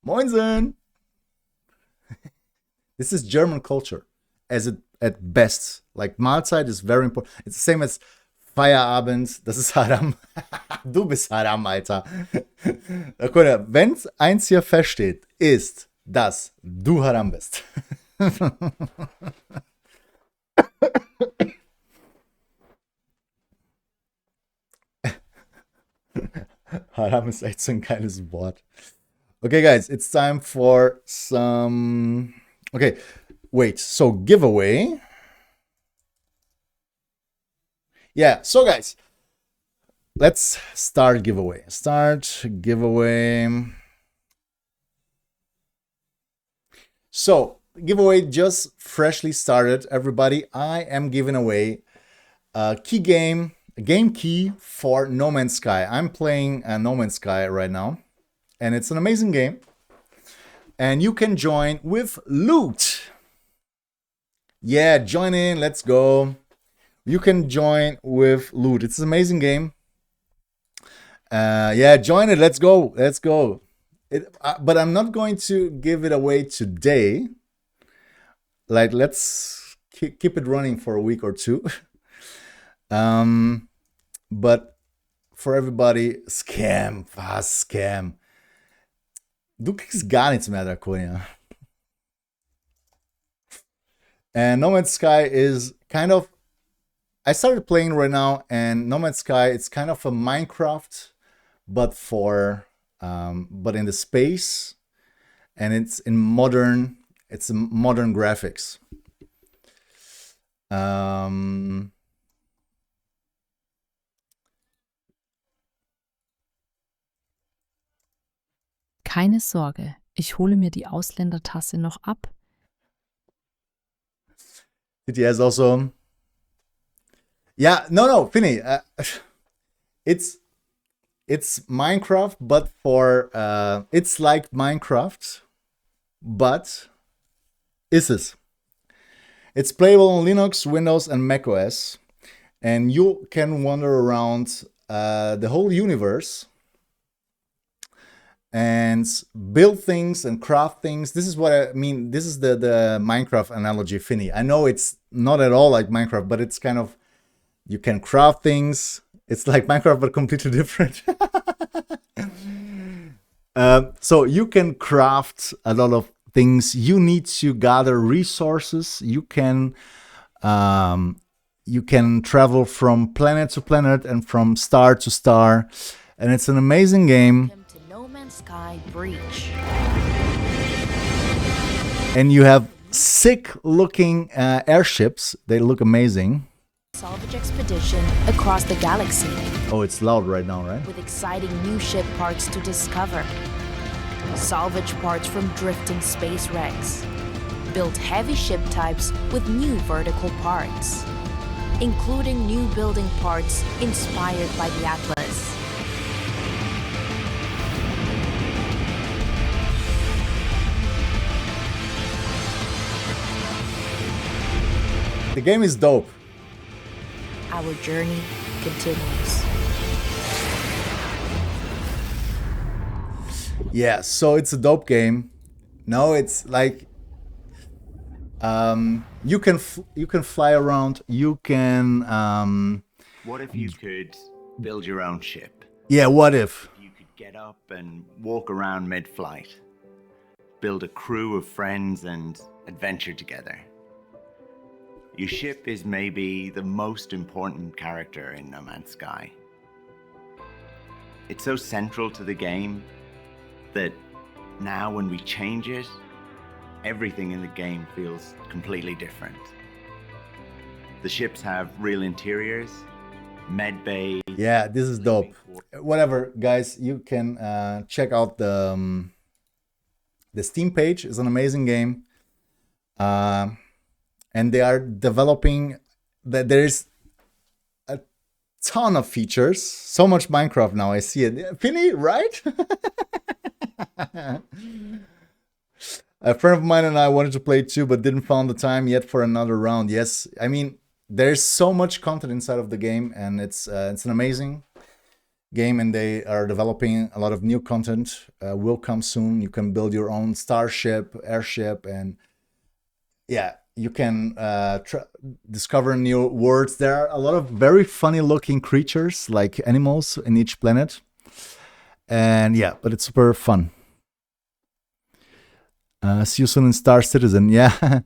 Moinsen. This is German culture as it at best. Like Mahlzeit is very important. It's the same as Feierabend. Das ist Haram. Du bist Haram, Alter. Draconia, wenn eins hier feststeht, ist, dass du Haram bist. Haram ist echt so ein geiles Wort. Okay, guys, it's time for some... Okay, wait, so giveaway. Yeah, so guys, let's start giveaway. Start giveaway. So, giveaway just freshly started, everybody. I am giving away a key game, a game key for No Man's Sky. I'm playing No Man's Sky right now, and it's an amazing game. And you can join with loot. Yeah, join in, let's go. You can join with loot. It's an amazing game. Yeah, join it, let's go, let's go. But I'm not going to give it away today. Like, let's keep it running for a week or two. But for everybody, Scam, was Scam. Du kriegst gar nichts mehr, Draconia. And No Man's Sky is kind of... I started playing right now, and No Man's Sky, it's kind of a Minecraft, but for... but in the space, and it's in modern graphics. Keine Sorge, ich hole mir die Ausländertasse noch ab. City has also. Yeah, no, Finny. It's Minecraft, but for it's like Minecraft, but is this? It's playable on Linux, Windows, and macOS, and you can wander around the whole universe and build things and craft things. This is what I mean. This is the Minecraft analogy, Finny. I know it's not at all like Minecraft, but it's kind of, you can craft things. It's like Minecraft, but completely different. So you can craft a lot of things. You need to gather resources. You can travel from planet to planet and from star to star, and it's an amazing game. Welcome to No Man's Sky Breach. And you have sick-looking airships. They look amazing. Salvage expedition across the galaxy Oh, it's loud right now, right? with exciting new ship parts to discover. Salvage parts from drifting space wrecks. Build heavy ship types with new vertical parts, including new building parts inspired by the Atlas. The game is dope. Our journey continues. Yeah, so it's a dope game. No, it's like you can fly around. You can What if you could build your own ship? yeah. What if? You could get up and walk around mid-flight, build a crew of friends and adventure together. Your ship is maybe the most important character in No Man's Sky. It's so central to the game that now when we change it, everything in the game feels completely different. The ships have real interiors, med bay. Yeah, this is dope. Whatever, guys, you can check out the Steam page. It's an amazing game, and they are developing. That there is a ton of features. So much Minecraft now. I see it. Finny, right? A friend of mine and I wanted to play too, but didn't find the time yet for another round. Yes, I mean, there's so much content inside of the game, and it's an amazing game, and they are developing a lot of new content. Will come soon. You can build your own starship, airship, and yeah, you can discover new worlds. There are a lot of very funny looking creatures, like animals, in each planet, and yeah, but it's super fun. See you soon in Star Citizen. Yeah,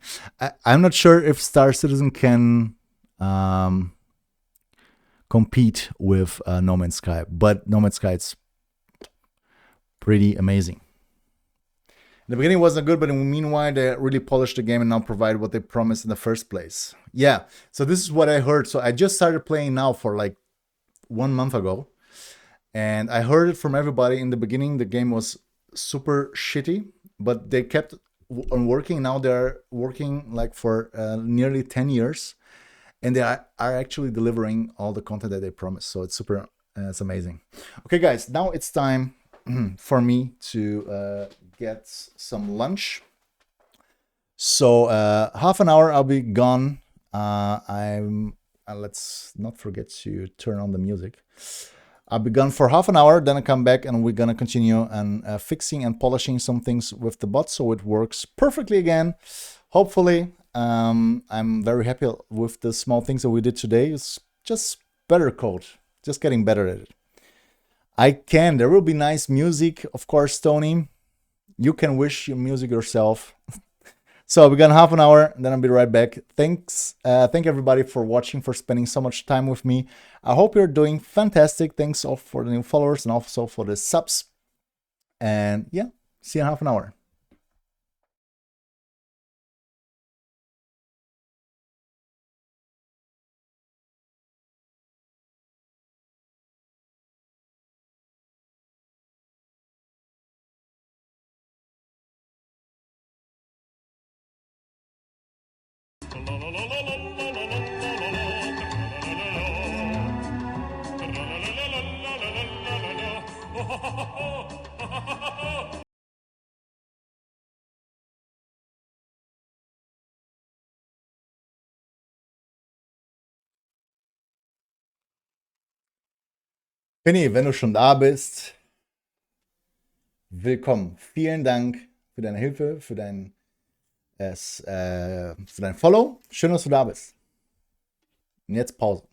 I'm not sure if Star Citizen can compete with No Man's Sky, but No Man's Sky is pretty amazing. In the beginning it wasn't good, but meanwhile they really polished the game and now provide what they promised in the first place. Yeah, so this is what I heard. So I just started playing now for like 1 month ago, and I heard it from everybody. In the beginning the game was super shitty, but they kept on working. Now they're working like for nearly 10 years, and they are actually delivering all the content that they promised. So it's super, it's amazing. Okay, guys, now it's time for me to get some lunch. So half an hour I'll be gone. Let's not forget to turn on the music. I'll be gone for half an hour, then I come back and we're gonna continue and fixing and polishing some things with the bot so it works perfectly again. Hopefully, I'm very happy with the small things that we did today. It's just better code, just getting better at it. There will be nice music, of course, Tony. You can wish your music yourself. So we got half an hour, and then I'll be right back. Thanks, thank everybody for watching, for spending so much time with me. I hope you're doing fantastic. Thanks all for the new followers and also for the subs. And yeah, see you in half an hour. Penny, wenn du schon da bist, willkommen. Vielen Dank für deine Hilfe, für dein Follow. Schön, dass du da bist. Und jetzt Pause.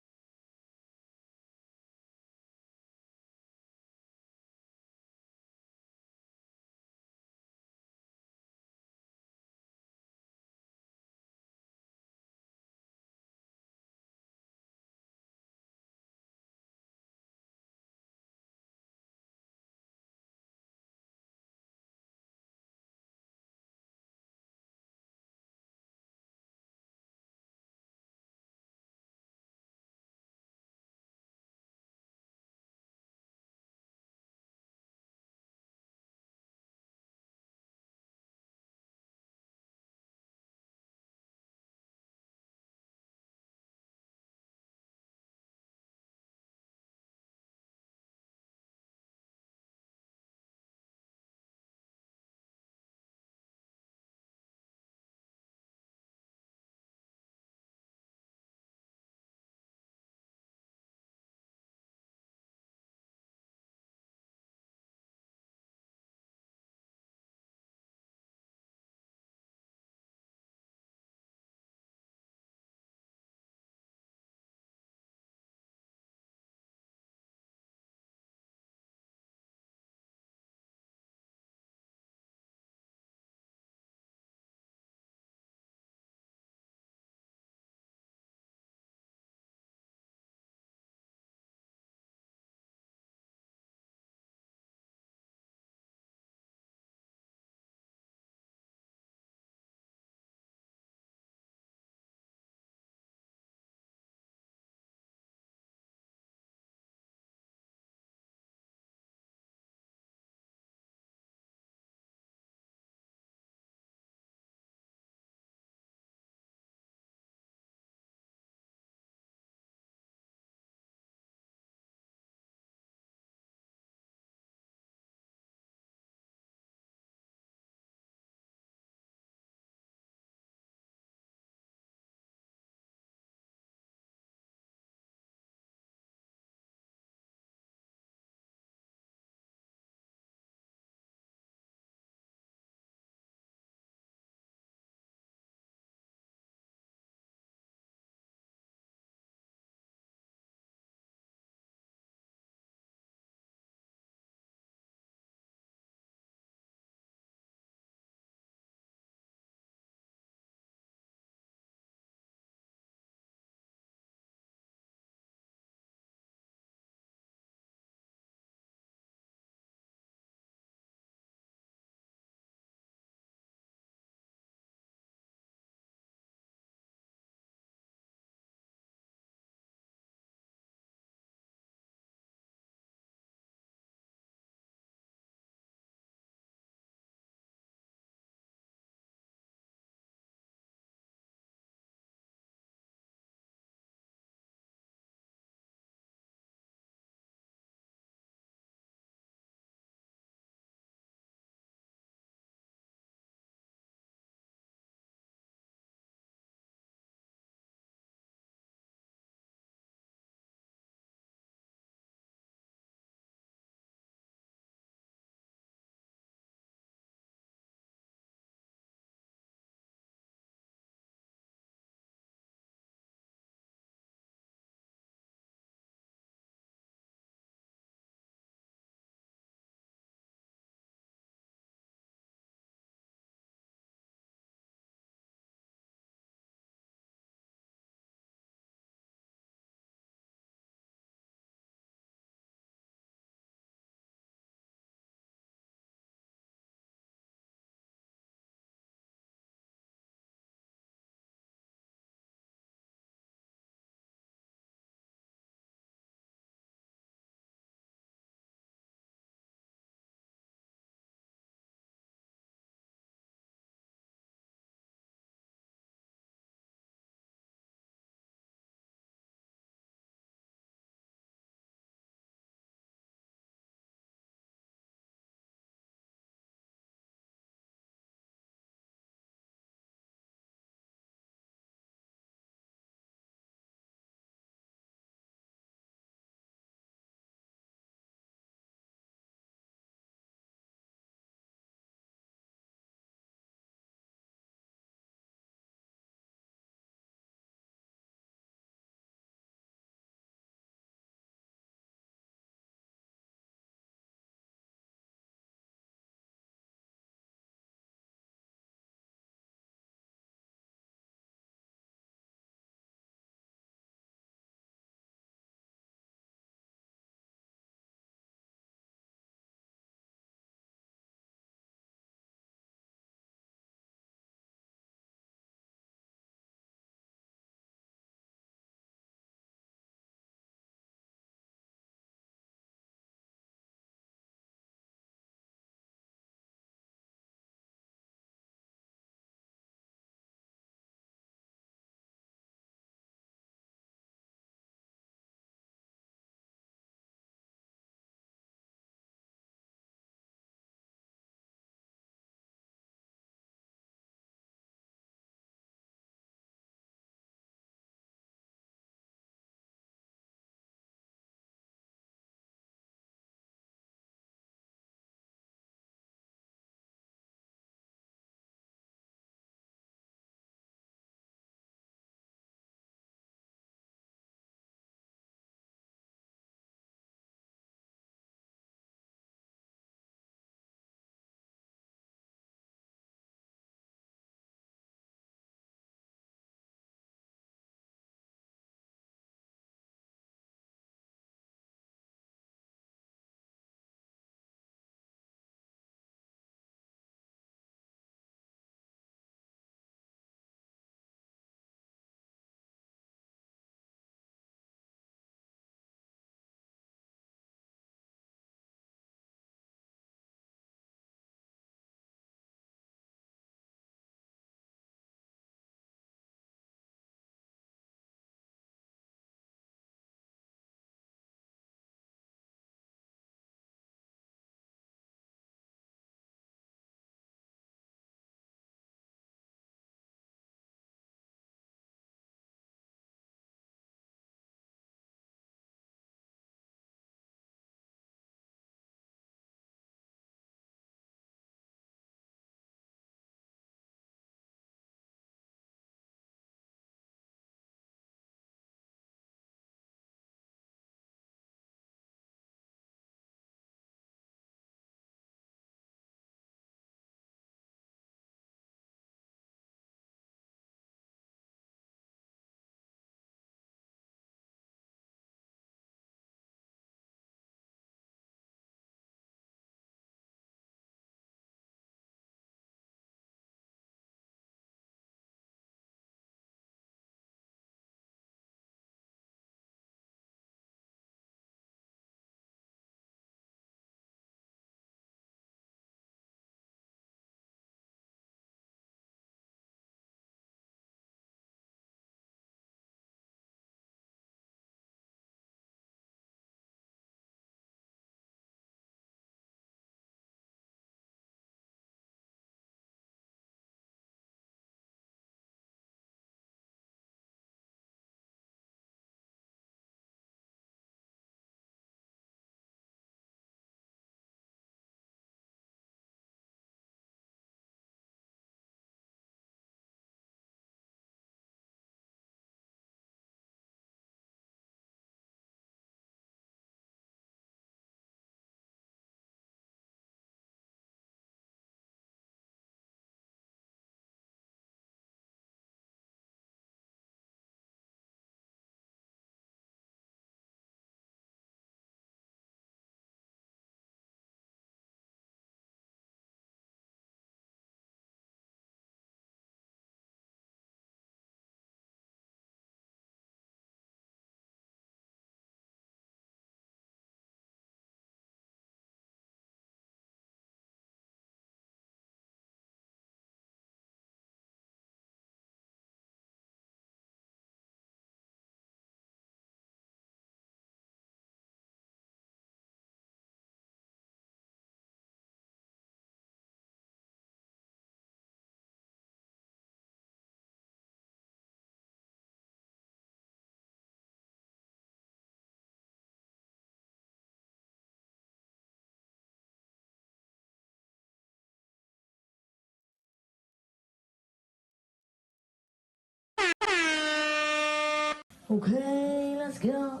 Okay, let's go.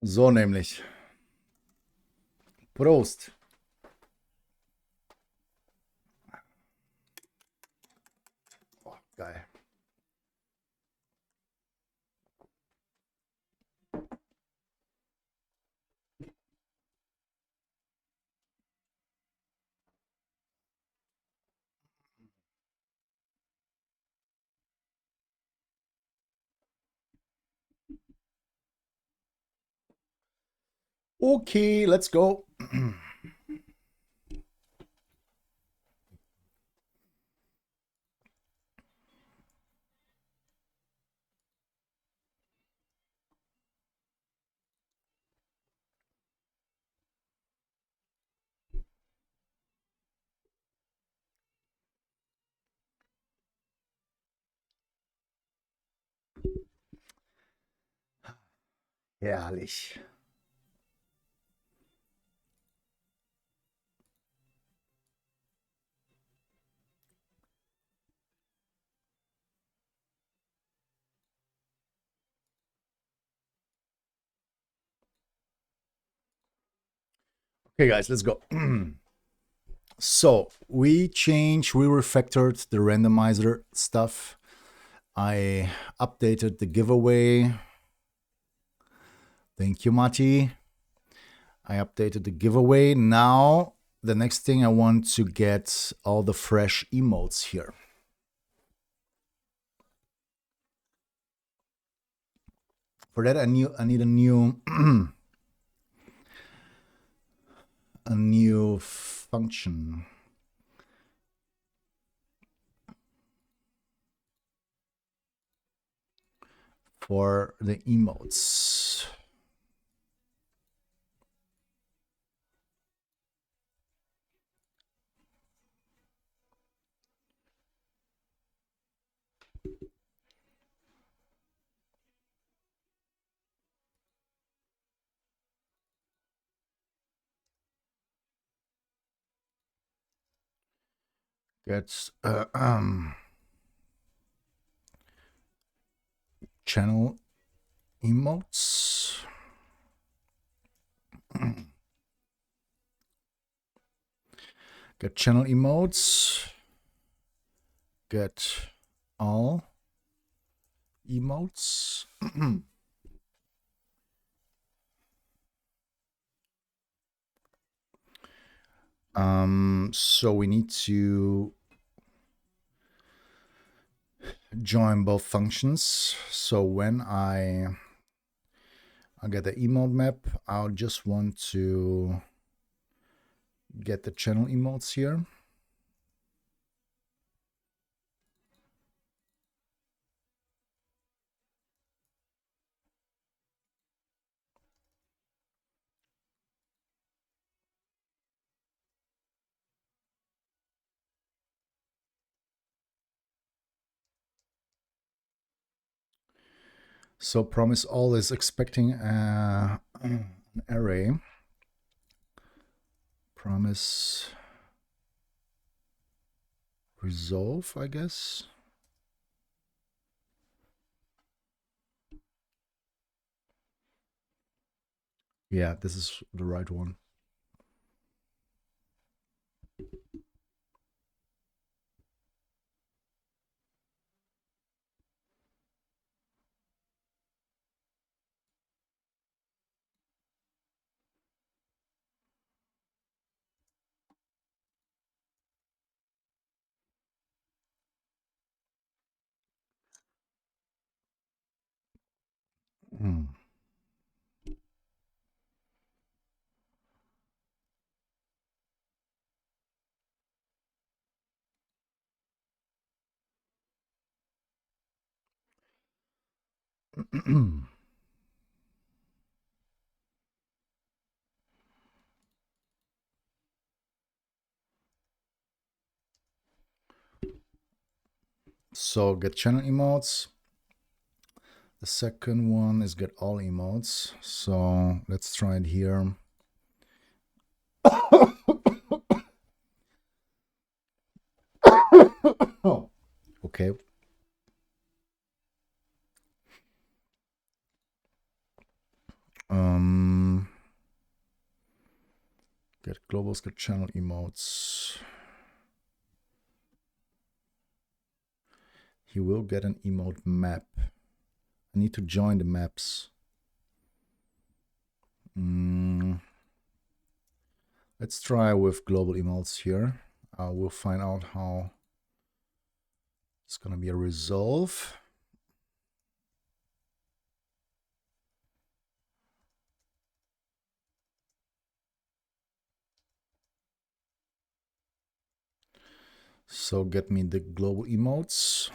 So nämlich. Prost. Oh, geil. Okay, let's go. Herrlich. Okay, guys, let's go. So we refactored the randomizer stuff. I updated the giveaway. Thank you, Mati. I updated the giveaway. Now, the next thing, I want to get all the fresh emotes here. For that, I need a new a new function. For the emotes. Get channel emotes. Get channel emotes. Get all emotes. So we need to join both functions. So when I get the emote map, I'll just want to get the channel emotes here. So promise all is expecting an array. Promise resolve, I guess. Yeah, this is the right one. Hmm. So get channel emotes. The second one is get all emotes. So let's try it here. Okay. Get globals, get channel emotes. He will get an emote map. I need to join the maps. Let's try with global emotes here. We'll find out how it's going to be a resolve. So get me the global emotes.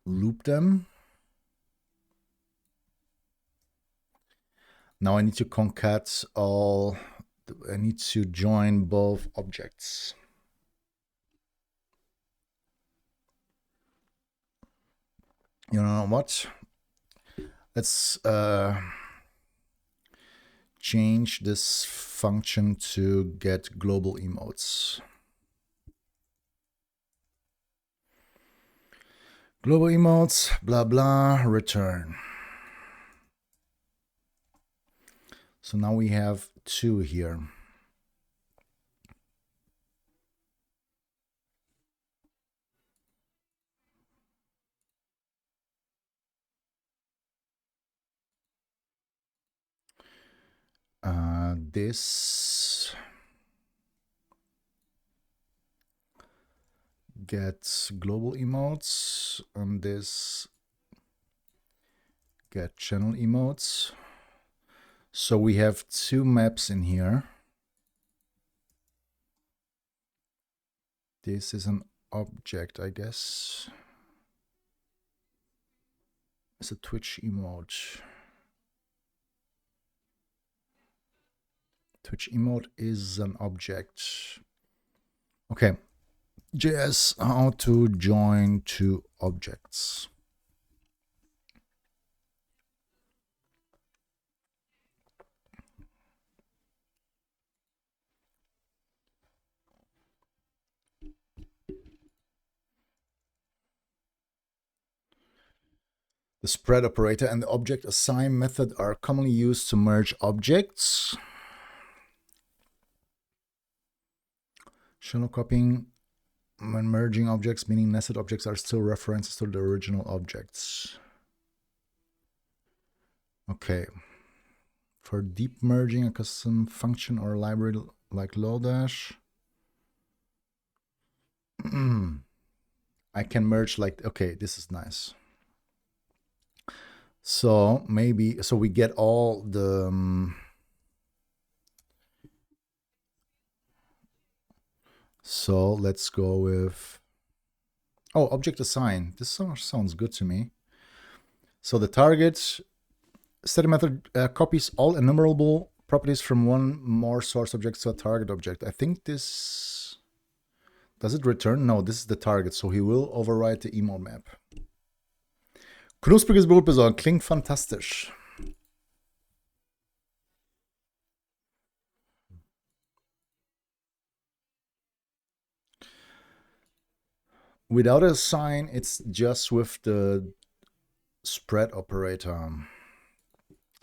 Loop them. Now I need to concat all. I need to join both objects. You know what? Let's change this function to get global emotes. Global emotes, blah, blah, return. So now we have 2 here. This gets global emotes, and this get channel emotes. So we have 2 maps in here. This is an object, I guess. It's a Twitch emote. Twitch emote is an object. Okay. JS, how to join 2 objects. The spread operator and the object assign method are commonly used to merge objects. Shadow copying when merging objects, meaning nested objects are still references to the original objects. Okay. For deep merging, a custom function or library like Lodash. I can merge like, okay, this is nice. So maybe, so we get all the, so let's go with, oh, object assign. This sounds good to me. So the target static method copies all enumerable properties from one more source object to a target object. I think this, does it return? No, this is the target. So he will override the emote map. Knuspriges Brot besorgen. Klingt fantastisch. Without a sign, it's just with the spread operator.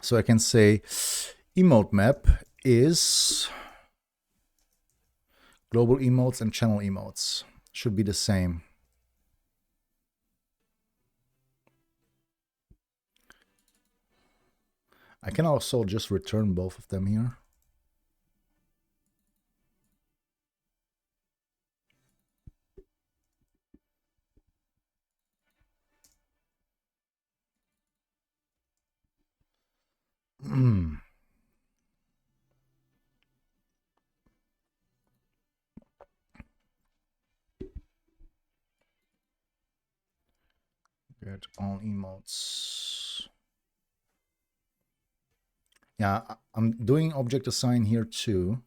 So I can say emote map is global emotes and channel emotes. Should be the same. I can also just return both of them here. Get all emotes. Yeah, I'm doing object assign here too.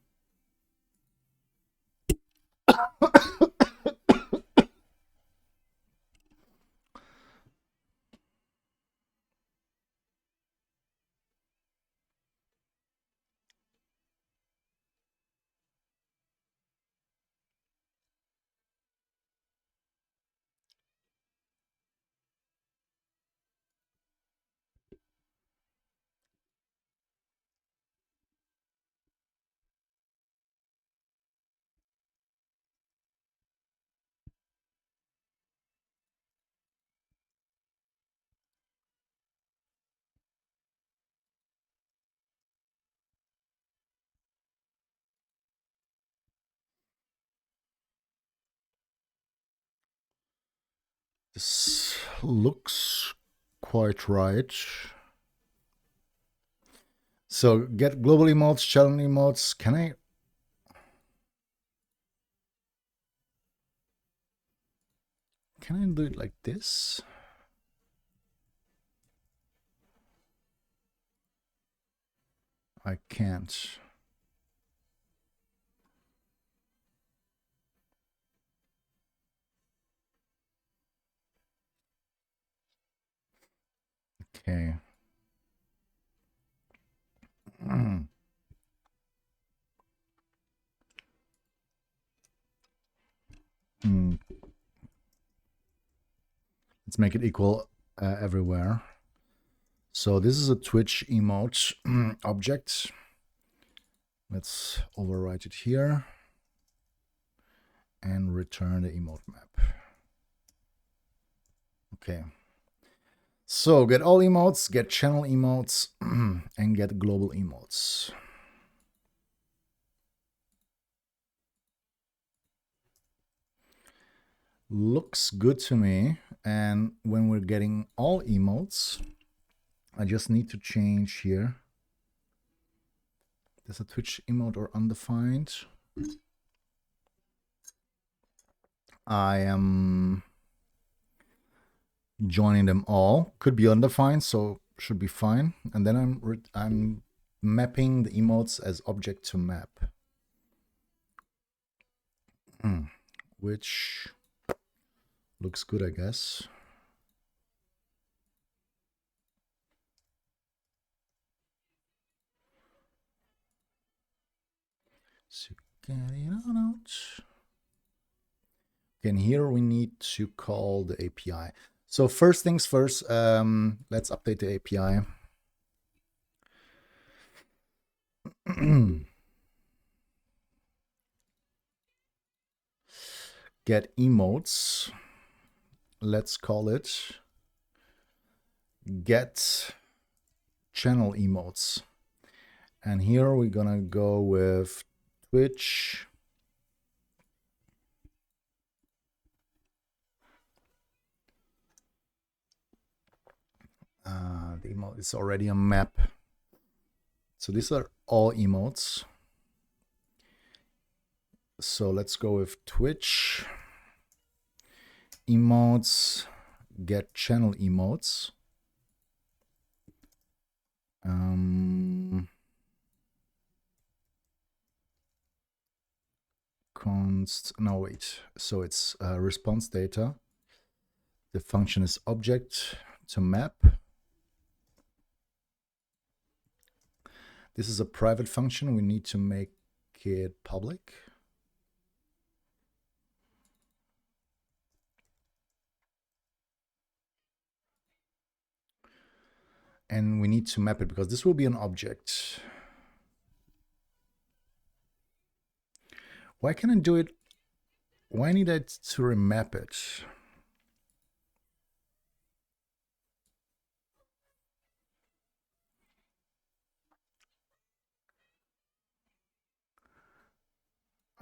This looks quite right. So get global emotes, challenge emotes. Can I? Can I do it like this? I can't. Okay. Let's make it equal everywhere. So this is a Twitch emote object. Let's overwrite it here and return the emote map. Okay. So get all emotes, get channel emotes, and get global emotes. Looks good to me. And when we're getting all emotes, I just need to change here. There's a Twitch emote or undefined. I am joining them all. Could be undefined, so should be fine. And then I'm mapping the emotes as object to map, which looks good, I guess. So get it out. And here we need to call the API. So first things first, let's update the API. Get emotes. Let's call it get channel emotes. And here we're gonna go with Twitch the emote is already a map. So these are all emotes. So let's go with Twitch emotes, get channel emotes. No, wait. So it's response data. The function is object to map. This is a private function. We need to make it public. And we need to map it because this will be an object. Why can I do it? Why need I to remap it?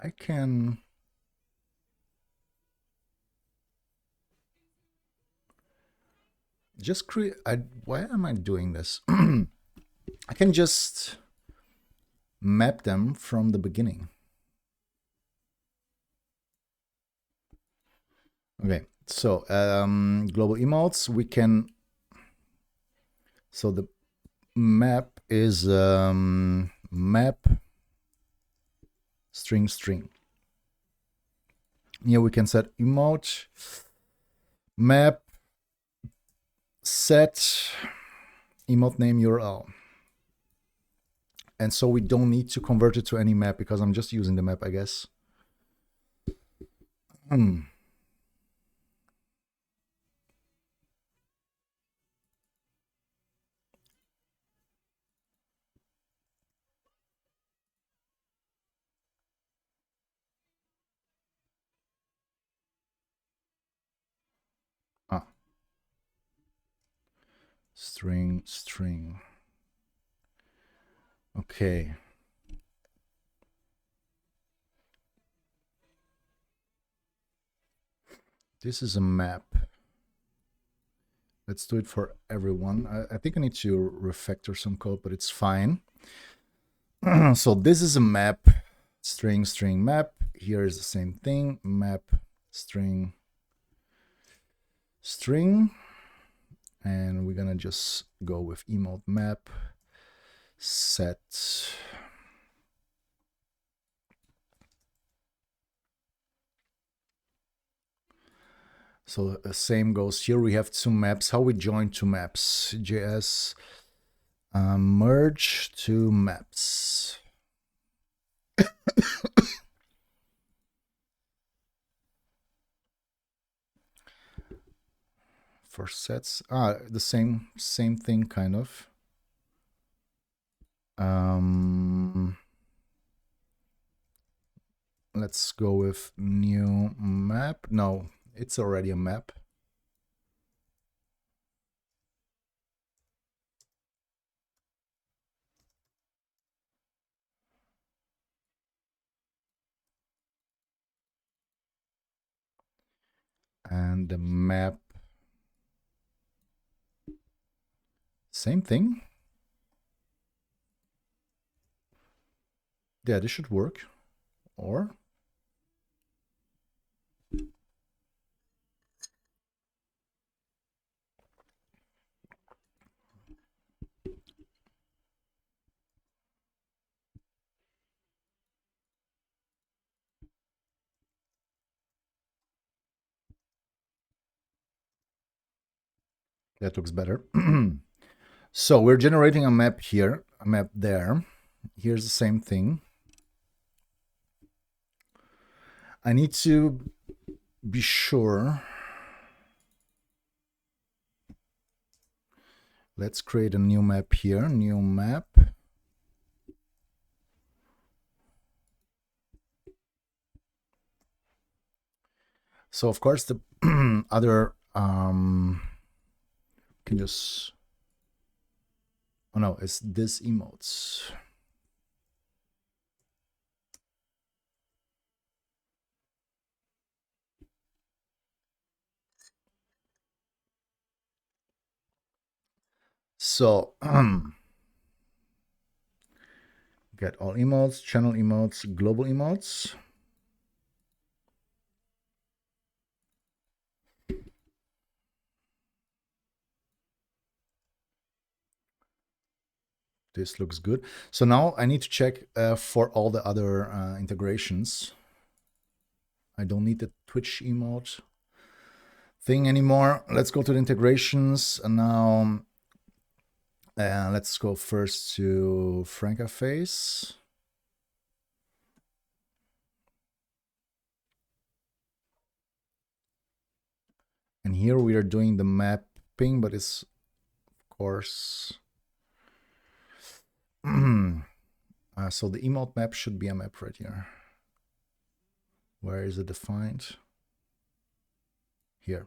I can just create. Why am I doing this? I can just map them from the beginning. Okay, so global emotes, we can. So the map is map string. Here we can set emote map set emote name URL. And so we don't need to convert it to any map because I'm just using the map, I guess. String. Okay. This is a map. Let's do it for everyone. I think I need to refactor some code, but it's fine. So this is a map, string map. Here is the same thing, map string. And we're gonna just go with emote map set. So the same goes here. We have two maps. How we join two maps? JS merge two maps. For sets, the same thing kind of. Let's go with new map. No, it's already a map. And the map, same thing. Yeah, this should work. Or that looks better. So we're generating a map here, a map there. Here's the same thing. I need to be sure. Let's create a new map here, new map. So of course the other can just, oh no, it's this emotes. So get all emotes, channel emotes, global emotes. This looks good. So now I need to check for all the other integrations. I don't need the Twitch emote thing anymore. Let's go to the integrations. And now let's go first to Francaface. And here we are doing the mapping, but it's, of course, so the emote map should be a map right here. Where is it defined? Here.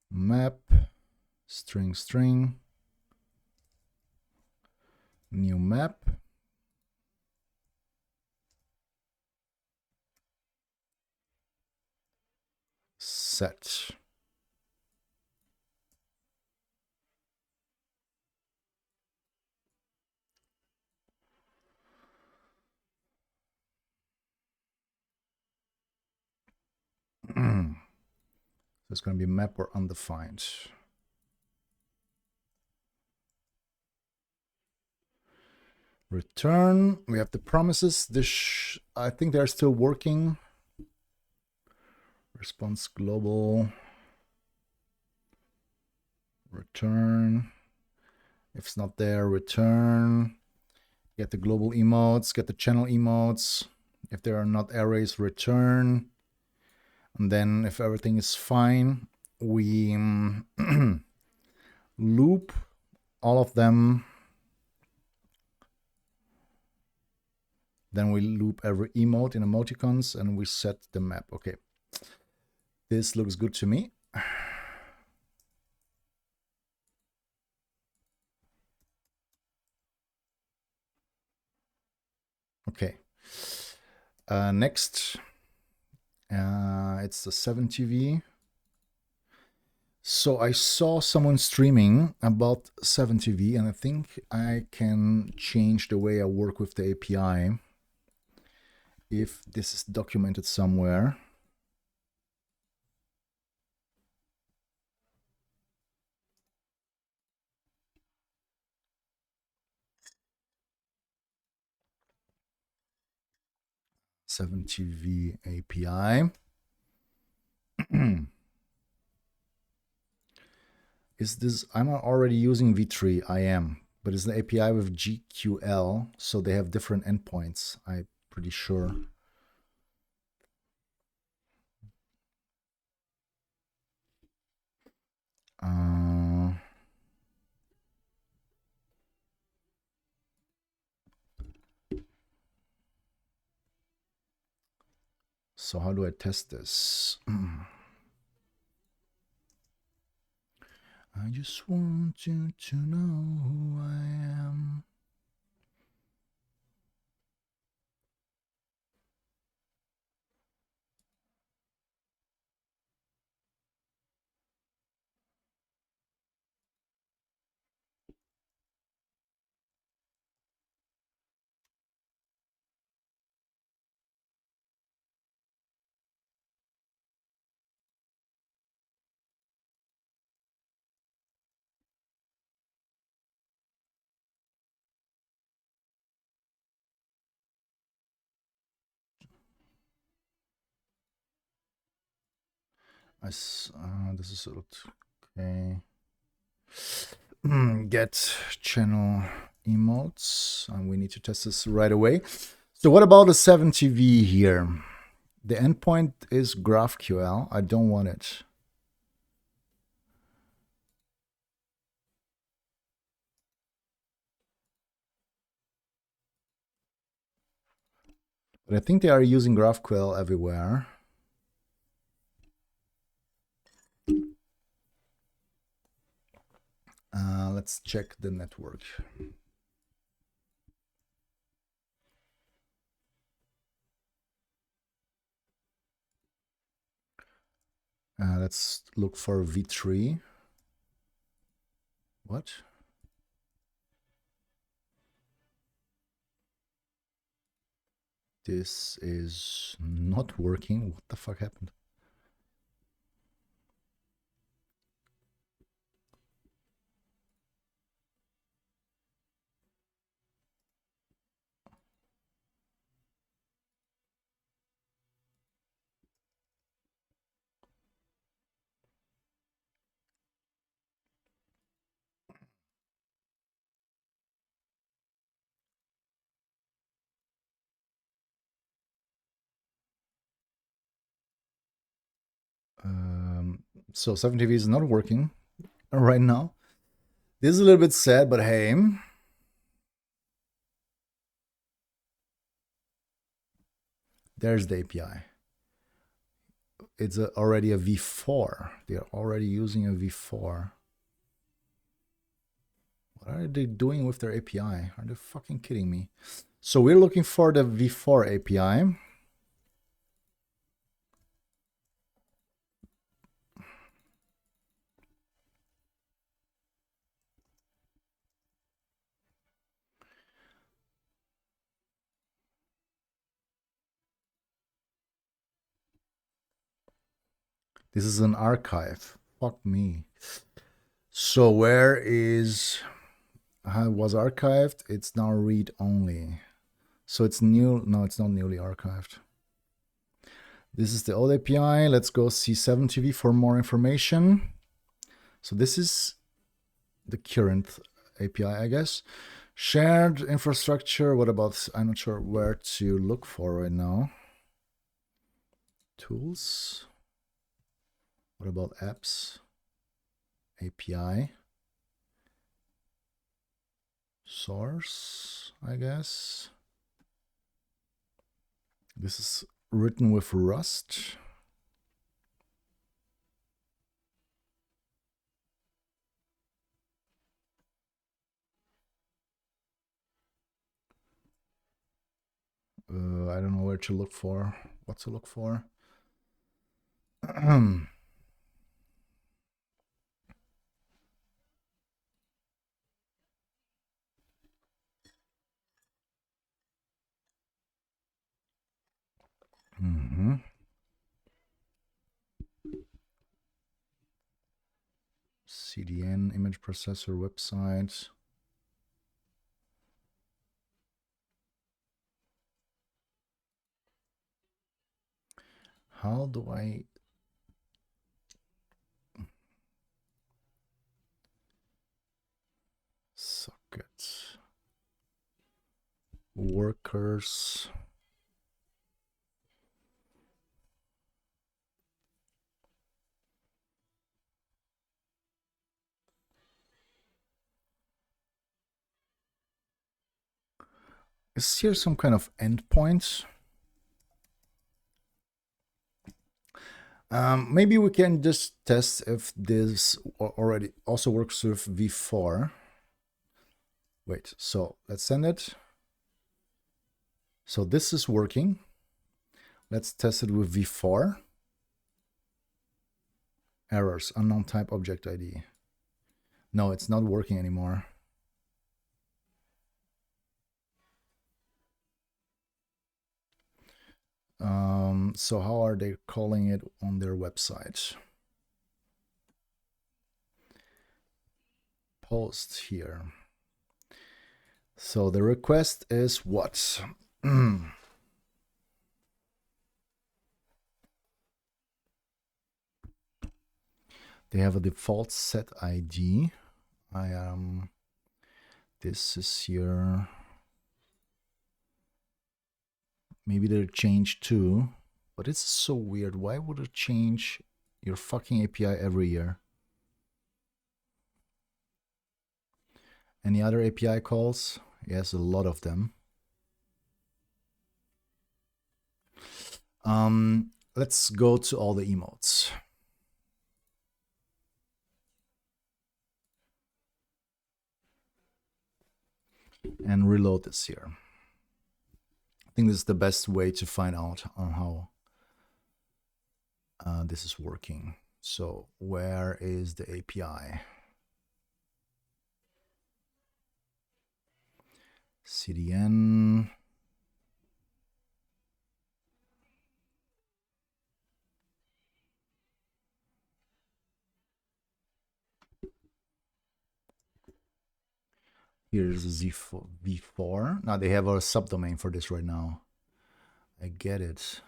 Map, string, new map. Set. So it's going to be map or undefined. Return. We have the promises. This I think they're still working. Response global. Return. If it's not there, return. Get the global emotes, get the channel emotes. If there are not arrays, return. And then if everything is fine, we loop all of them. Then we loop every emote in emoticons and we set the map. Okay. This looks good to me. Okay. Next, it's the 7TV. So I saw someone streaming about 7TV, and I think I can change the way I work with the API if this is documented somewhere. .7TV API. Is this, I'm already using V3, I am, but it's the API with GQL, so they have different endpoints, I'm pretty sure. So how do I test this? I just want you to know who I am. This is okay. Get channel emotes, and we need to test this right away. So what about the 7TV here? The endpoint is GraphQL. I don't want it. But I think they are using GraphQL everywhere. Let's check the network. Let's look for V3. What? This is not working. What the fuck happened? So 7TV is not working right now. This is a little bit sad, but hey. There's the API. It's already a V4. They're already using a V4. What are they doing with their API? Are they fucking kidding me? So we're looking for the V4 API. This is an archive. Fuck me. So where is, how it was archived? It's now read only. So it's new. No, it's not newly archived. This is the old API. Let's go see 7TV for more information. So this is the current API, I guess. Shared infrastructure. What about, I'm not sure where to look for right now. Tools. What about apps? API. Source, I guess. This is written with Rust. I don't know where to look for. What to look for. CDN, image processor, website. How do I... Socket. Workers. Is here some kind of endpoint? Maybe we can just test if this already also works with v4. Wait, so let's send it. So this is working. Let's test it with v4. Errors, unknown type, object ID. No, it's not working anymore. So how are they calling it on their website? Post here. So the request is what? They have a default set ID. This is here. Maybe they're changed too, but it's so weird. Why would it change your fucking API every year? Any other API calls? Yes, a lot of them. Let's go to all the emotes. And reload this here. I think this is the best way to find out on how this is working. So where is the API? CDN. Here's v4. Now they have a subdomain for this right now. I get it.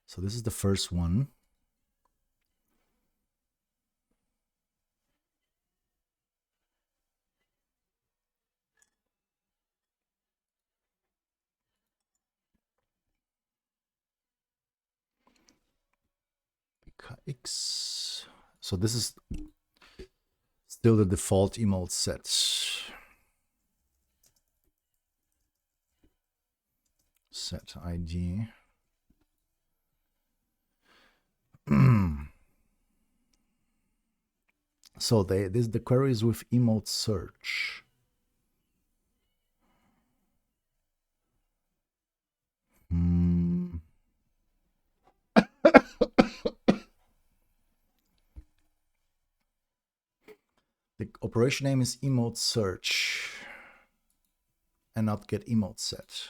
So this is the first one. PKX. So this is still the default emote set. Set ID. So the query is with emote search. The operation name is emote search and not get emote set.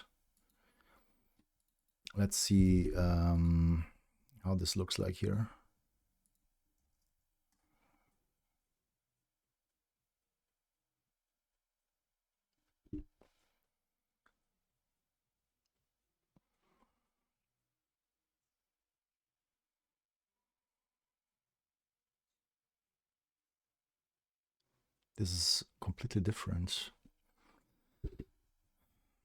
Let's see how this looks like here. This is completely different.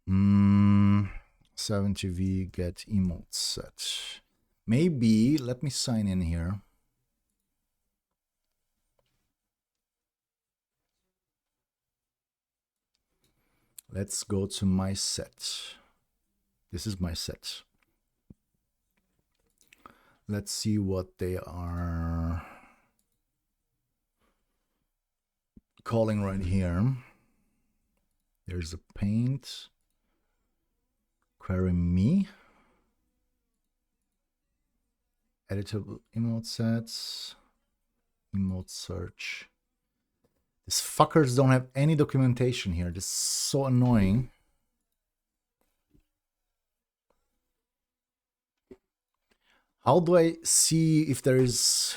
70v get emote set. Maybe, let me sign in here. Let's go to my set. This is my set. Let's see what they are calling right here. There's a paint. Query me. Editable emote sets. Emote search. These fuckers don't have any documentation here. This is so annoying. How do I see if there is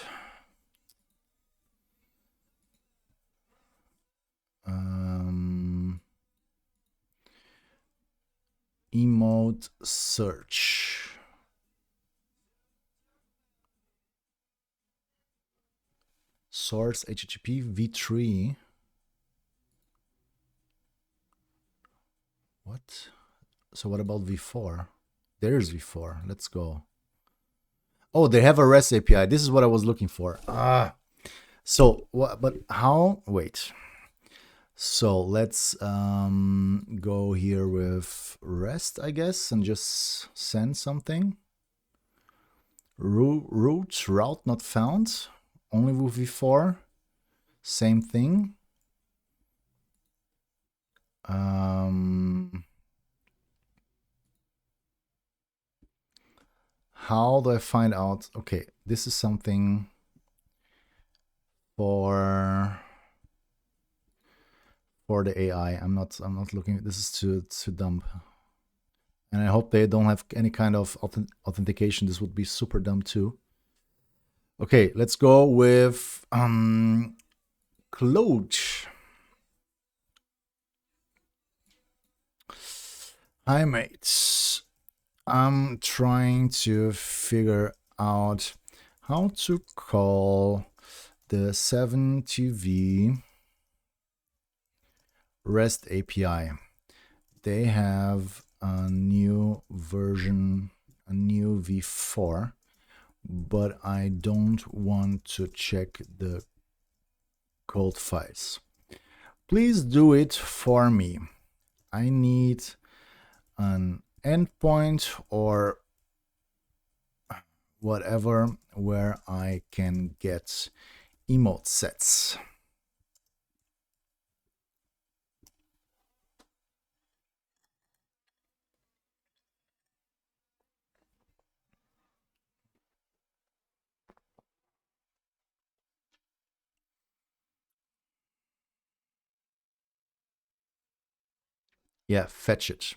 emote search? Source HTTP v3. What? So what about v4? There's v4. Let's go. Oh, they have a REST API. This is what I was looking for. So what? But how? Wait. So let's go here with REST, I guess, and just send something. Route not found. Only with v4. Same thing. How do I find out? Okay, this is something for the AI. I'm not looking. This is too dumb. And I hope they don't have any kind of authentication. This would be super dumb too. Okay, let's go with Claude. Hi mates. I'm trying to figure out how to call the 7TV REST API. They have a new version, a new v4, but I don't want to check the code files. Please do it for me. I need an endpoint or whatever where I can get emote sets. Yeah, fetch it.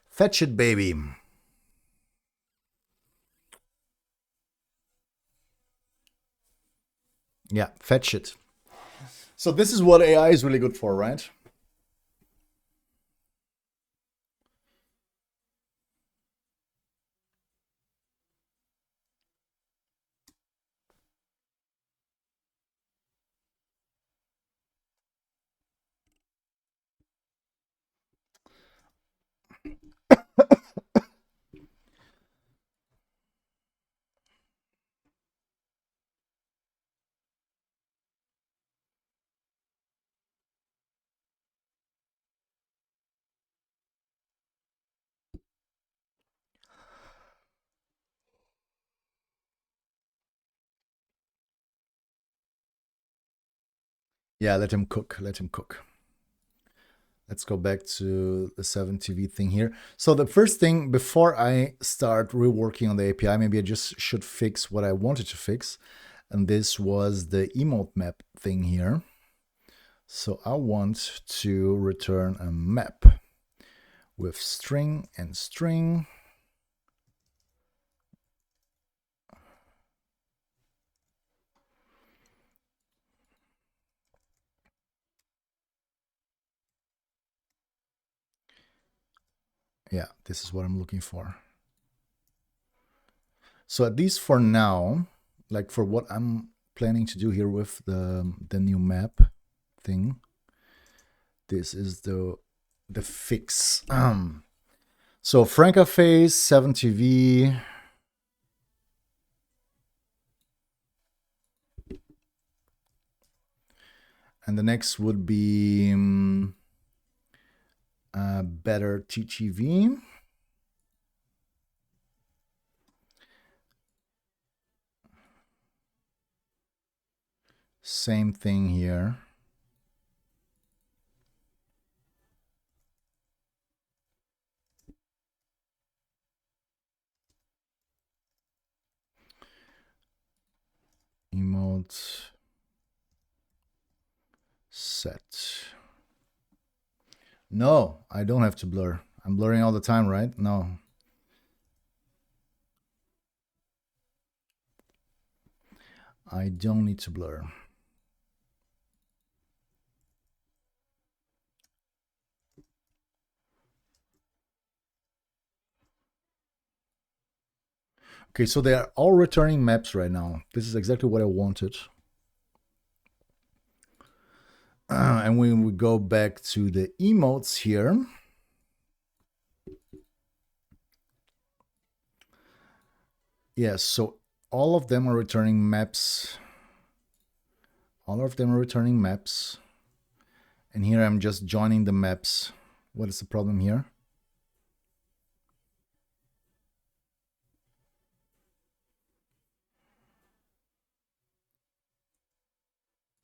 Fetch it, baby. Yeah, fetch it. So this is what AI is really good for, right? Yeah, let him cook. Let him cook. Let's go back to the 7TV thing here. So the first thing, before I start reworking on the API, maybe I just should fix what I wanted to fix. And this was the emote map thing here. So I want to return a map with string and string. Yeah, this is what I'm looking for. So at least for now, like for what I'm planning to do here with the new map thing, this is the fix. So Franca face 7TV. And the next would be better TGV. Same thing here. Emote set. No, I don't have to blur. I'm blurring all the time, right? No. I don't need to blur. Okay, so they are all returning maps right now. This is exactly what I wanted. And when we go back to the emotes here, yes, so all of them are returning maps. All of them are returning maps. And here I'm just joining the maps. What is the problem here?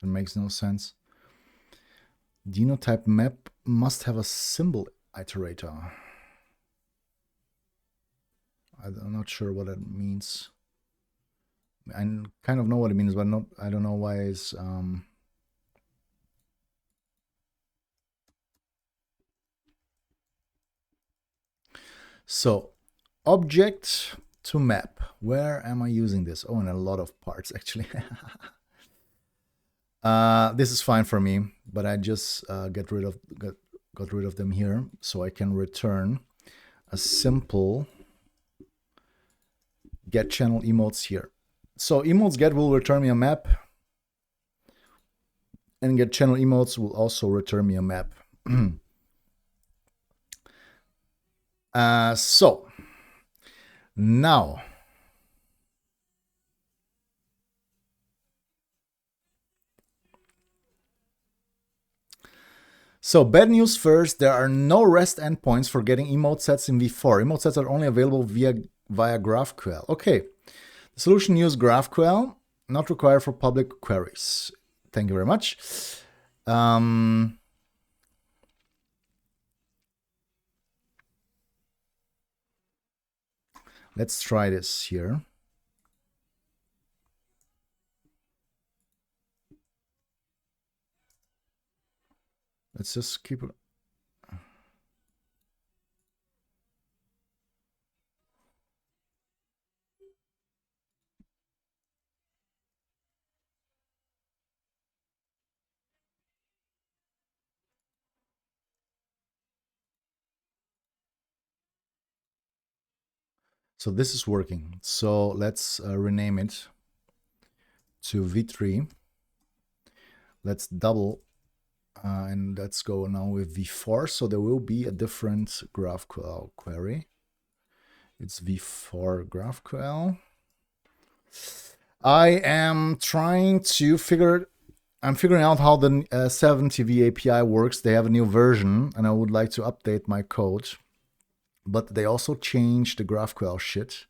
It makes no sense. Deno type map must have a symbol iterator. I'm not sure what that means. I kind of know what it means, but I don't know why it's so object to map. Where am I using this? Oh, in a lot of parts actually. This is fine for me, but I just got rid of them here, so I can return a simple get channel emotes here. So emotes get will return me a map, and get channel emotes will also return me a map. So now so bad news first, there are no REST endpoints for getting emote sets in v4. Emote sets are only available via GraphQL. Okay, the solution uses GraphQL, not required for public queries. Thank you very much. Let's try this here. Let's just keep it. So this is working. So let's rename it to v3. Let's double and let's go now with v4. So there will be a different GraphQL query. It's v4 GraphQL. I am trying to I'm figuring out how the 7TV API works. They have a new version and I would like to update my code. But they also changed the GraphQL shit.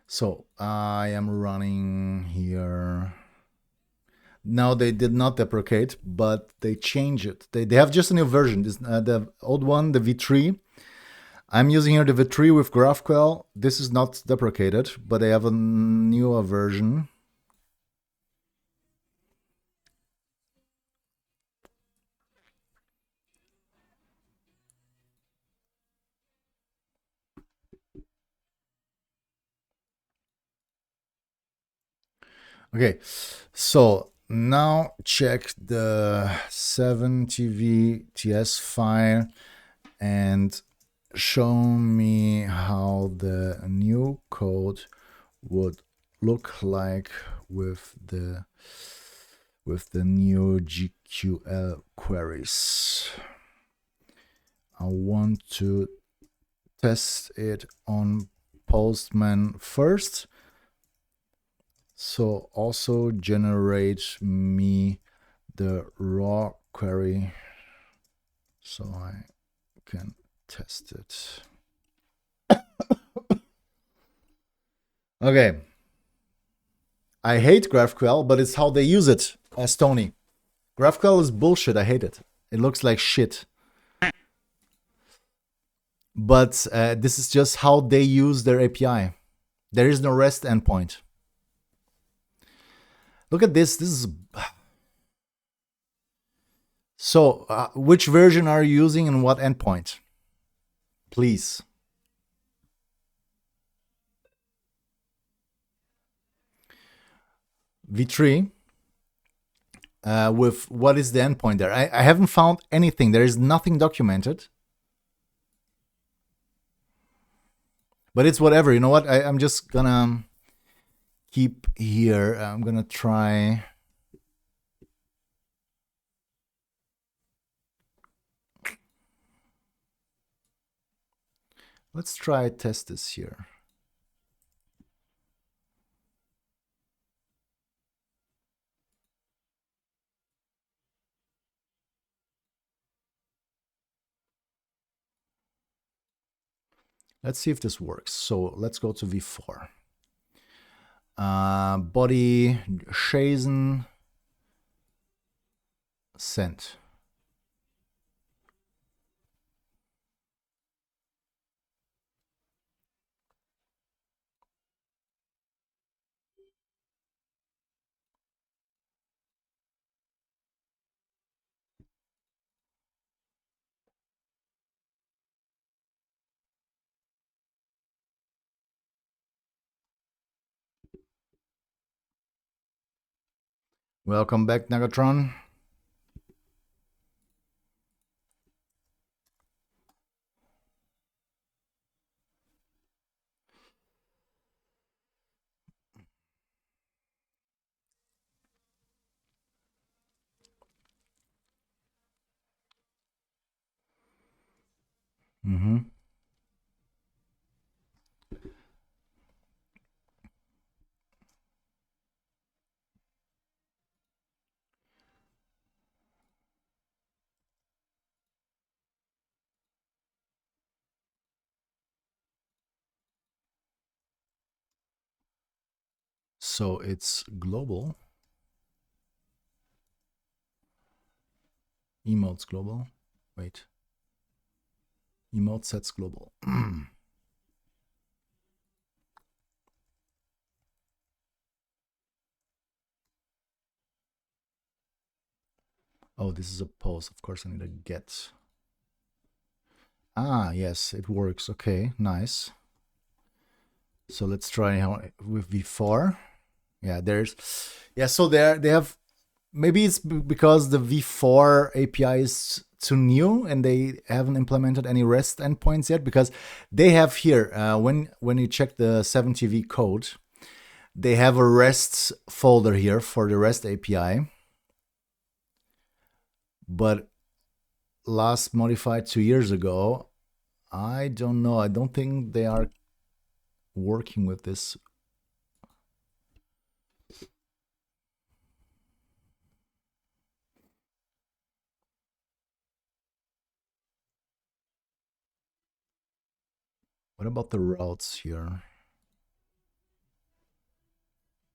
So I am running here. No, they did not deprecate, but they changed it. They have just a new version. This, the old one, the v3. I'm using here the v3 with GraphQL. This is not deprecated, but they have a newer version. Okay, so now check the 7tvts file and show me how the new code would look like with the new GQL queries. I want to test it on Postman first. So also generate me the raw query so I can test it. Okay. I hate GraphQL, but it's how they use it, as Tony. GraphQL is bullshit. I hate it. It looks like shit. But this is just how they use their API. There is no REST endpoint. Look at this. This is... So, which version are you using and what endpoint? Please. V3. With what is the endpoint there? I haven't found anything. There is nothing documented. But it's whatever. You know what? I'm just gonna keep here. I'm gonna try. Let's try test this here. Let's see if this works. So let's go to V4. Body, JSON, send. Welcome back, Nagatron. So it's global. Emotes global. Wait. Emote sets global. Oh, this is a post. Of course, I need a get. Ah, yes, it works. Okay, nice. So let's try how with V4. Yeah, so they have, maybe it's because the V4 API is too new and they haven't implemented any REST endpoints yet, because they have here, when you check the 7TV code, they have a REST folder here for the REST API. But last modified 2 years ago, I don't know. I don't think they are working with this. What about the routes here?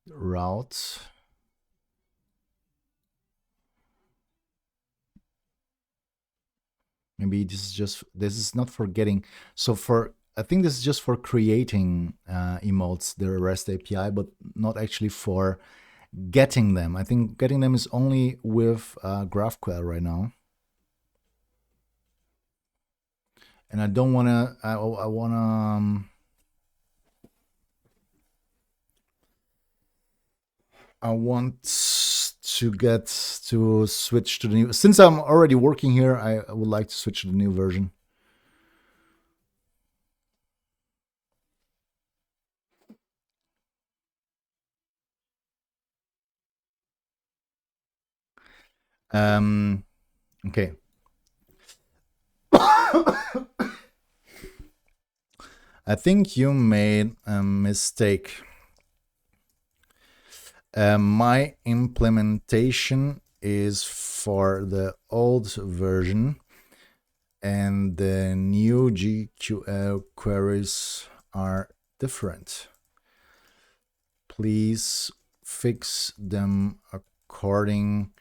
Routes. Maybe this is not for getting. So I think this is just for creating emotes, the REST API, but not actually for getting them. I think getting them is only with GraphQL right now. And I don't want to, I want to get to switch to the new, since I'm already working here, I would like to switch to the new version. Okay. I think you made a mistake. My implementation is for the old version, and the new GQL queries are different. Please fix them according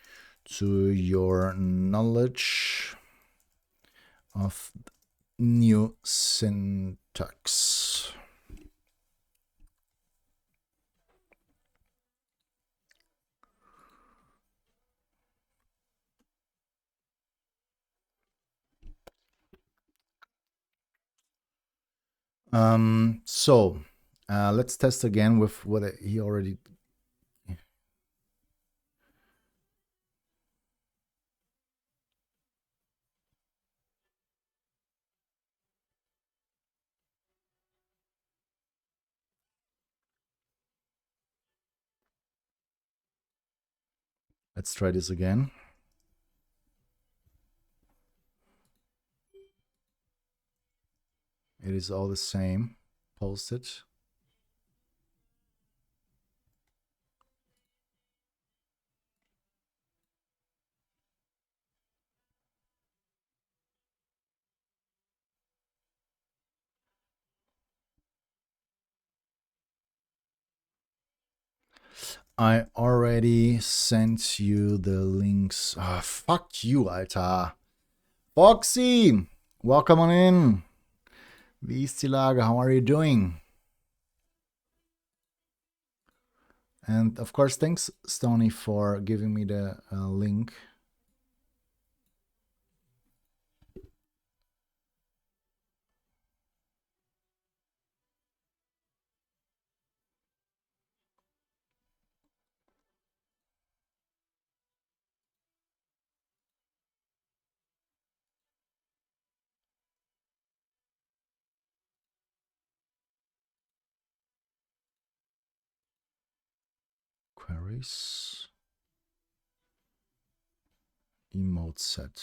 to your knowledge of new syntax. Let's test again with what he already. Let's try this again. It is all the same. Post it. I already sent you the links. Ah, fuck you, Alter. Foxy, welcome on in. Wie ist die Lage? How are you doing? And of course, thanks, Stony, for giving me the link. Queries. Emote set.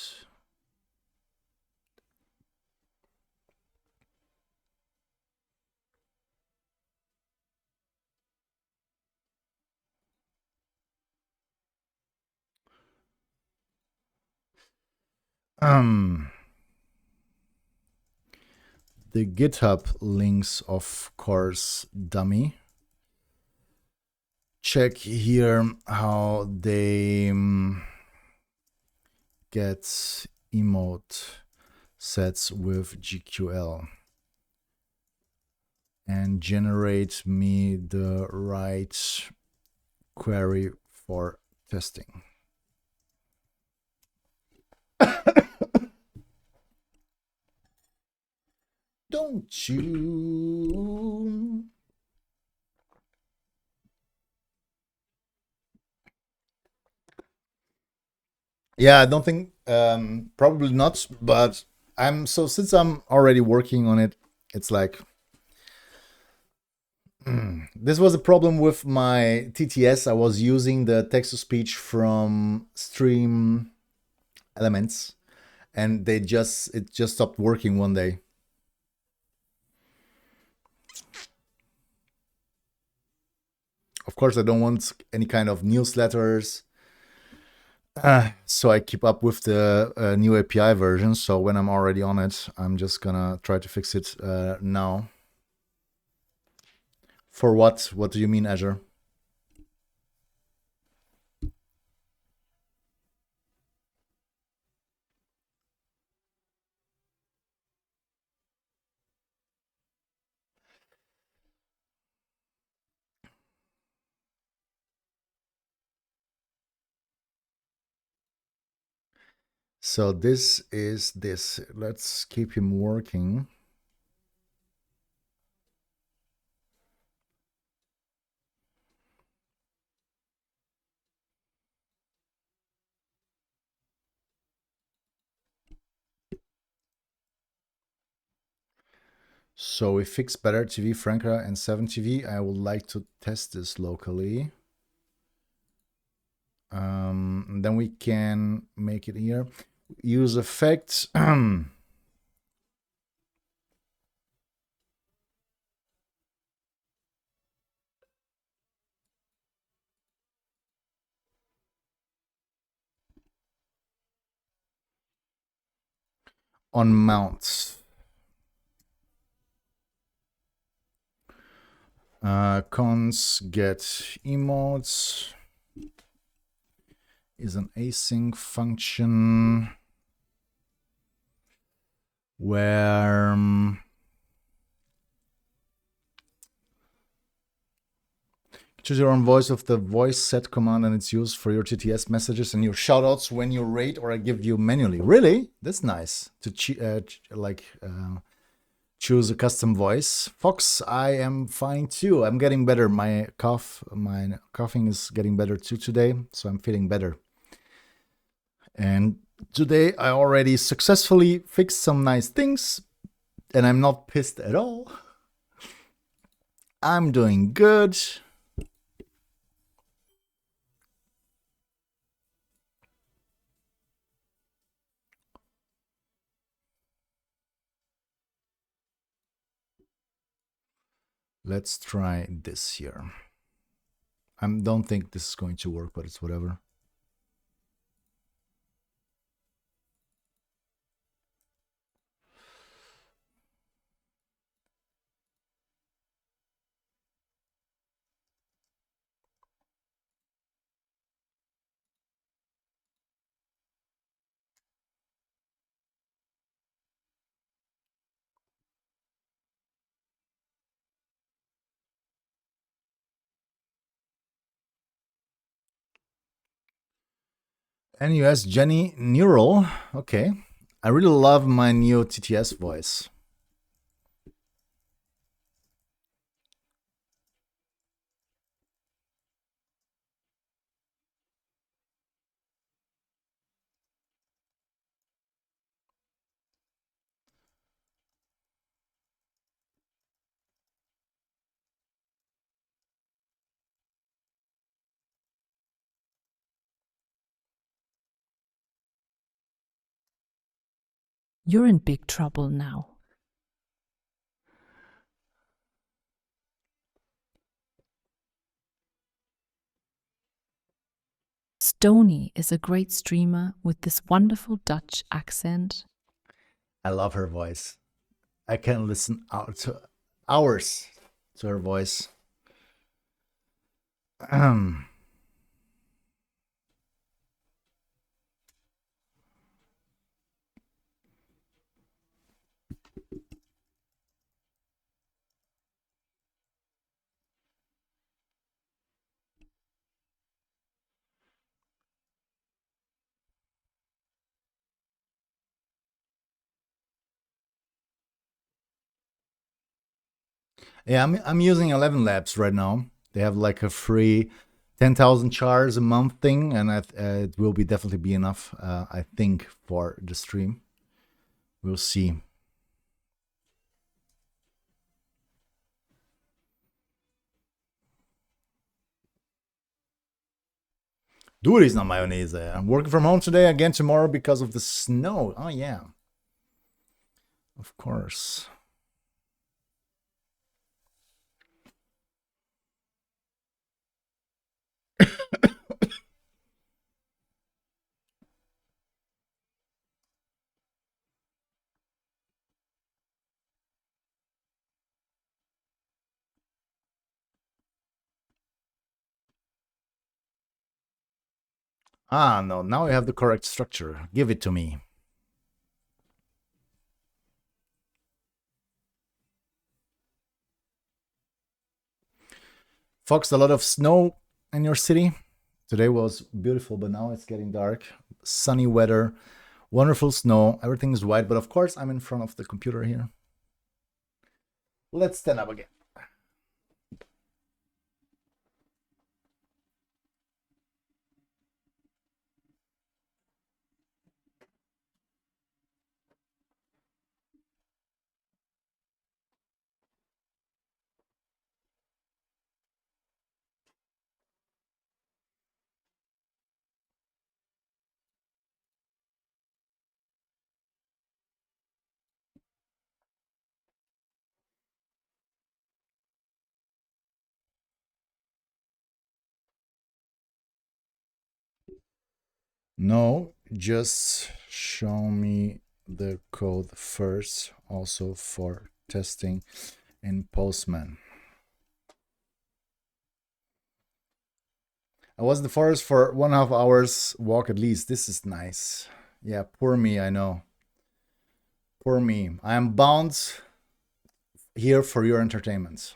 The GitHub links, of course, dummy. Check here how they get emote sets with GQL and generate me the right query for testing. Don't you? Yeah, I don't think, probably not, but since I'm already working on it, it's like, this was a problem with my TTS. I was using the text-to-speech from Stream Elements, and it just stopped working one day. Of course, I don't want any kind of newsletters, so I keep up with the new API version. So when I'm already on it, I'm just gonna try to fix it now. For what? What do you mean, Azure? So this is this. Let's keep him working. So we fixed Better TV, Franca, and 7TV. I would like to test this locally. Then we can make it here. Use effects. On mounts. Cons get emotes is an async function. where choose your own voice of the voice set command, and it's used for your TTS messages and your shoutouts when you rate or I give you manually. Really? That's nice to choose a custom voice. Fox, I am fine too. I'm getting better. My coughing is getting better too today, so I'm feeling better. And today I already successfully fixed some nice things, and I'm not pissed at all. I'm doing good. Let's try this here. I don't think this is going to work, but it's whatever. NUS Jenny Neural. Okay. I really love my new TTS voice. You're in big trouble now. Stony is a great streamer with this wonderful Dutch accent. I love her voice. I can listen out to hours to her voice. Yeah, I'm using 11 Labs right now. They have like a free 10,000 chars a month thing, and it will definitely be enough, I think, for the stream. We'll see. Duri's not mayonnaise. I'm working from home today, again tomorrow because of the snow. Oh yeah, of course. Ah, no, now I have the correct structure. Give it to me. Fox, a lot of snow in your city? Today was beautiful, but now it's getting dark. Sunny weather, wonderful snow. Everything is white, but of course I'm in front of the computer here. Let's stand up again. No, just show me the code first, also for testing in Postman. I was in the forest for 1.5 hours walk at least. This is nice. Yeah, poor me, I know. for me. I am bound here for your entertainment.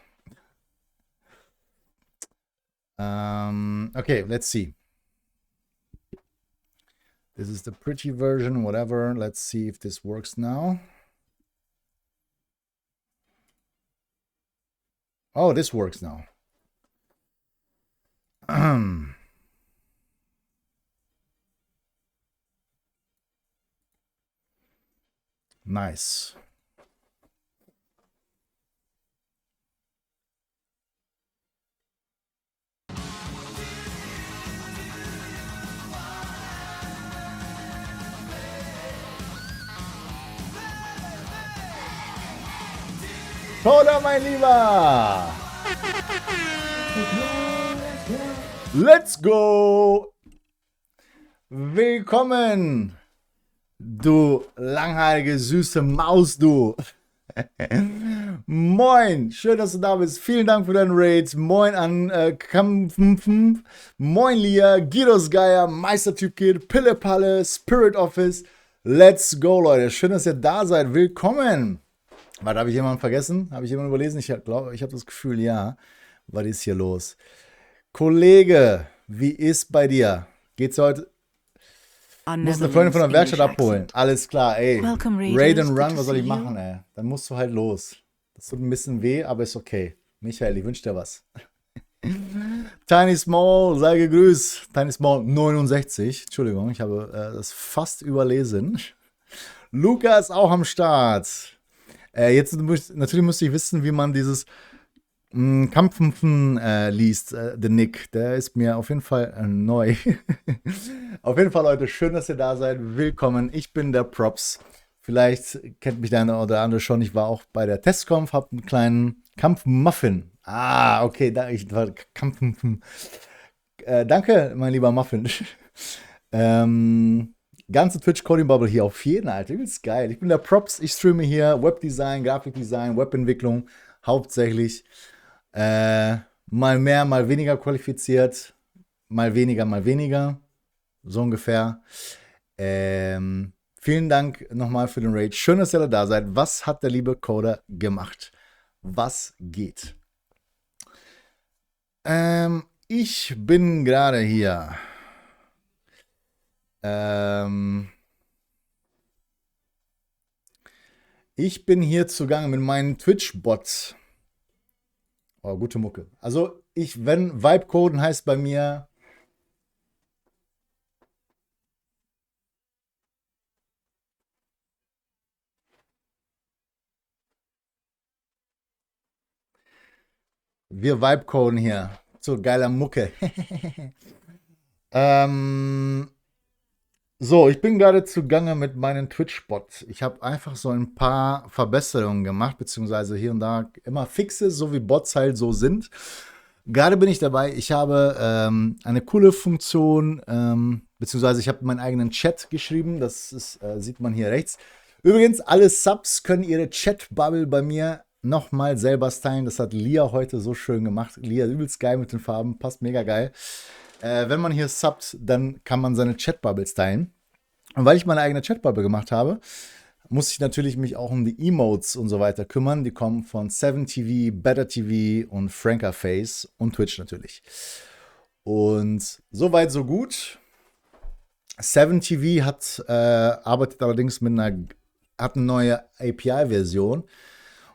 Okay, let's see. This is the pretty version, whatever. Let's see if this works now. Oh, this works now. Nice. Oder, mein Lieber! Let's go! Willkommen, du langhaarige, süße Maus, du! Moin, schön, dass du da bist. Vielen Dank für deinen Raid. Moin an Kampfen. Moin, Lia, Guidos Geier, Meistertyp-Kid, Pille-Palle, Spirit Office. Let's go, Leute. Schön, dass ihr da seid. Willkommen. Warte, habe ich jemanden vergessen? Habe ich jemanden überlesen? Ich glaube, ich habe das Gefühl, ja. Was ist hier los? Kollege, wie ist bei dir? Geht's heute? Muss eine Freundin von der Werkstatt abholen. Alles klar, ey. Raid and Run, was soll ich machen, ey? Dann musst du halt los. Das tut ein bisschen weh, aber ist okay. Michael, ich wünsche dir was. Tiny Small, sei gegrüßt. Tiny Small 69. Entschuldigung, ich habe das fast überlesen. Luca ist auch am Start. Jetzt natürlich müsste ich wissen, wie man dieses Kampfen liest, den Nick. Der ist mir auf jeden Fall neu. Auf jeden Fall, Leute, schön, dass ihr da seid. Willkommen. Ich bin der Propz. Vielleicht kennt mich der eine oder andere schon. Ich war auch bei der Testconf, habe einen kleinen Kampfmuffin. Ah, okay, ich war Kampfmuffin. Danke, mein lieber Muffin. Ganze Twitch-Coding-Bubble hier auf jeden, Alter. Das ist geil. Ich bin der Propz. Ich streame hier Webdesign, Grafikdesign, Webentwicklung hauptsächlich. Mal mehr, mal weniger qualifiziert. Mal weniger. So ungefähr. Vielen Dank nochmal für den Raid. Schön, dass ihr da seid. Was hat der liebe Coder gemacht? Was geht? Ich bin gerade hier. Ich bin hier zugange mit meinem Twitch-Bot. Oh, gute Mucke. Also, wenn Vibe-Coden heißt bei mir. Wir Vibe-Coden hier. So geiler Mucke. So, ich bin gerade zugange mit meinem Twitch-Bot. Ich habe einfach so ein paar Verbesserungen gemacht, beziehungsweise hier und da immer fixe, so wie Bots halt so sind. Gerade bin ich dabei, ich habe eine coole Funktion, beziehungsweise ich habe meinen eigenen Chat geschrieben, das ist, sieht man hier rechts. Übrigens, alle Subs können ihre Chat-Bubble bei mir nochmal selber stylen. Das hat Lia heute so schön gemacht. Lia, übelst geil mit den Farben, passt mega geil. Wenn man hier subbt, dann kann man seine Chatbubbles teilen. Und weil ich meine eigene Chatbubble gemacht habe, muss ich natürlich mich auch um die Emotes und so weiter kümmern. Die kommen von 7TV, Better TV und Franker Face und Twitch natürlich. Und soweit so gut. 7TV arbeitet allerdings hat eine neue API-Version.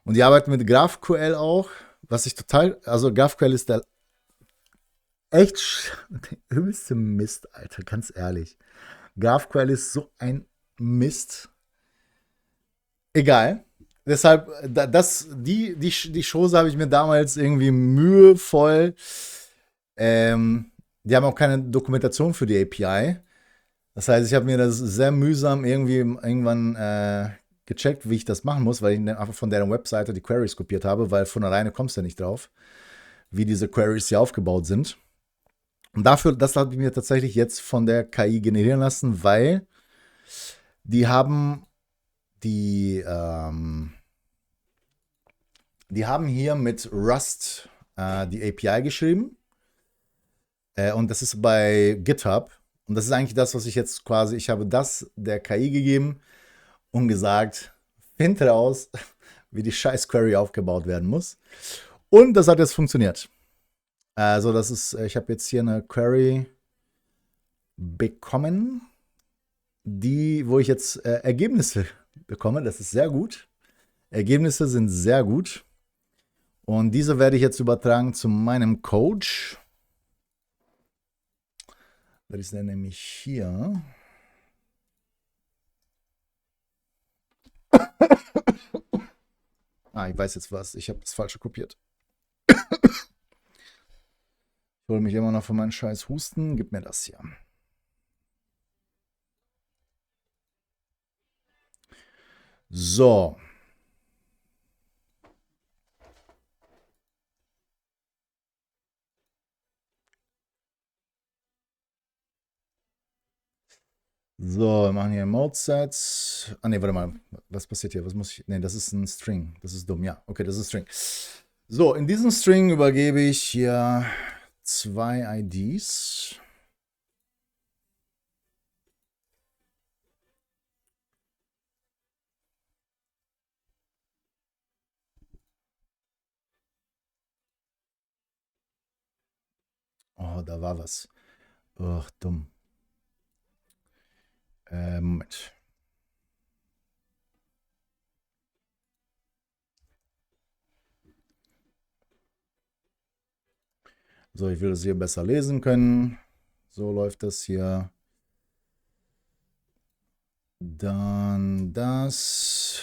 Und die arbeiten mit GraphQL auch, was ich also GraphQL ist der echt der übelste Mist, Alter, ganz ehrlich. GraphQL ist so ein Mist. Egal. Deshalb, die Chose habe ich mir damals irgendwie mühevoll. Die haben auch keine Dokumentation für die API. Das heißt, ich habe mir das sehr mühsam irgendwann gecheckt, wie ich das machen muss, weil ich einfach von deren Webseite die Queries kopiert habe, weil von alleine kommst du ja nicht drauf, wie diese Queries hier aufgebaut sind. Und das habe ich mir tatsächlich jetzt von der KI generieren lassen, weil die haben hier mit Rust die API geschrieben. Und das ist bei GitHub. Und das ist eigentlich das, was ich jetzt ich habe das der KI gegeben und gesagt, finde raus, wie die scheiß Query aufgebaut werden muss. Und das hat jetzt funktioniert. Also das ist, ich habe jetzt hier eine Query bekommen, wo ich jetzt Ergebnisse bekomme. Das ist sehr gut. Ergebnisse sind sehr gut. Und diese werde ich jetzt übertragen zu meinem Coach. Das ist dann nämlich hier. Ich weiß jetzt was. Ich habe das Falsche kopiert. Ich hole mich immer noch von meinen scheiß Husten. Gib mir das hier. So. So, wir machen hier Mode-Sets. Ne, warte mal. Was passiert hier? Was muss ich. Ne, das ist ein String. Das ist dumm. Ja, okay, das ist ein String. So, in diesem String übergebe ich hier 2 IDs. Oh, da war was. Ach, dumm. Moment. So, ich will das hier besser lesen können. So läuft das hier. Dann das.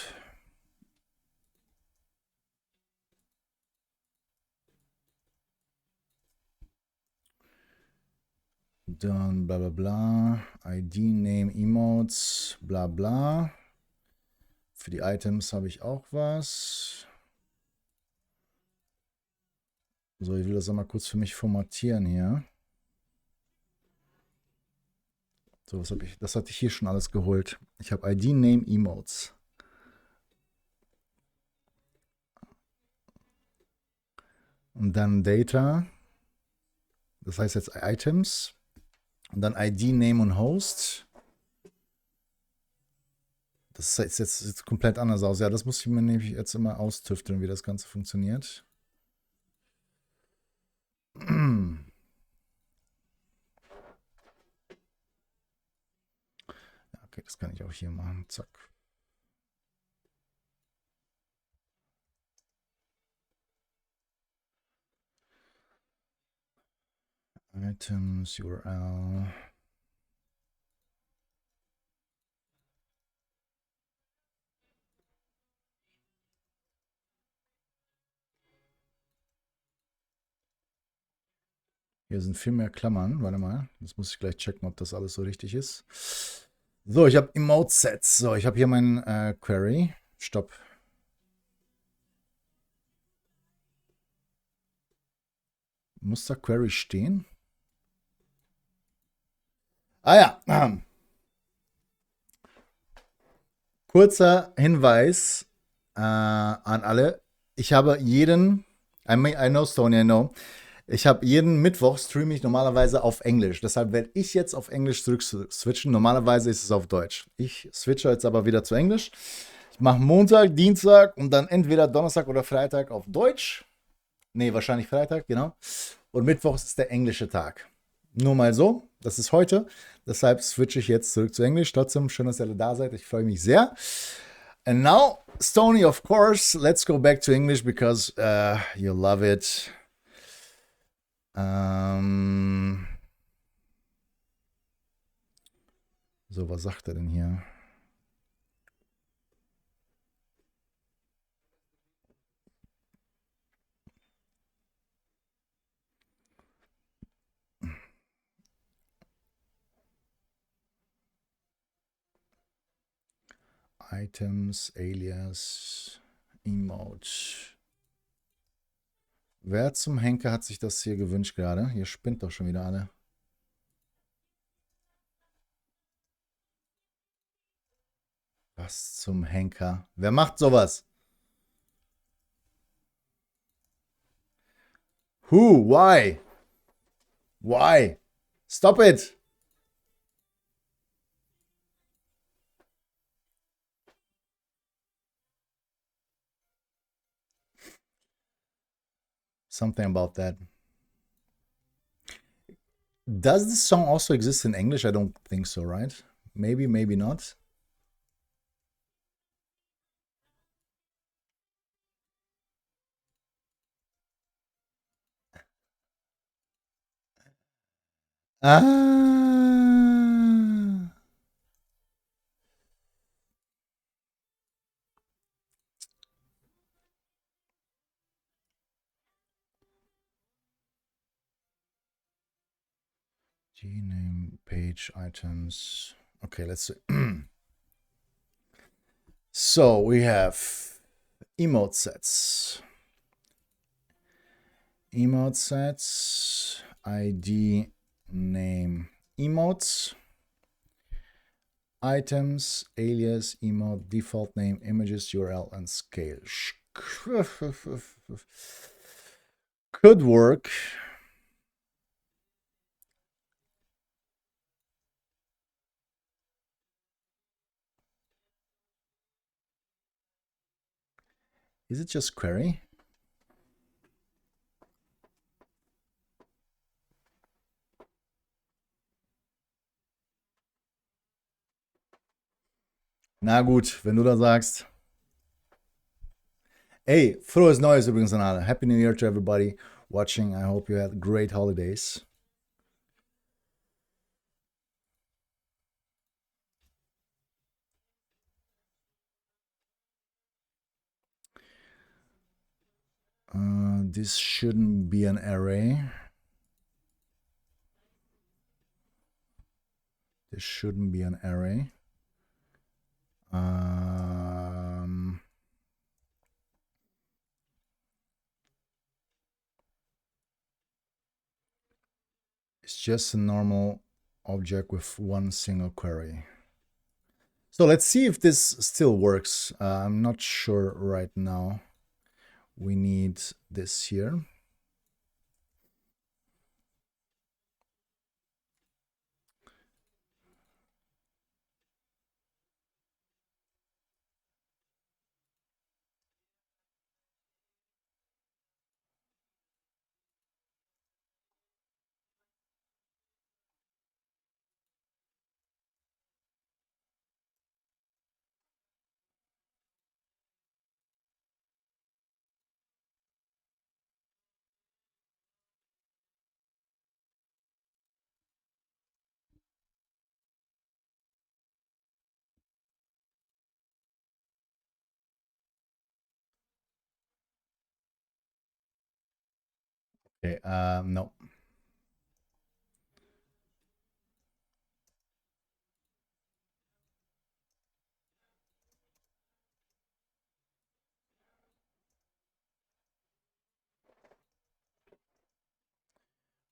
Dann bla bla bla. ID, Name, Emotes, bla bla. Für die Items habe ich auch was. So, ich will das einmal kurz für mich formatieren hier. So, was habe ich? Das hatte ich hier schon alles geholt. Ich habe ID, Name, Emotes. Und dann Data. Das heißt jetzt Items. Und dann ID, Name und Host. Das sieht jetzt komplett anders aus. Ja, das muss ich mir nämlich jetzt immer austüfteln, wie das Ganze funktioniert. Okay, das kann ich auch hier machen. Zack. Items, URL. Hier sind viel mehr Klammern. Warte mal. Das muss ich gleich checken, ob das alles so richtig ist. So, ich habe Emote-Sets. So, ich habe hier mein Query. Stopp. Muss da Query stehen? Ah ja. Kurzer Hinweis an alle. Ich habe jeden, I know Stony, I know. Ich habe jeden Mittwoch streame ich normalerweise auf Englisch. Deshalb werde ich jetzt auf Englisch zurück switchen. Normalerweise ist es auf Deutsch. Ich switche jetzt aber wieder zu Englisch. Ich mache Montag, Dienstag und dann entweder Donnerstag oder Freitag auf Deutsch. Ne, wahrscheinlich Freitag, genau. Und Mittwochs ist der englische Tag. Nur mal so, das ist heute. Deshalb switche ich jetzt zurück zu Englisch. Trotzdem, schön, dass ihr alle da seid. Ich freue mich sehr. And now, Stony, of course, let's go back to English because you love it. So, was sagt er denn hier? Items, Alias, Emote. Wer zum Henker hat sich das hier gewünscht gerade? Ihr spinnt doch schon wieder alle. Was zum Henker? Wer macht sowas? Who? Why? Why? Stop it! Something about that. Does this song also exist in English? I don't think so, right? Maybe, maybe not. Ah. Gname, page, items. Okay, let's see. So we have emote sets. Emote sets, ID, name, emotes, items, alias, emote, default name, images, URL, and scale. Could work. Is it just query? Na gut, wenn du das sagst. Hey, frohes Neues übrigens an alle. Happy New Year to everybody watching. I hope you had great holidays. This shouldn't be an array. This shouldn't be an array. It's just a normal object with one single query. So let's see if this still works. I'm not sure right now. We need this here. Okay, no.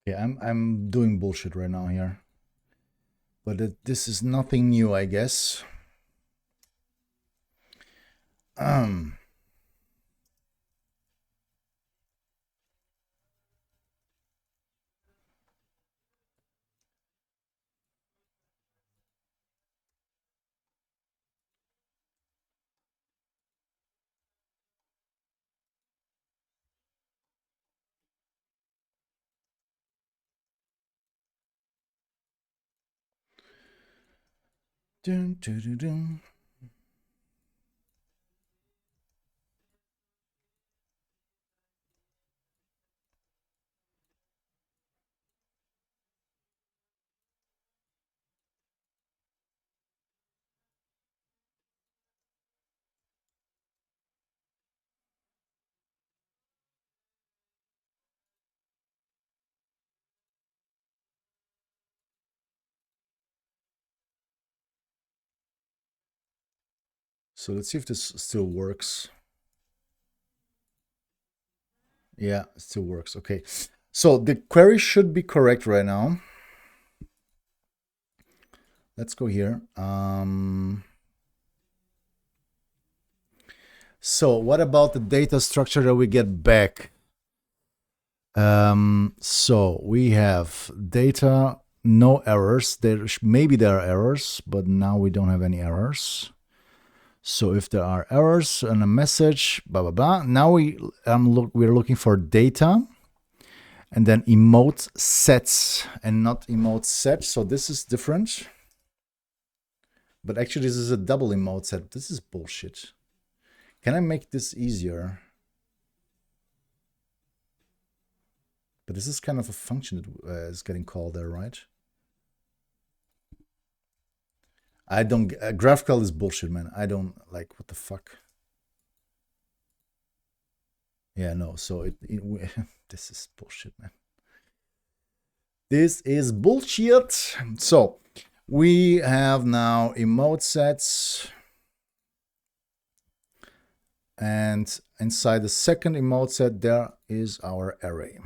Okay, I'm doing bullshit right now here. But this is nothing new, I guess. Dun, dun, dun, dun. So let's see if this still works. Yeah, it still works. Okay. So the query should be correct right now. Let's go here. So what about the data structure that we get back? So we have data, no errors. Maybe there are errors, but now we don't have any errors. So if there are errors and a message, blah, blah, blah. Now we're looking for data and then emote sets and not emote set. So this is different. But actually this is a double emote set. This is bullshit. Can I make this easier? But this is kind of a function that is getting called there, right? I don't, GraphQL is bullshit, man. I don't like, what the fuck? Yeah, no, so this is bullshit, man. This is bullshit. So we have now emote sets. And inside the second emote set, there is our array.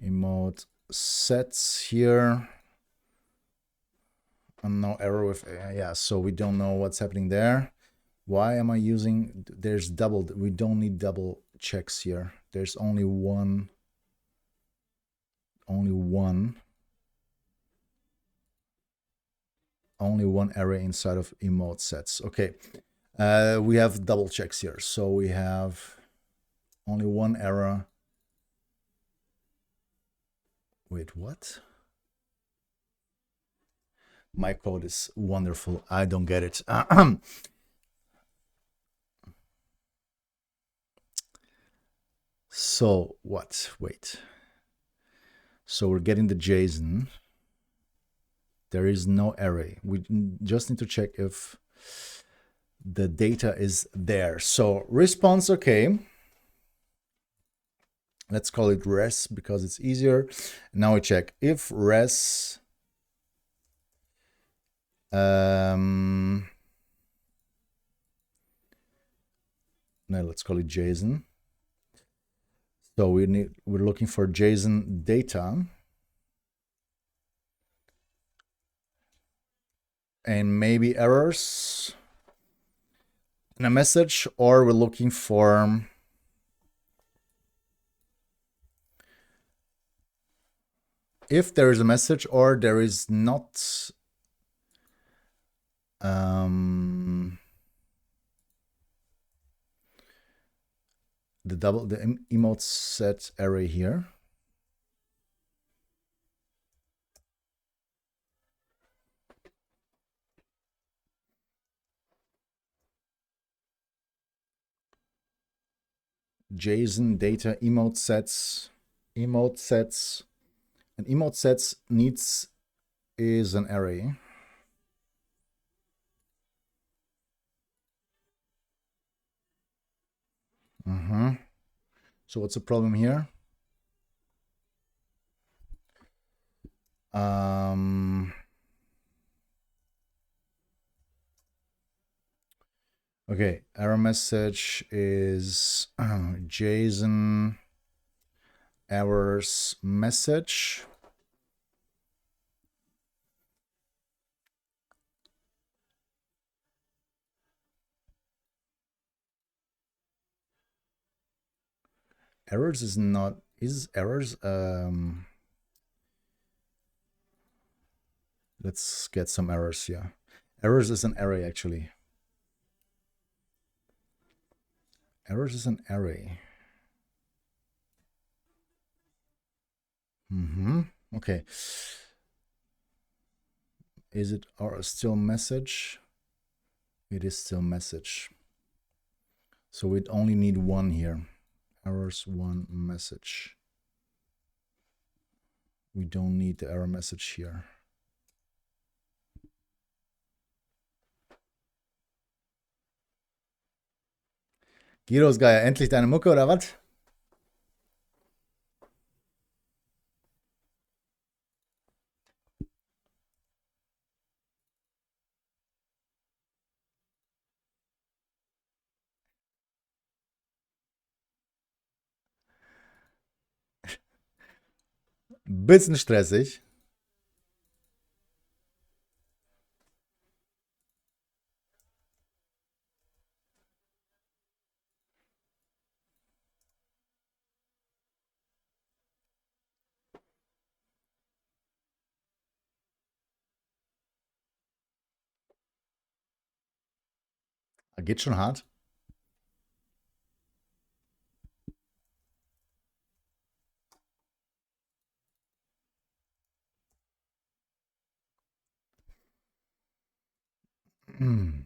Emote sets here. And no error with, yeah, so we don't know what's happening there. Why am I using, there's double, we don't need double checks here. There's only one array inside of emote sets. Okay, we have double checks here. So we have only one error. Wait, what? My code is wonderful. I don't get it. So what? Wait. So we're getting the JSON. There is no array. We just need to check if the data is there. So response, okay. Let's call it res because it's easier. Now we check if res no, let's call it JSON. So we're looking for JSON data. And maybe errors in a message, or we're looking for if there is a message or there is not the emote set array here. JSON data emote sets, and emote sets needs is an array. So what's the problem here? Okay, error message is JSON errors message. Errors is not, is errors, let's get some errors here. Errors is an array actually. Errors is an array. Okay. Is it still message? It is still message. So we'd only need one here. Errors one message. We don't need the error message here. Gyros Geier, endlich deine Mucke oder was? Bisschen stressig. Geht schon hart. Hm.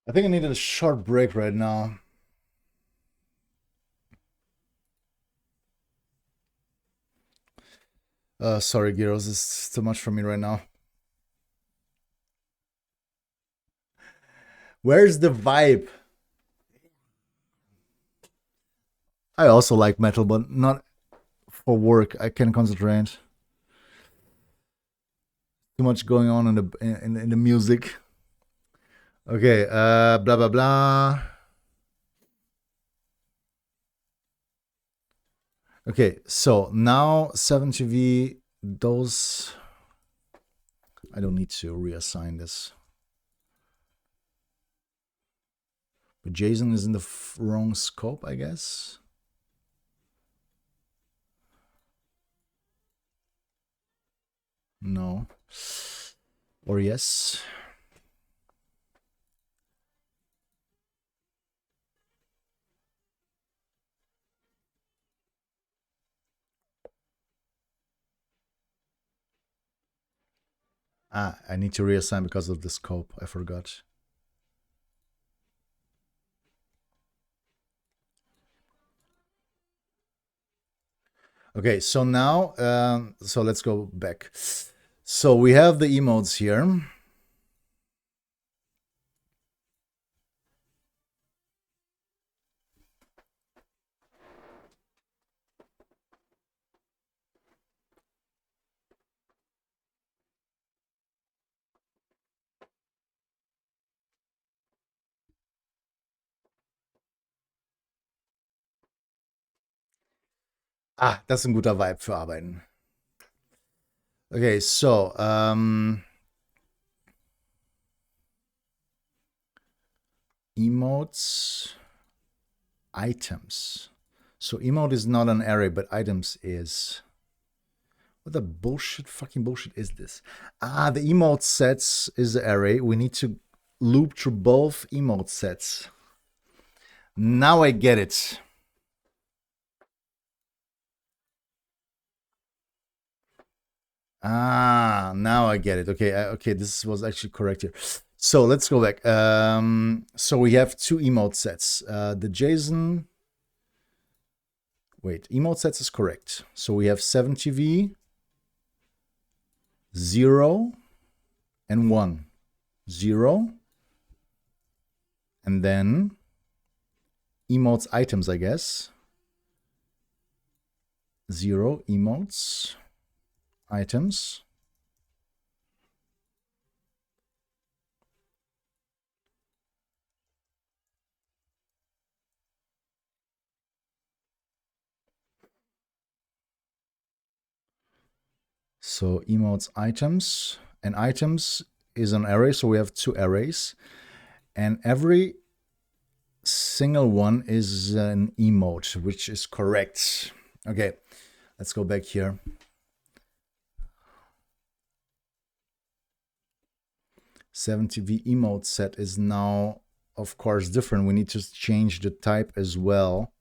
I think I need a short break right now. Sorry, Gyros, it's too much for me right now. Where's the vibe? I also like metal, but not for work. I can concentrate. Too much going on in the music. Okay, blah blah blah. Okay, so now 7TV, those I don't need to reassign this. But JSON is in the wrong scope, I guess. No. Or yes. Ah, I need to reassign because of the scope. I forgot. Okay, so now, so let's go back. So we have the emotes here. Ah, das ist ein guter Vibe für Arbeiten. Okay, so, emotes, items. So emote is not an array, but items is. What the fucking bullshit is this? Ah, the emote sets is the array. We need to loop through both emote sets. Now I get it. Ah, now I get it. Okay, okay, this was actually correct here. So let's go back. So we have two emote sets. The JSON. Wait, emote sets is correct. So we have 7TV, 0, and 1. 0. And then emotes items, I guess. 0 emotes items. So emotes items, and items is an array, so we have two arrays, and every single one is an emote, which is correct. Okay, let's go back here. 7TV emote set is now, of course, different. We need to change the type as well.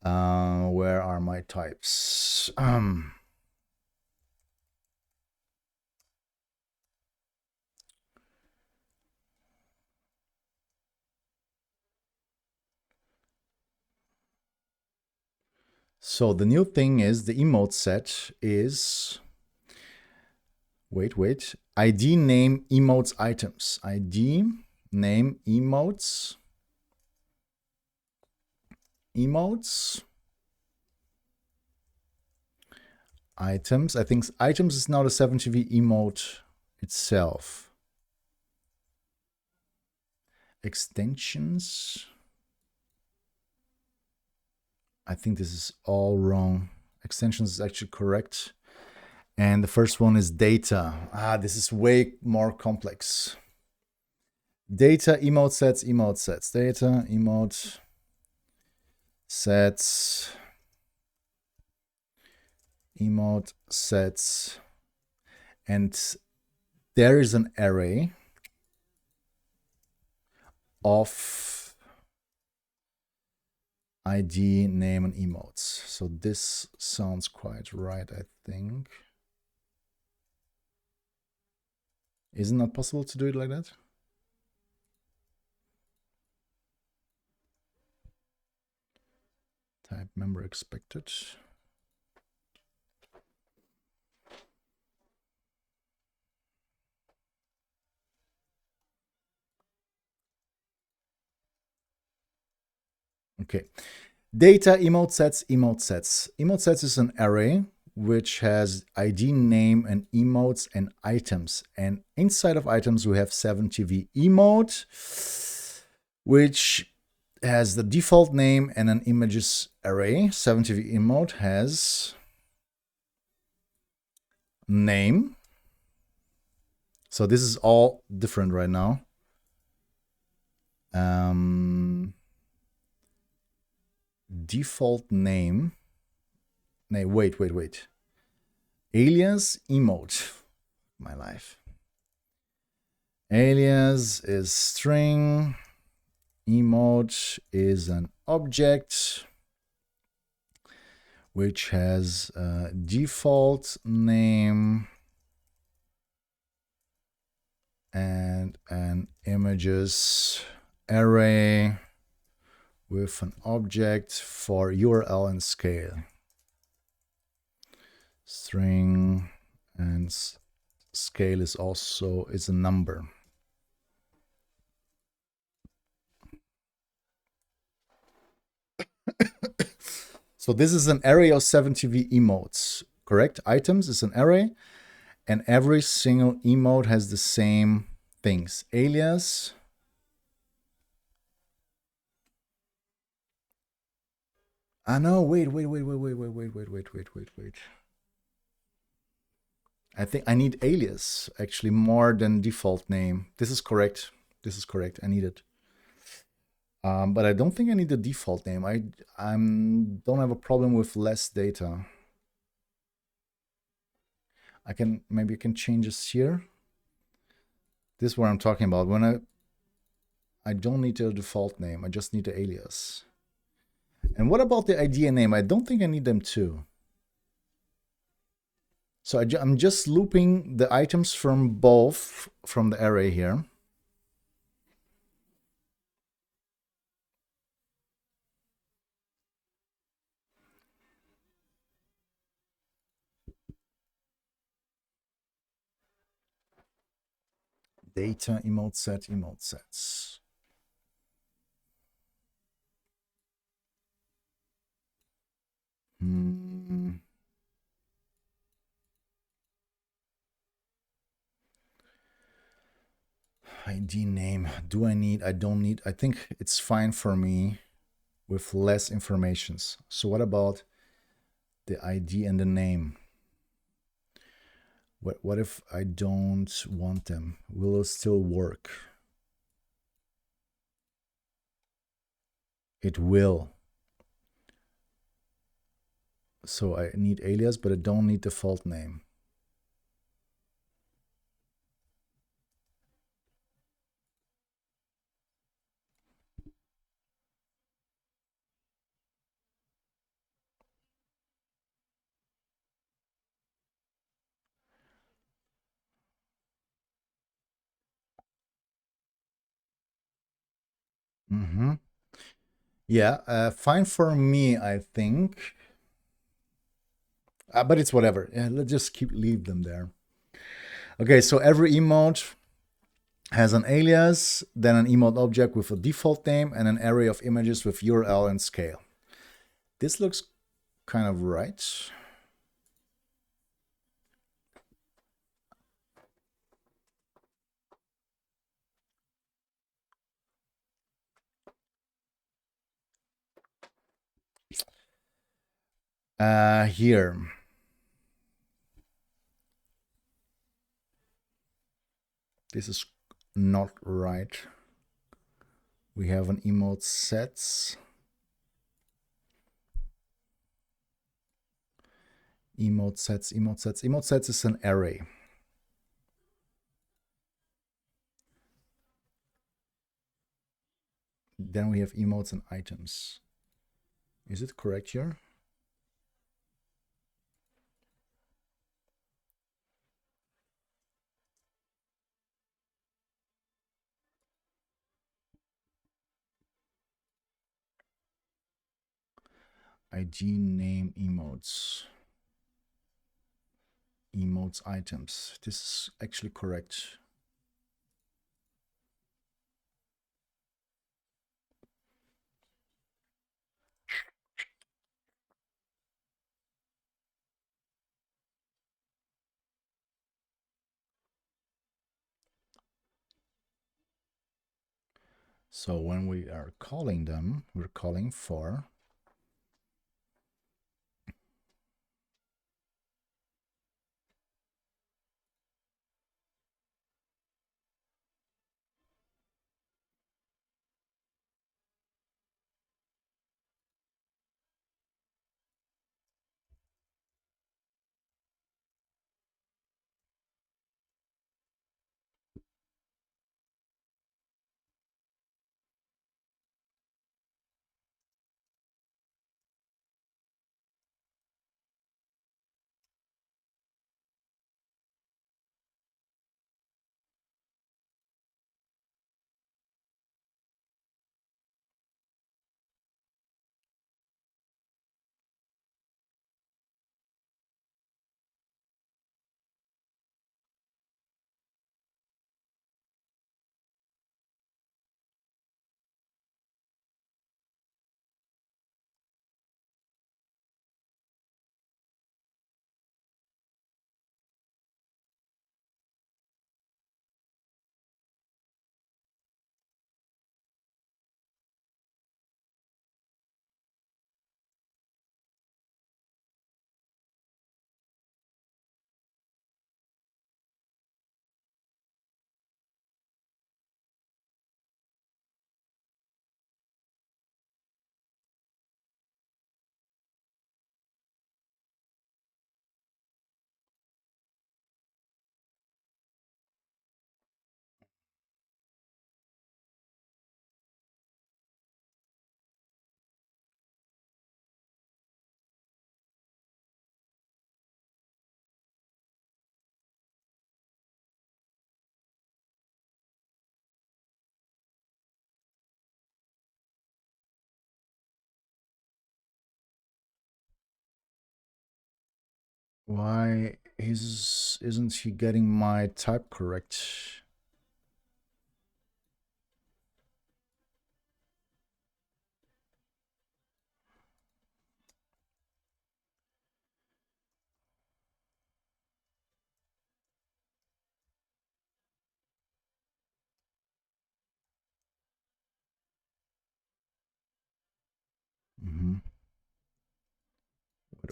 Where are my types? So the new thing is the emote set is, wait, ID name emotes items. ID name emotes emotes. Items. I think items is now the 7TV emote itself. Extensions. I think this is all wrong. Extensions is actually correct. And the first one is data. This is way more complex. Data, emote sets, emote sets. Data, emote sets, emote sets. And there is an array of ID, name, and emotes. So this sounds quite right, I think. Isn't that possible to do it like that? Type member expected. Okay. Data, emote sets, emote sets. Emote sets is an array which has ID, name, and emotes and items. And inside of items, we have 7TV emote, which has the default name and an images array. 7TV emote has name. So this is all different right now. Default name. No, wait. Alias emote. My life. Alias is string. Emote is an object which has a default name and an images array with an object for URL and scale. String and scale is also a number. So this is an array of 7TV emotes, correct? Items is an array, and every single emote has the same things. Alias. No, wait. I think I need alias actually more than default name. This is correct. I need it. But I don't think I need the default name. I don't have a problem with less data. Maybe I can change this here. This is what I'm talking about. When I don't need the default name. I just need the alias. And what about the ID and name? I don't think I need them too. So I'm just looping the items from both from the array here. Data, emote set, emote sets. ID name. Do I need? I don't need. I think it's fine for me with less informations. So what about the ID and the name? What if I don't want them? Will it still work? It will. So I need alias, but I don't need default name. Yeah, fine for me, I think. But it's whatever. Yeah, let's just leave them there. Okay, so every emote has an alias, then an emote object with a default name, and an array of images with URL and scale. this looks kind of right. Here. This is not right. We have an emote sets. Emote sets, emote sets. Emote sets is an array. Then we have emotes and items. Is it correct here? ID name emotes. Emotes items. This is actually correct. So when we are calling them, we're calling for why isn't he getting my type correct?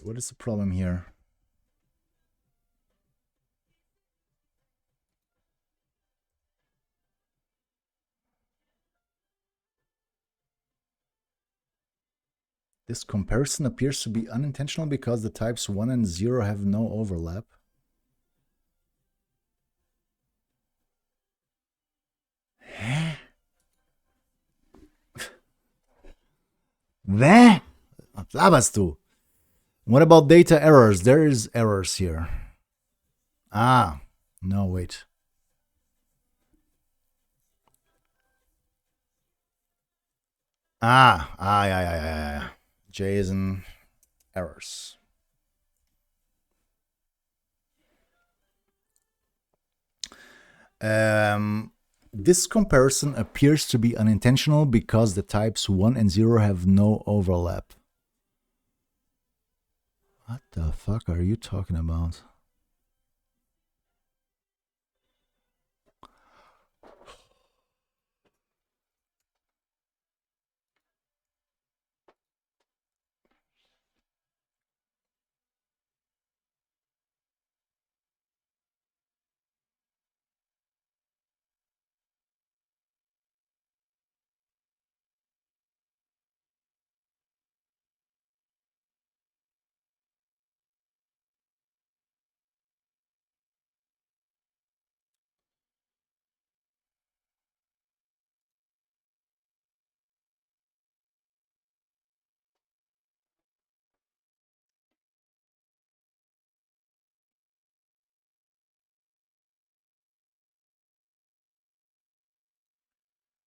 What is the problem here? This comparison appears to be unintentional because the types 1 and 0 have no overlap. Hä? Was laberst du? What about data errors? There is errors here. Ah, no, wait. Yeah. JSON errors. This comparison appears to be unintentional because the types 1 and 0 have no overlap. What the fuck are you talking about?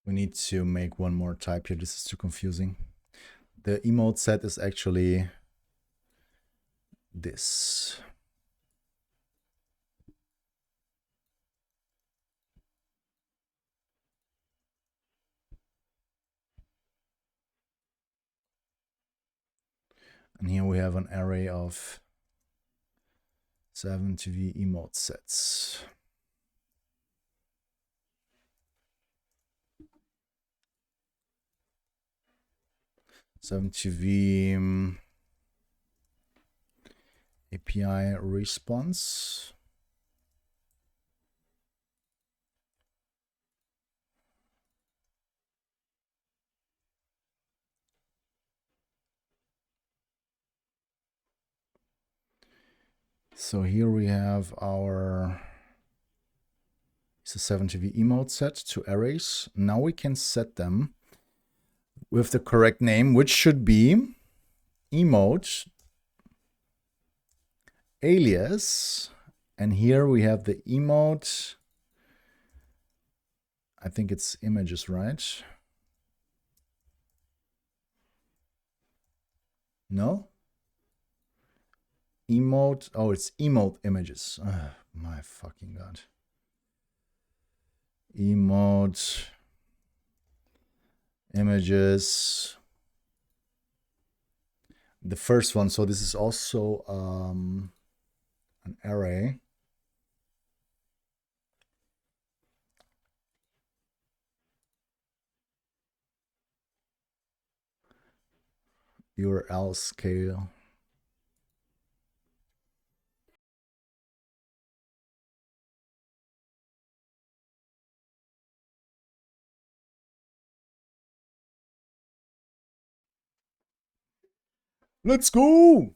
We need to make one more type here. This is too confusing. The emote set is actually this. And here we have an array of 7TV emote sets. TV API response. So here we have our, it's a 7TV emote set to arrays. Now we can set them with the correct name, which should be emote alias. And here we have the emote. I think it's images, right? No? Emote. Oh, it's emote images. Oh, my fucking God. Emote images. The first one. So this is also an array. URL scale. Let's go.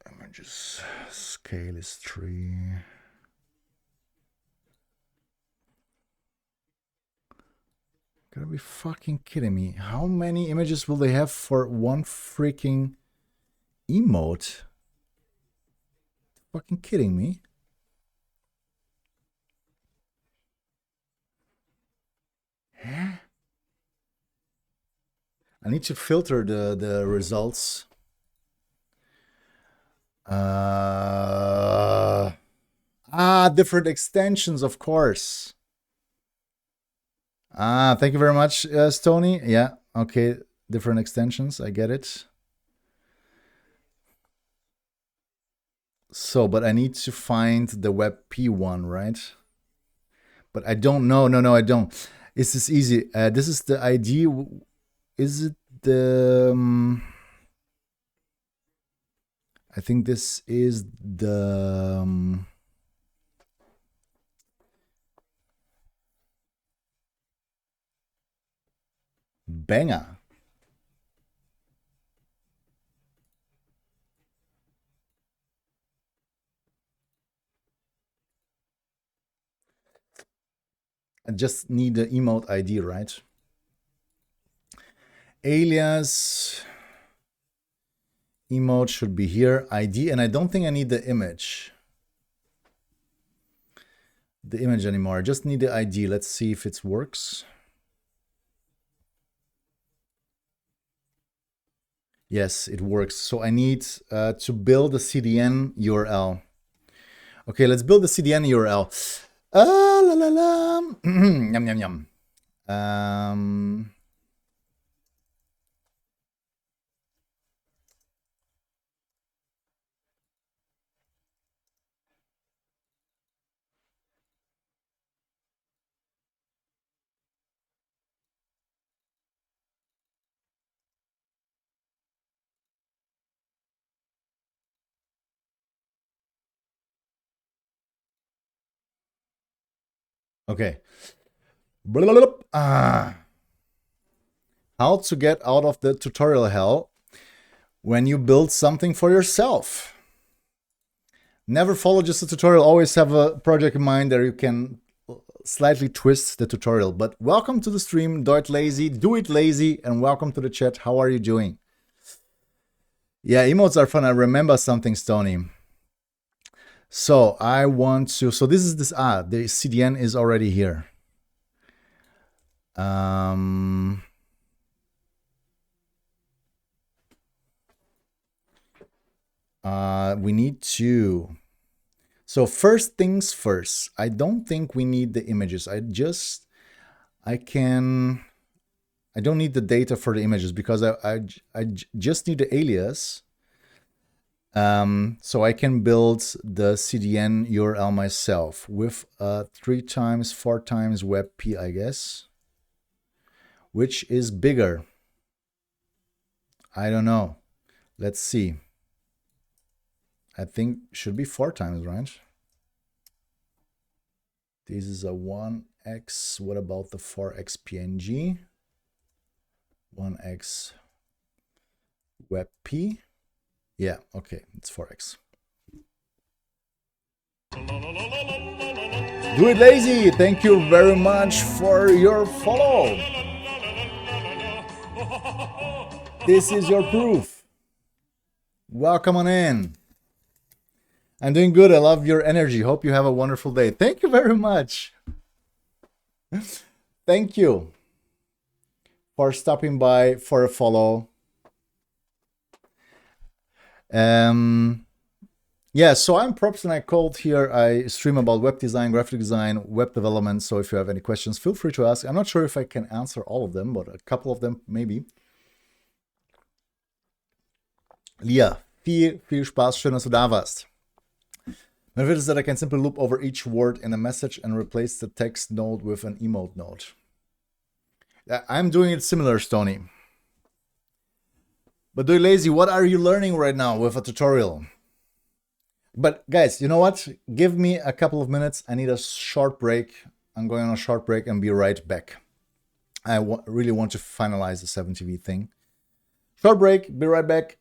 Images scale is 3. Gotta be fucking kidding me. How many images will they have for one freaking emote? Fucking kidding me? Huh? I need to filter the results. Different extensions, of course. Thank you very much, Stony. Yeah, okay, different extensions, I get it. So, but I need to find the WebP one, right? But I don't know. No, I don't. Is this easy? This is the ID. Is it the... I think this is the... banger. I just need the emote ID, right? Alias emote should be here, ID, and I don't think I need the image. The image anymore. I just need the ID. Let's see if it works. Yes, it works. So I need to build a CDN URL. Okay, let's build the CDN URL. La la la. Yum yum yum. Okay. Blablabla. How to get out of the tutorial hell when you build something for yourself. Never follow just a tutorial. Always have a project in mind that you can slightly twist the tutorial. But welcome to the stream, do it lazy, and welcome to the chat. How are you doing? Yeah, emotes are fun. I remember something, Stony. So I want to, so this is this, the CDN is already here. We need to, so first things first, I don't think we need the images. I don't need the data for the images because I just need the alias. So I can build the CDN URL myself with 3 times 4 times WebP, I guess. Which is bigger? I don't know. Let's see. I think should be 4 times, right? This is a 1x. What about the 4x PNG? 1x WebP. Yeah, okay, it's 4x. Do it lazy. Thank you very much for your follow. This is your proof. Welcome on in. I'm doing good. I love your energy. Hope you have a wonderful day. Thank you very much. Thank you for stopping by for a follow. Yeah, so I'm Propz and I called here. I stream about web design, graphic design, web development. So if you have any questions, feel free to ask. I'm not sure if I can answer all of them, but a couple of them maybe. Lia, viel Spaß. Schön, dass du da warst. My favorite is that I can simply loop over each word in a message and replace the text node with an emote node. I'm doing it similar, Stony. But do it lazy, what are you learning right now with a tutorial? But guys, you know what? Give me a couple of minutes. I need a short break. I'm going on a short break and be right back. I really want to finalize the 7TV thing. Short break, be right back.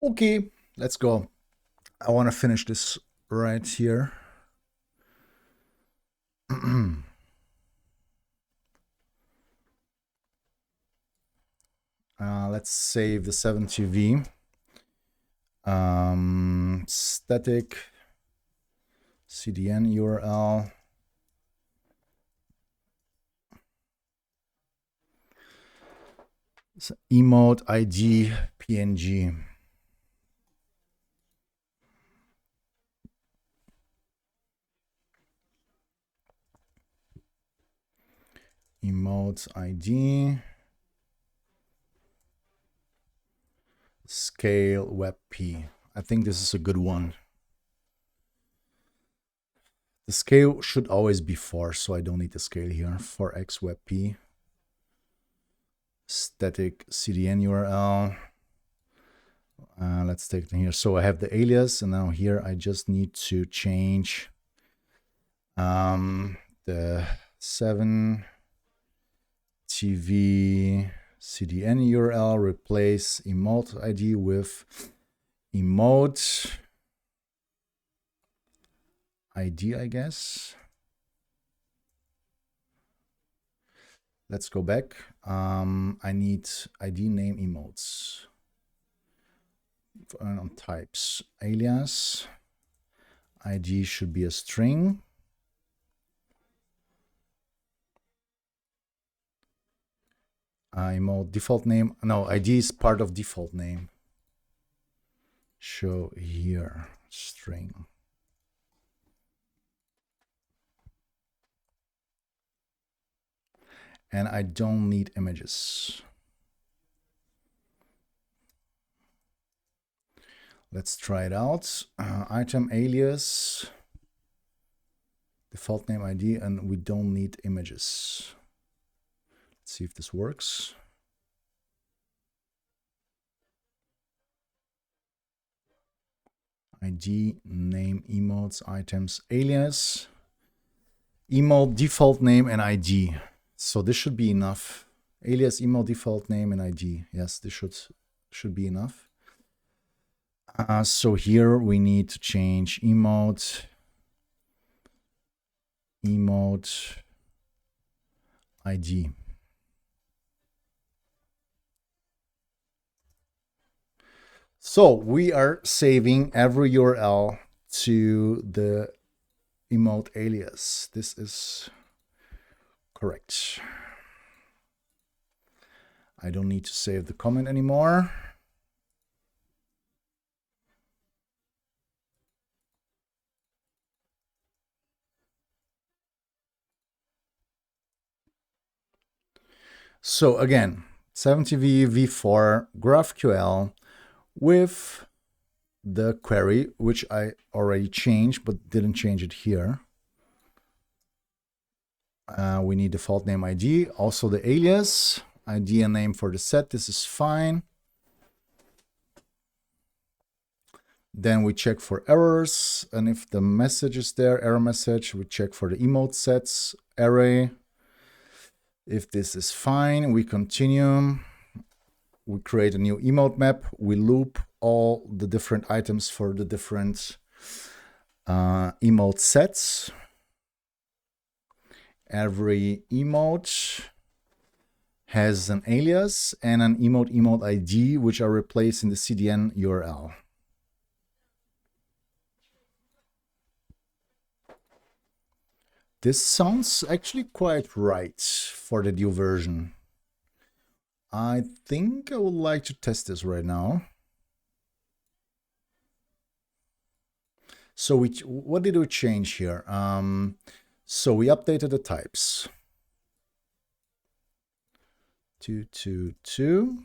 Okay, let's go. I want to finish this right here. Let's save the 70V. Static CDN URL. So emote ID PNG. Emote ID. Scale WebP. I think this is a good one. The scale should always be 4, so I don't need the scale here. 4x WebP. Static CDN URL. Let's take it here. So I have the alias, and now here I just need to change the 7 TV CDN URL, replace emote ID with emote ID, I guess. Let's go back. I need ID name emotes. On types, alias ID should be a string. Emote default name. No, ID is part of default name. Show here string. And I don't need images. Let's try it out. Item alias, default name ID, and we don't need images. Let's see if this works. ID, name, emotes, items, alias, emote, default name, and ID. So this should be enough. Alias, emote, default name, and ID. Yes, this should be enough. So here we need to change emote ID. So we are saving every URL to the emote alias. This is correct. I don't need to save the comment anymore. So again, 70V v4 GraphQL with the query, which I already changed, but didn't change it here. We need default name ID, also the alias, ID and name for the set. This is fine. Then we check for errors, and if the message is there, error message, we check for the emote sets array. If this is fine, we continue. We create a new emote map. We loop all the different items for the different emote sets. Every emote has an alias and an emote ID, which are replaced in the CDN URL. This sounds actually quite right for the new version. I think I would like to test this right now. So what did we change here? So we updated the types. 222.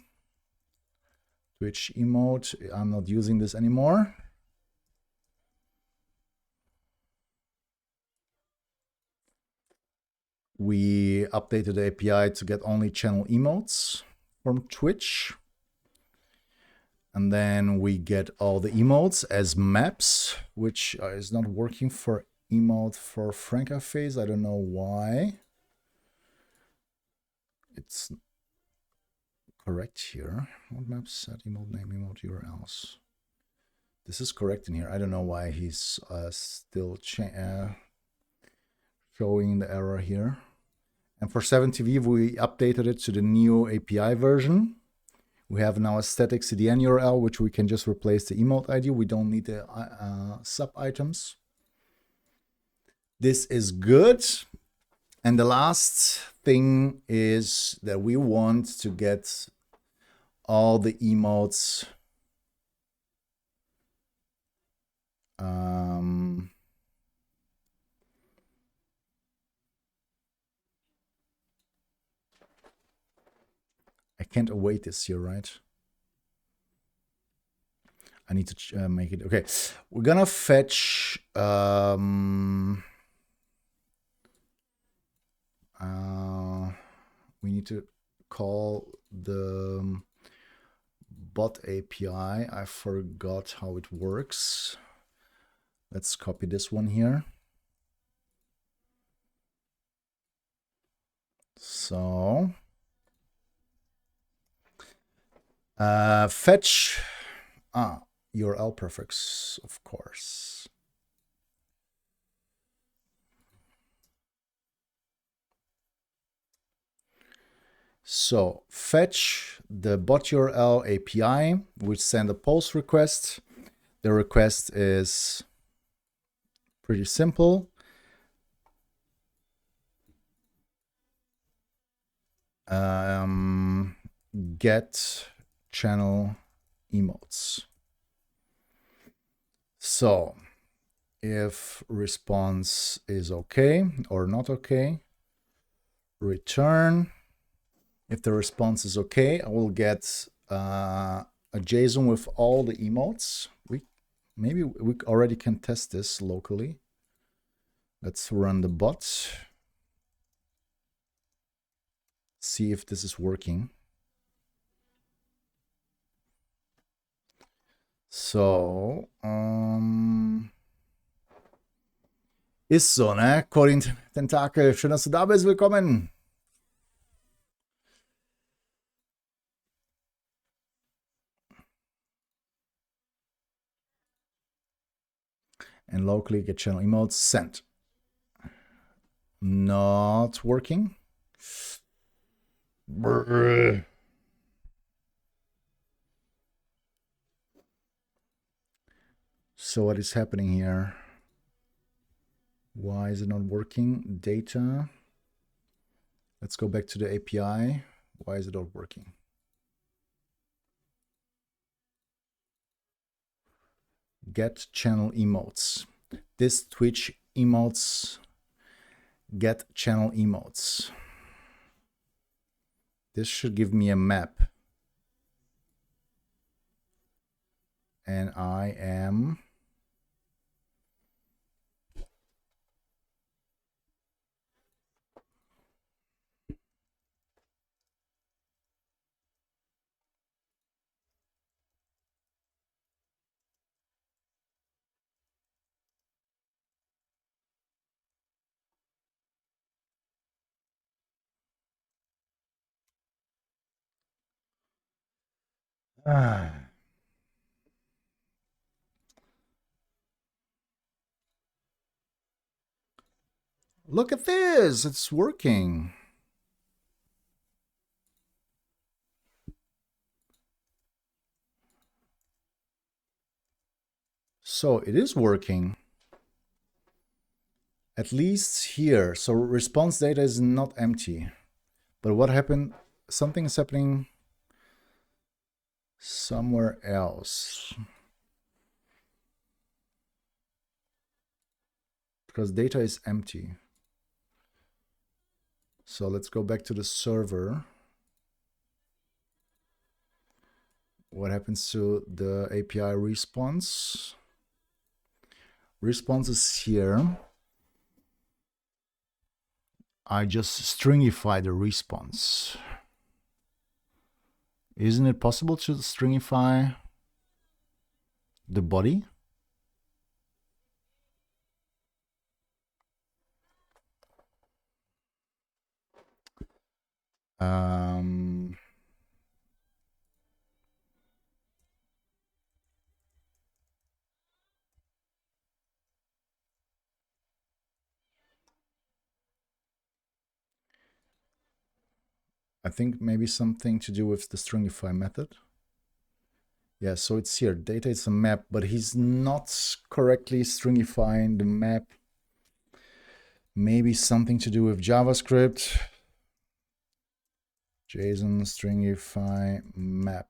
Twitch emote. I'm not using this anymore. We updated the API to get only channel emotes from Twitch. And then we get all the emotes as maps, which is not working for emote for Francaphase. I don't know why. It's correct here. What maps set emote name, emote URLs. This is correct in here. I don't know why he's still showing the error here. And for 7TV, we updated it to the new API version. We have now a static CDN URL, which we can just replace the emote ID. We don't need the sub items. This is good. And the last thing is that we want to get all the emotes I can't await this here, right? I need to make it. Okay, we're gonna fetch we need to call the bot API. I forgot how it works. Let's copy this one here. So fetch URL prefix, of course. So fetch the bot URL API, which send a post request. The request is pretty simple. Get channel emotes. So if response is okay or not okay, return. If the response is okay, I will get a JSON with all the emotes. Maybe we already can test this locally. Let's run the bot. See if this is working. So, ist so, ne? Corin Tentakel, schön, dass du da bist. Willkommen. And locally get channel emotes sent. Not working. Brr. So what is happening here? Why is it not working? Data. Let's go back to the API. Why is it not working? Get channel emotes. This Twitch emotes. Get channel emotes. This should give me a map. And I am look at this, it's working. So it is working. At least here. So response data is not empty. But what happened? Something is happening somewhere else. Because data is empty. So let's go back to the server. What happens to the API response? Response is here. I just stringify the response. Isn't it possible to stringify the body? I think maybe something to do with the stringify method. Yeah, so it's here. Data is a map, but he's not correctly stringifying the map. Maybe something to do with JavaScript. JSON stringify map.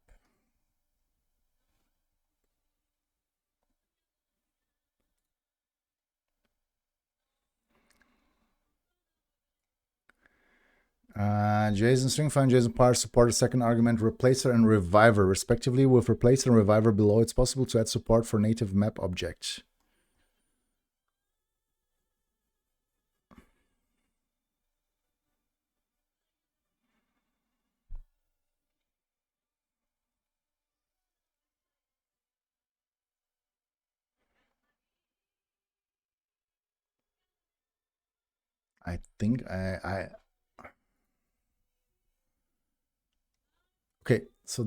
JSON stringify and JSON parse support a second argument replacer and reviver, respectively. With replacer and reviver below, it's possible to add support for native map objects. I think okay, so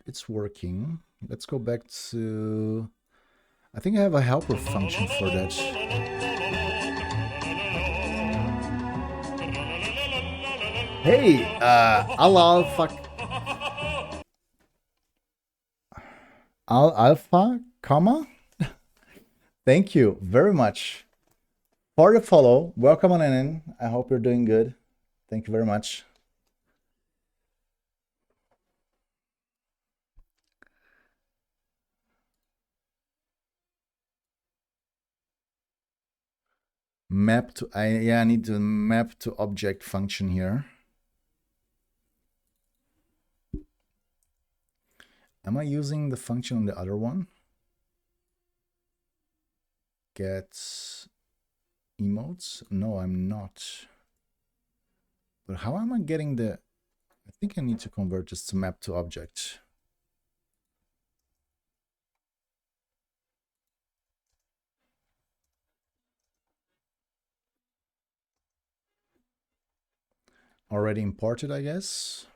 it's working. Let's go back to, I think I have a helper function for that. Hey, Alpha, comma? Thank you very much for the follow. Welcome on in. I hope you're doing good. Thank you very much. Map to, I need to map to object function here. Am I using the function on the other one? Get emotes? No, I'm not. But how am I getting the, I think I need to convert this to map to object. Already imported, I guess.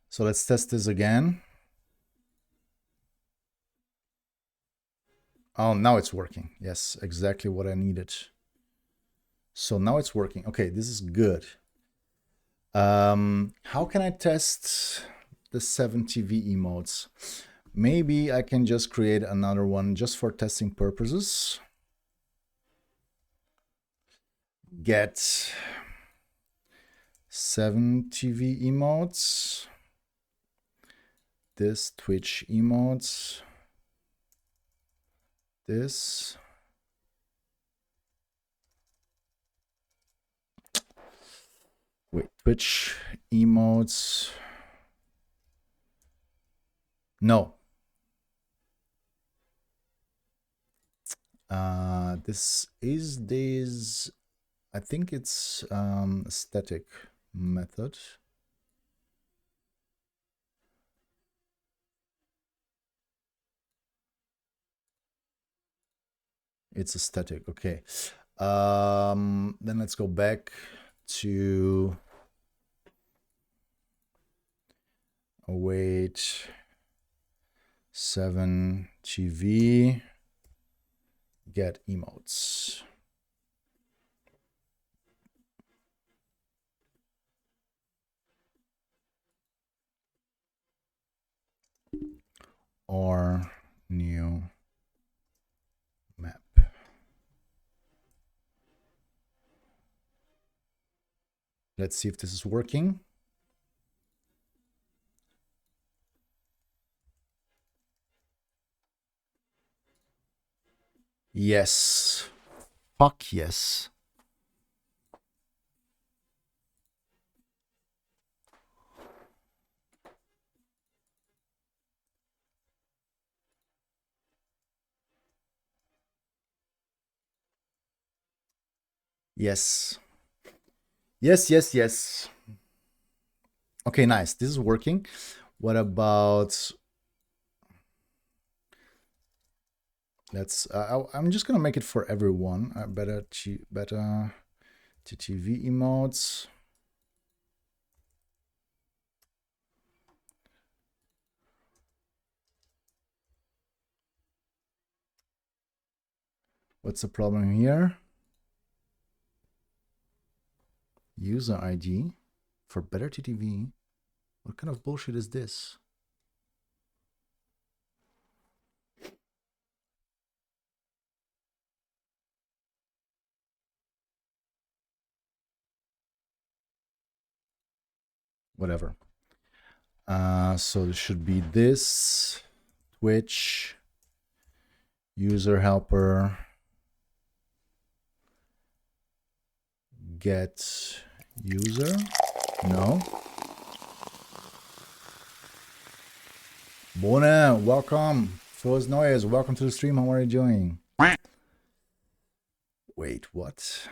So let's test this again. Oh, now it's working. Yes, exactly what I needed. So now it's working. Okay, this is good. How can I test the 7 TV emotes? Maybe I can just create another one just for testing purposes. Get 7 TV emotes. This Twitch emotes. This. Wait, Twitch emotes. No. This is this. I think it's a static method. It's a static. Okay. Then let's go back to await 7 TV get emotes. Or new map. Let's see if this is working. Yes. Fuck yes. Yes. Yes, yes, yes. Okay, nice. This is working. What about... Let's... I'm just going to make it for everyone. Better to TV emotes. What's the problem here? User ID for better TTV. What kind of bullshit is this? Whatever. So it should be this Twitch user helper get user. No. Bona, welcome. Frohes Neues, welcome to the stream. How are you doing? Wait, what?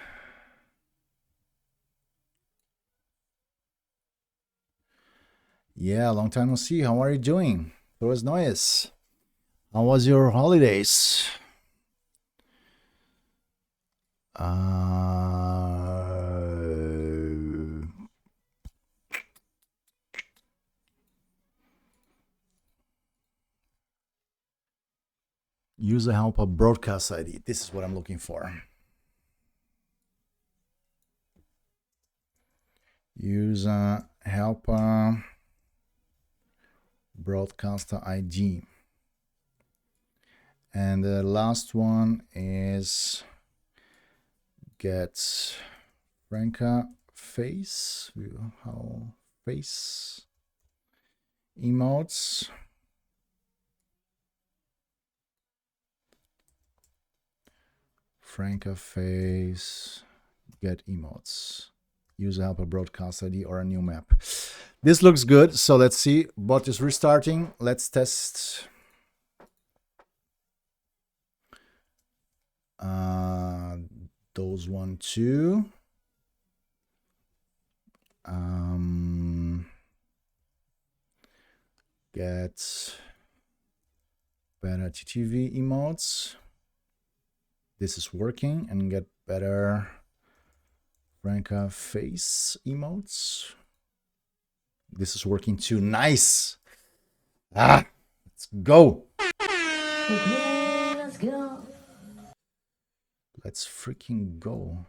Yeah, long time no see. How are you doing? Frohes Neues. How was your holidays? User helper broadcast ID. This is what I'm looking for. User helper broadcaster ID. And the last one is get Franca face. How face emotes. Franca face get emotes. User helper broadcast ID or a new map. This looks good. So let's see. Bot is restarting. Let's test. Those 1, 2. Get better TTV emotes. This is working. And get better Franca face emotes. This is working too. Nice. Let's go. Okay, let's go. Let's freaking go.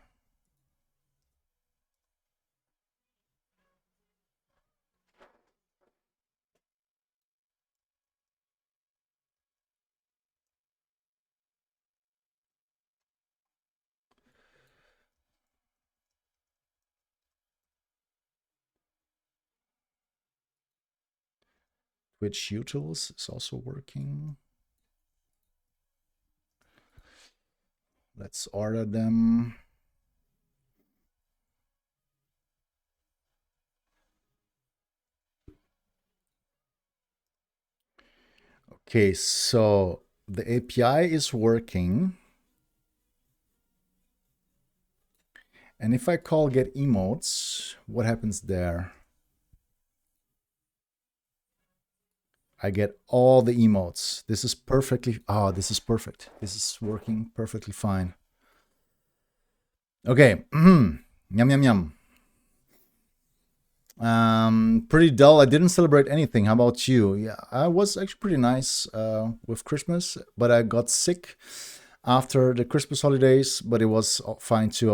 Twitch utils is also working. Let's order them. Okay, so the API is working. And if I call get emotes, what happens there? I get all the emotes. This is perfectly, this is perfect. This is working perfectly fine. Okay, yum, yum, yum. Pretty dull. I didn't celebrate anything. How about you? Yeah, I was actually pretty nice with Christmas, but I got sick after the Christmas holidays, but it was fine too.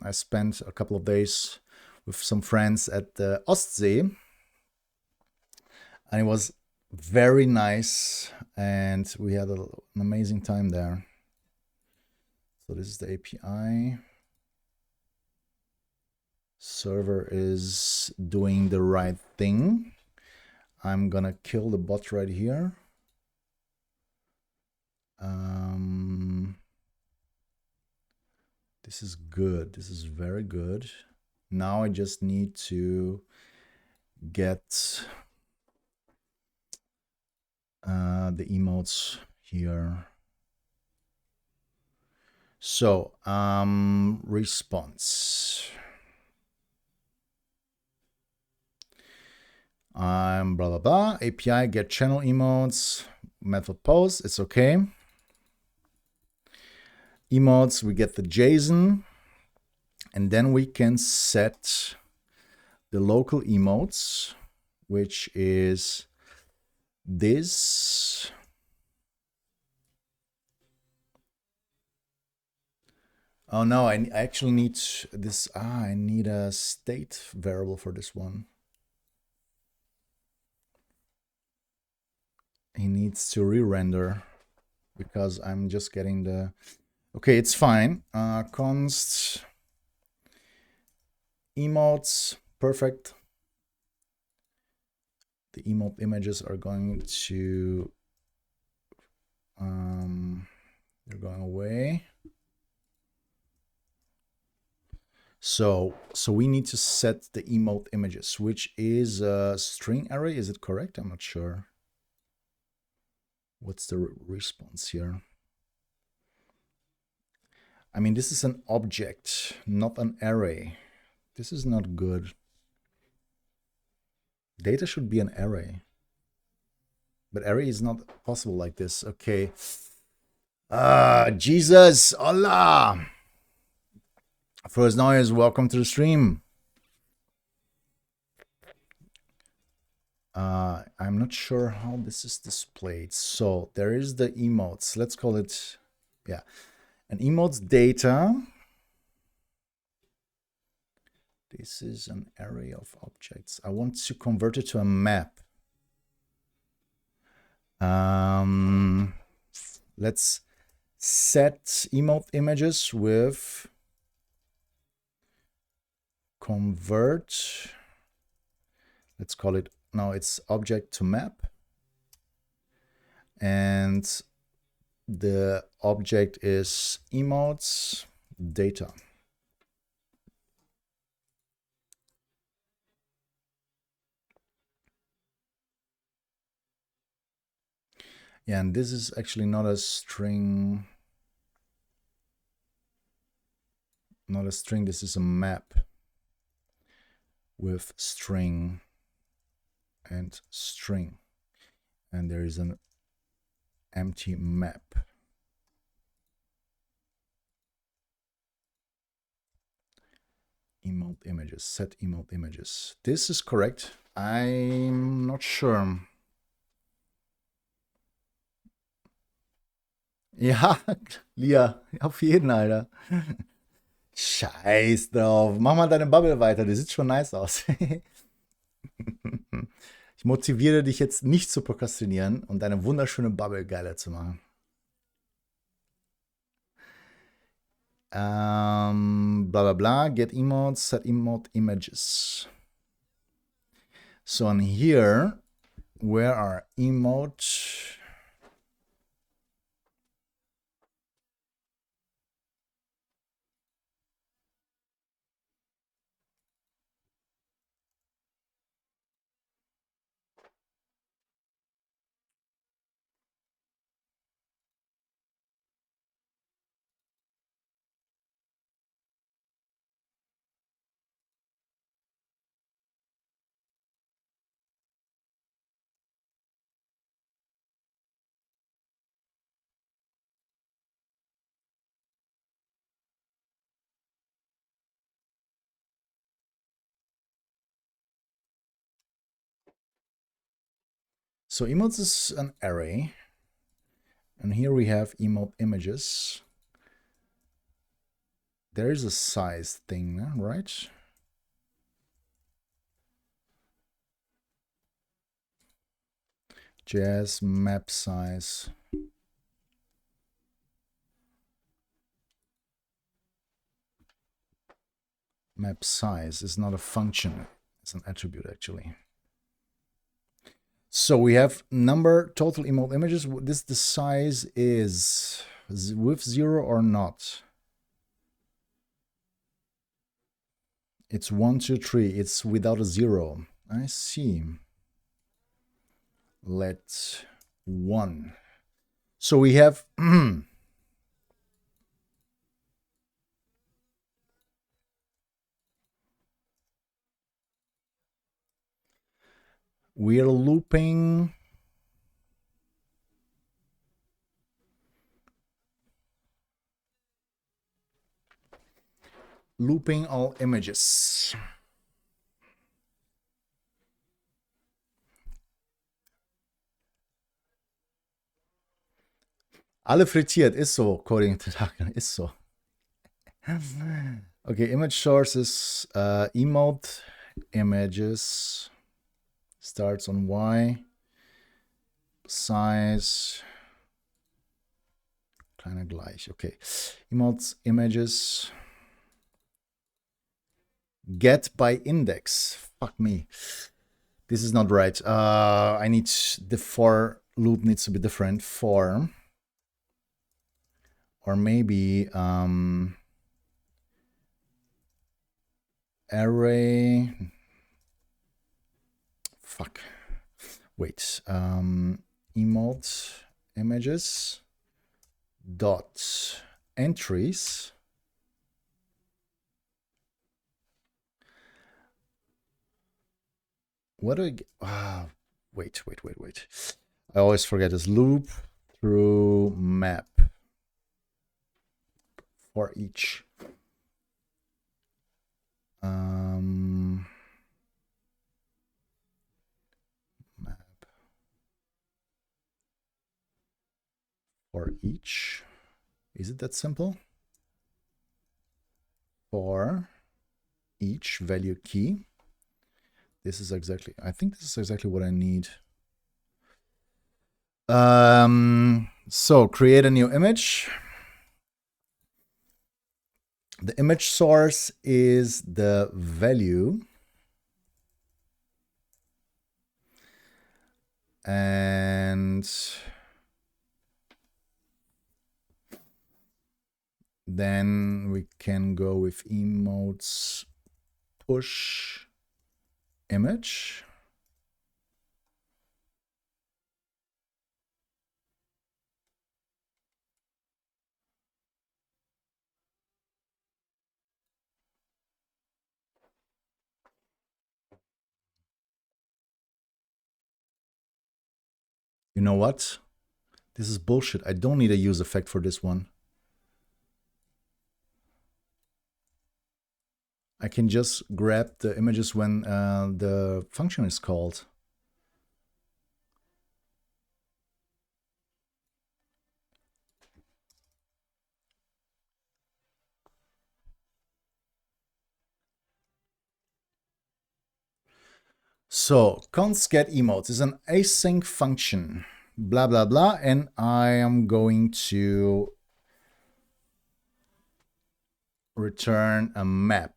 I spent a couple of days with some friends at the Ostsee, and it was very nice, and we had an amazing time there. So this is the API. Server is doing the right thing. I'm gonna kill the bot right here. This is good. This is very good. Now I just need to get the emotes here. So response. Blah blah blah. API get channel emotes. Method post. It's okay. Emotes. We get the JSON, and then we can set the local emotes, which is this. Oh no, I actually need this. I need a state variable for this one. He needs to re-render because I'm just getting the. Okay, it's fine. Const emotes, perfect. The emote images are going to. They're going away. So we need to set the emote images, which is a string array. Is it correct? I'm not sure. What's the response here? I mean, this is an object, not an array. This is not good. Data should be an array. But array is not possible like this. Okay. Jesus, hola. First noise, welcome to the stream. I'm not sure how this is displayed. So there is the emotes. Let's call it, yeah, an emotes data. This is an array of objects. I want to convert it to a map. Let's set emote images with convert. Let's call it, now it's object to map. And the object is emotes data. Yeah, and this is actually not a string. Not a string, this is a map with string and string. And there is an empty map. Emote images, set emote images. This is correct. I'm not sure. Ja, Lia, auf jeden, Alter. Scheiß drauf. Mach mal deine Bubble weiter, die sieht schon nice aus. Ich motiviere dich jetzt nicht zu prokrastinieren und deine wunderschöne Bubble geiler zu machen. Blah, blah, blah. Get emotes, set emote images. So on here, where are emote? So emotes is an array. And here we have emote images. There is a size thing, right? JS map size. Map size is not a function, it's an attribute actually. So we have number total emote images. This the size is with 0 or not. It's 1, 2, 3. It's without a 0. I see. Let 1. So we have we are looping all images. Alle frittiert, ist so, Coding Tentakel, ist so. Okay, image source is emote images. Starts on Y. Size. Kleiner gleich. Okay. Emotes images. Get by index. Fuck me. This is not right. I need the for loop needs to be different. For. Or maybe array. Fuck. Wait. Emote images dot entries. What do I get? Wait. I always forget this. Loop through map for each. Map for each. Is it that simple? For each value key. This is exactly, I think this is exactly what I need. So create a new image. The image source is the value. And then we can go with emotes push image. You know what? This is bullshit. I don't need a use effect for this one. I can just grab the images when the function is called. So const get emotes is an async function, blah, blah, blah. And I am going to return a map.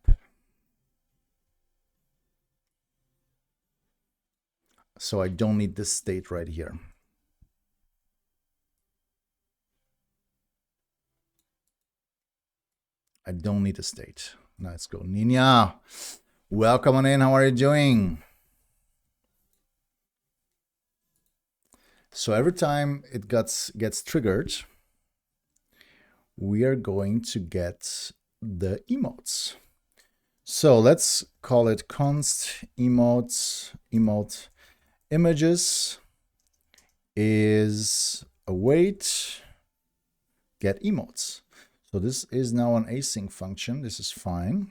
So I don't need this state right here. I don't need a state. Now let's go. Nina, welcome on in. How are you doing? So every time it gets triggered, we are going to get the emotes. So let's call it const emotes emote images is await get emotes. So this is now an async function. This is fine.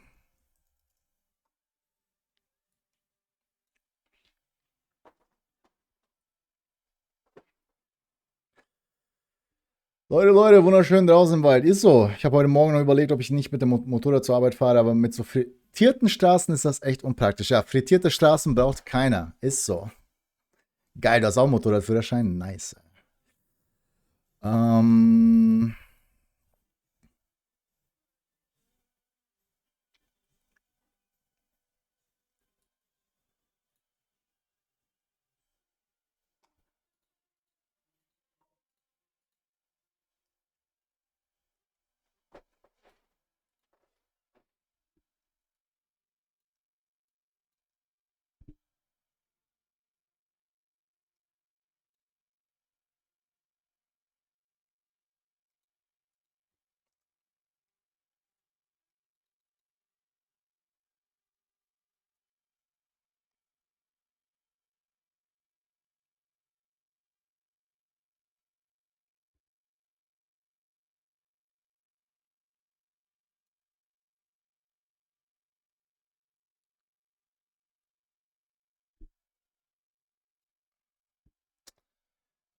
Leute, wunderschön draußen im Wald. Ist so. Ich habe heute Morgen noch überlegt, ob ich nicht mit dem Motorrad zur Arbeit fahre, aber mit so frittierten Straßen ist das echt unpraktisch. Ja, frittierte Straßen braucht keiner. Ist so. Geil, du hast auch einen Motorradführerschein? Nice.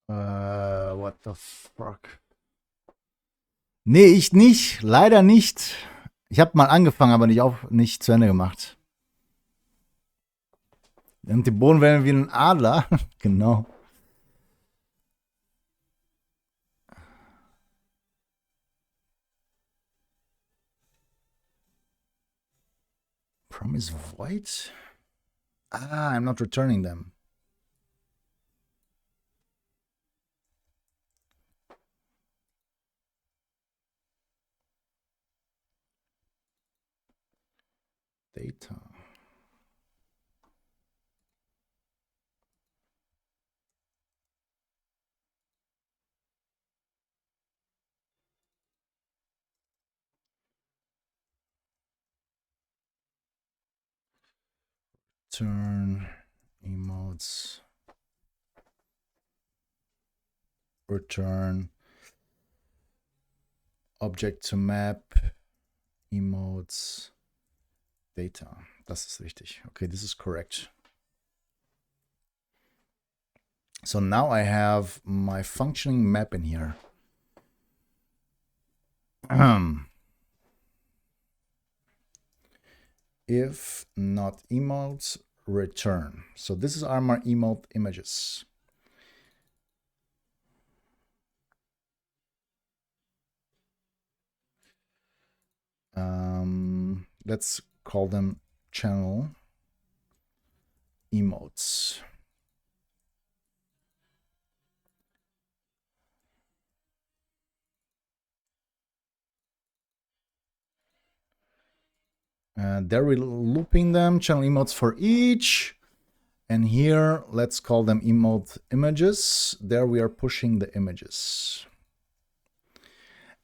What the fuck? Nee, ich nicht. Leider nicht. Ich habe mal angefangen, aber nicht zu Ende gemacht. Und die Bodenwellen wie ein Adler. Genau. Promise void? Ah, I'm not returning them. Data. Return emotes. Return object to map emotes data. Das ist richtig. Okay, this is correct. So now I have my functioning map in here. If not emotes, return. So this is our emote images. Let's call them channel emotes. There we're looping them, channel emotes for each. And here, let's call them emote images. There we are pushing the images.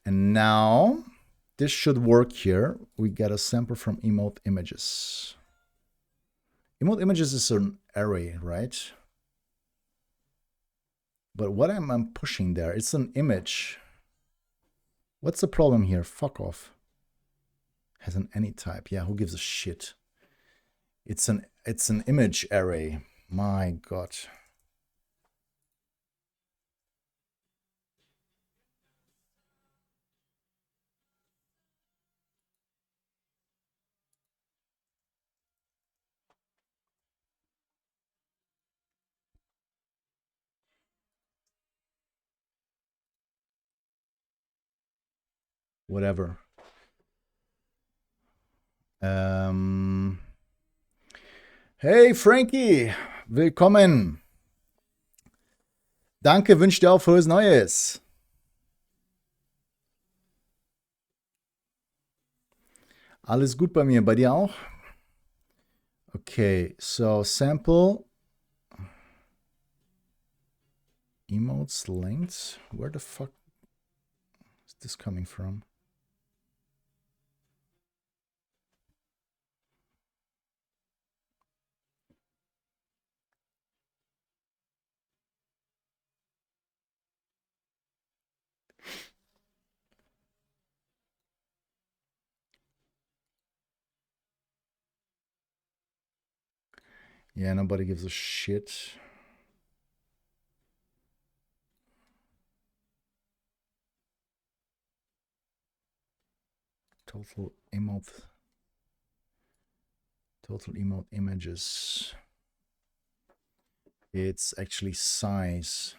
And now, this should work here. We get a sample from emote images. Emote images is an array, right? But what am I pushing there? It's an image. What's the problem here? Fuck off. Has an any type. Yeah, who gives a shit? It's an image array. My God. Whatever. Hey Frankie, willkommen. Danke, wünsche dir auch frohes Neues. Alles gut bei mir, bei dir auch? Okay, so sample emotes linked. Where the fuck is this coming from? Yeah, nobody gives a shit. Total emote images. It's actually size.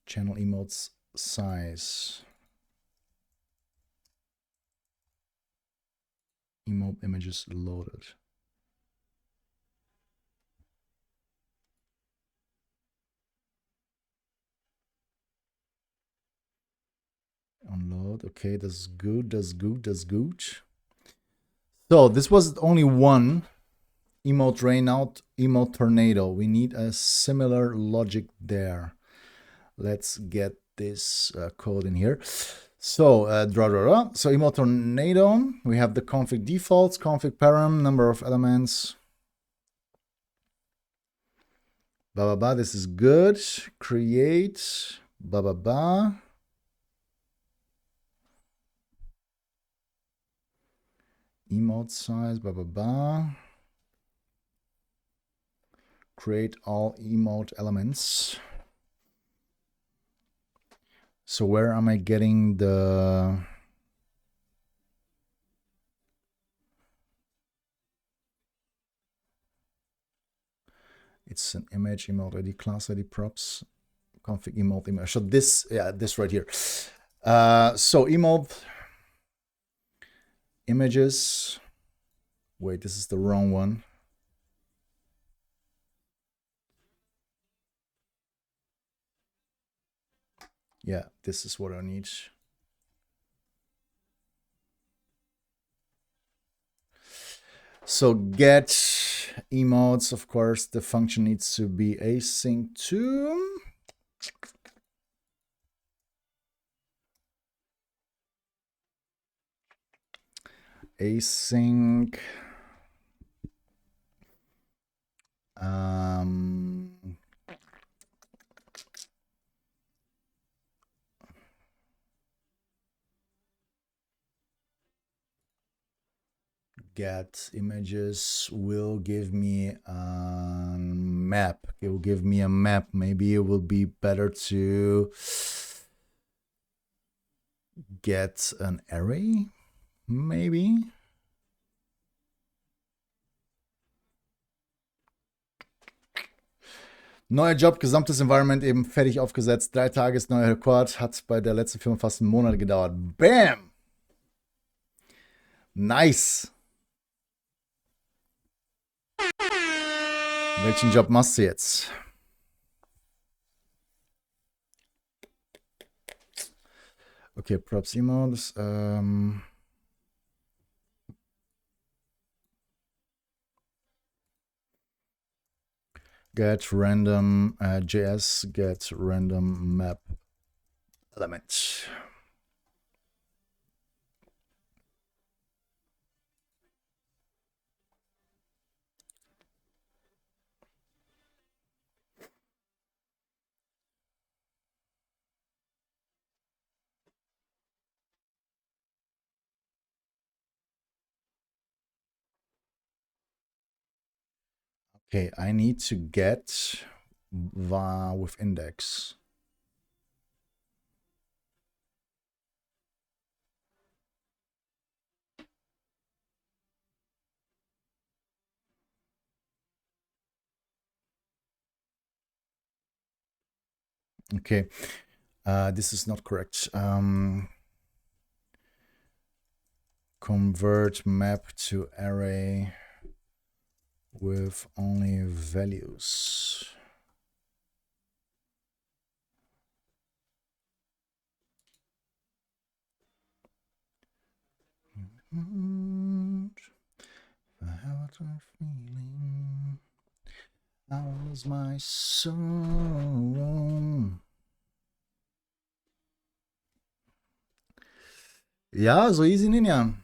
Channel emotes size. Emote images loaded. Unload. Okay, that's good. That's good. That's good. So this was only one emote rainout, emote tornado. We need a similar logic there. Let's get this code in here. So so emote tornado. We have the config defaults, config param, number of elements. Blah blah blah. This is good. Create. Blah blah blah. Emote size, blah, blah, blah. Create all emote elements. So where am I getting the It's an image, emote ID, class ID, props, config emote image. So this, yeah, this right here. So emote images. Wait, this is the wrong one. Yeah, this is what I need. So get emotes, of course, the function needs to be async to. Async. Get images will give me a map. It will give me a map. Maybe it will be better to get an array. Maybe. Neuer Job, gesamtes Environment eben fertig aufgesetzt. 3 Tage ist neuer Rekord. Hat bei der letzten Firma fast einen Monat gedauert. Bam! Nice! Welchen Job machst du jetzt? Okay, Propz emotes. Get random JS, get random map element. Okay, I need to get var with index. Okay, this is not correct. Convert map to array with only values. I have a feeling I lose my soul. Ja, so easy Ninja.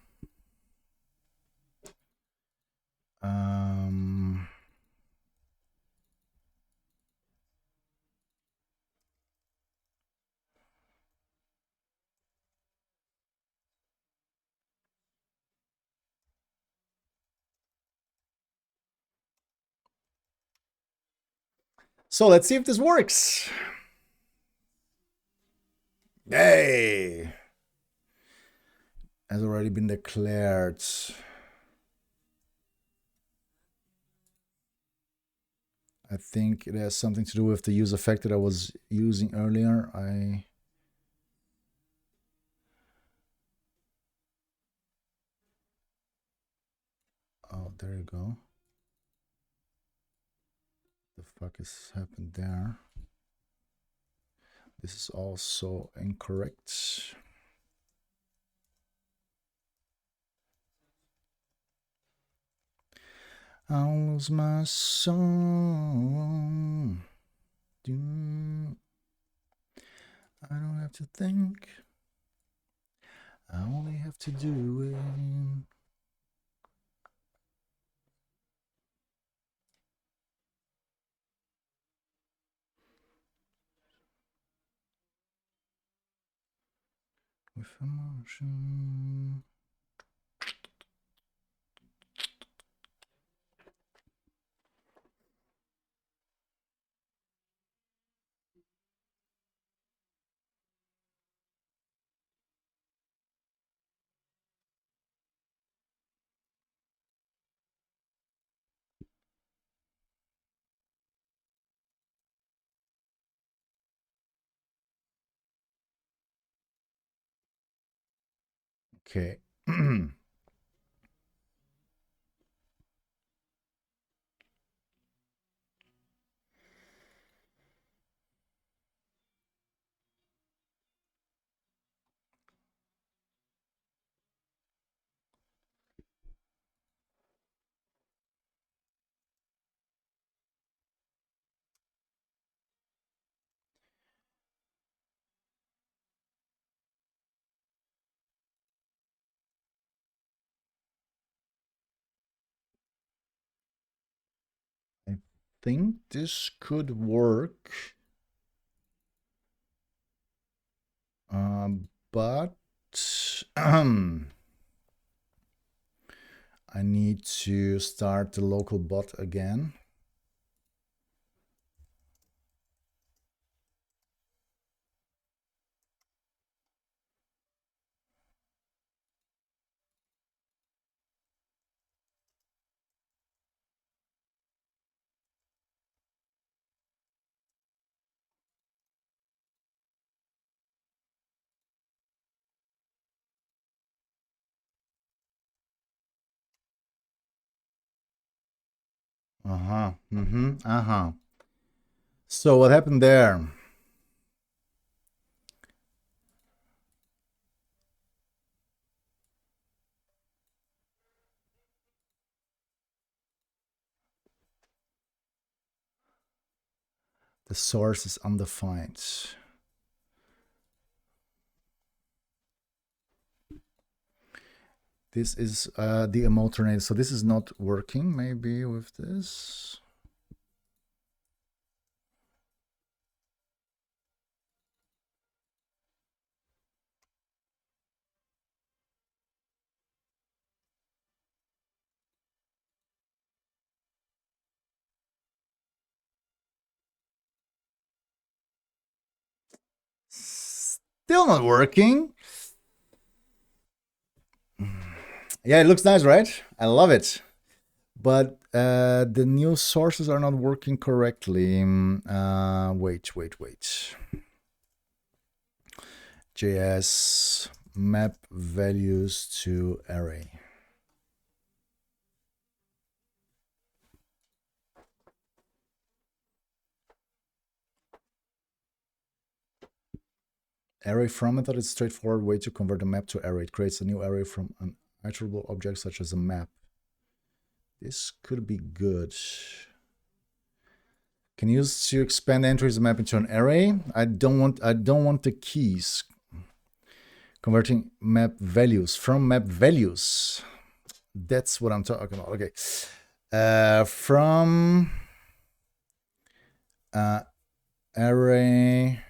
So let's see if this works. Yay! Has already been declared. I think it has something to do with the use effect that I was using earlier. Oh, there you go. The fuck has happened there? This is also incorrect. I'll lose my soul. I don't have to think. I only have to do it. With emotion. Okay. I think this could work. But I need to start the local bot again. So what happened there? The source is undefined. This is the emote tornado. So this is not working maybe with this. Still not working. Yeah, it looks nice, right? I love it. But the new sources are not working correctly. Wait. JS map values to array. Array from method is a straightforward way to convert a map to array. It creates a new array from an iterable object such as a map. This could be good. Can use to expand entries map into an array. I don't want the keys. Converting map values from map values. That's what I'm talking about. Okay. From array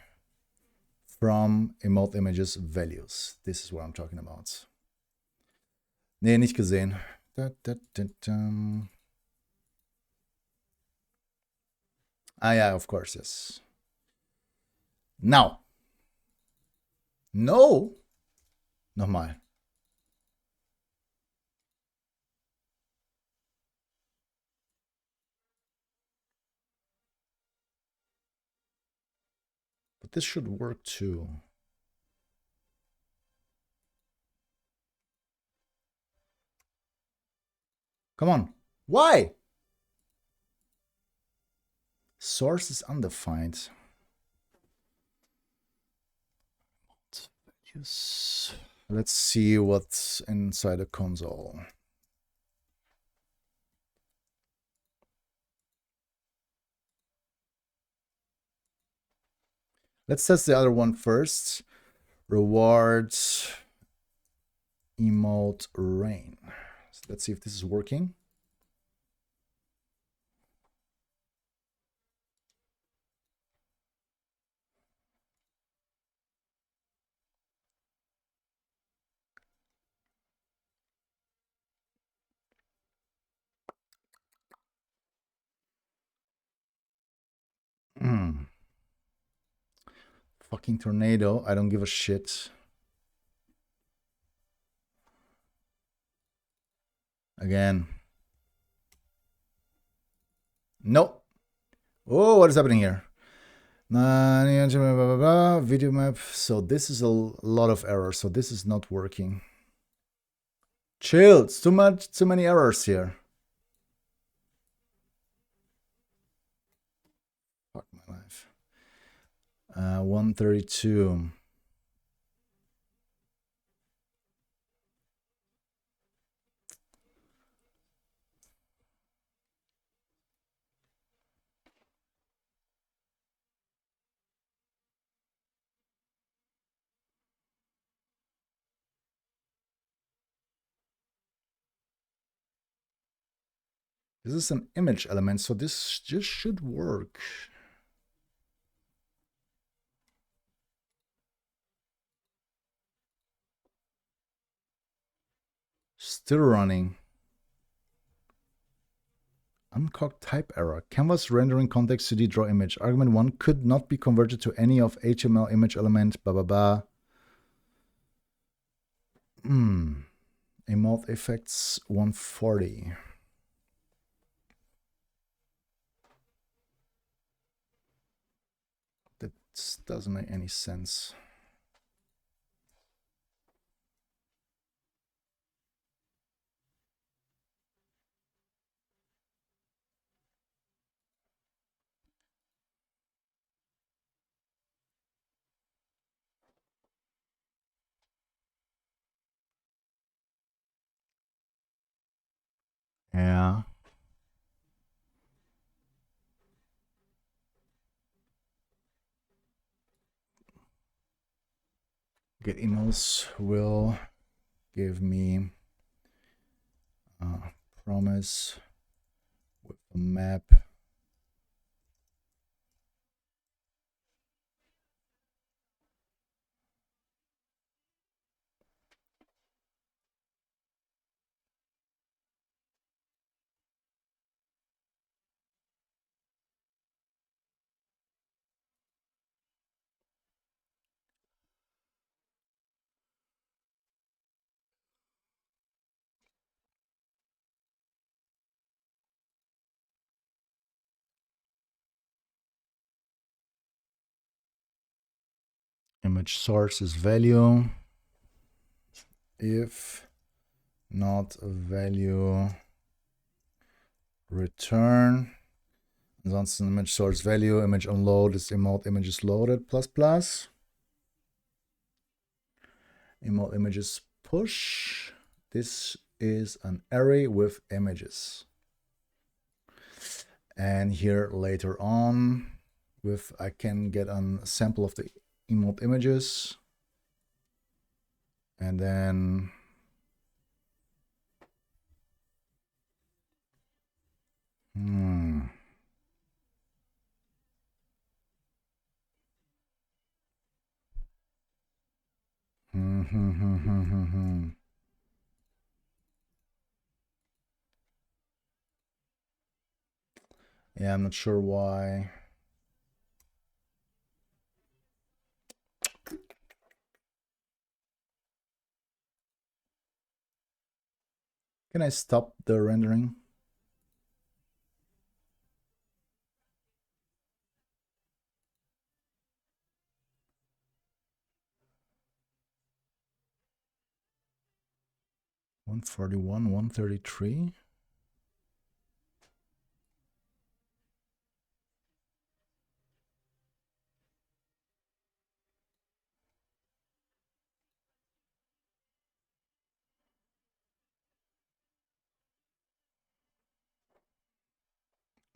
from emote images values. This is what I'm talking about. Nee, nicht gesehen. Ah, yeah, of course, yes. Now. No. Nochmal. But this should work too. Come on. Why? Source is undefined. Let's see what's inside the console. Let's test the other one first. Rewards emote rain. So let's see if this is working. Fucking tornado. I don't give a shit. Again. Nope. Oh, what is happening here? Video map. So this is a lot of errors. So this is not working. Chill, it's too many errors here. Fuck my life. 132. This is an image element, so this just should work. Still running. Uncocked type error. Canvas rendering context 2D draw image. Argument 1 could not be converted to any of HTML image element. Blah blah blah. Emote effects 140. That doesn't make any sense. Yeah. Get emails will give me a promise with a map. Image source is value. If not a value, return. Ansonsten image source value, image unload is emote images loaded plus plus. Emote images push. This is an array with images. And here later on, with I can get a sample of the emote images. And then yeah, I'm not sure why. Can I stop the rendering? $141, $133.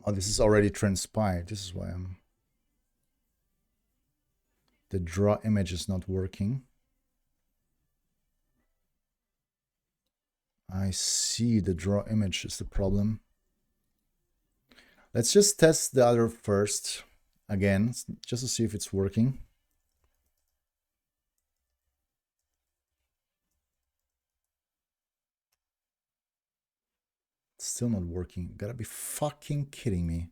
Oh, this is already transpired. This is why the draw image is not working. I see, the draw image is the problem. Let's just test the other first again, just to see if it's working. It's still not working. Gotta be fucking kidding me.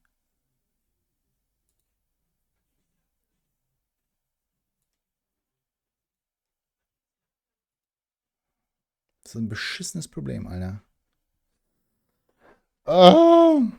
Das ist ein beschissenes Problem, Alter. Oh!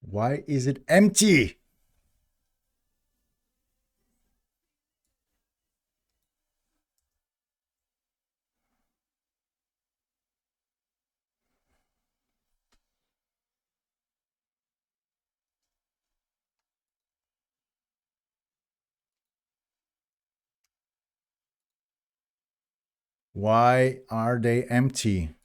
Why is it empty? Why are they empty?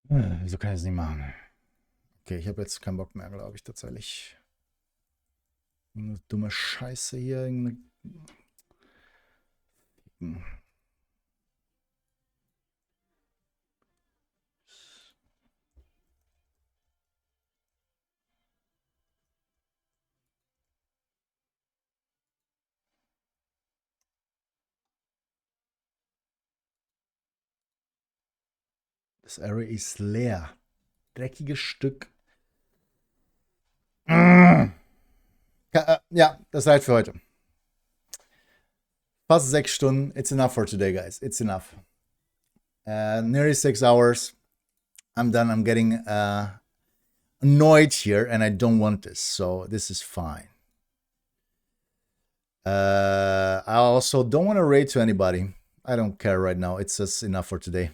Wieso kann ich das nicht machen? Okay, ich habe jetzt keinen Bock mehr, glaube ich, tatsächlich. Eine dumme Scheiße hier. Das Array ist leer. Dreckiges Stück. Ja, das reicht für heute. Fast 6 Stunden. It's enough for today, guys. It's enough. Nearly 6 hours. I'm done. I'm getting annoyed here, and I don't want this. So this is fine. I also don't want to raid to anybody. I don't care right now. It's just enough for today.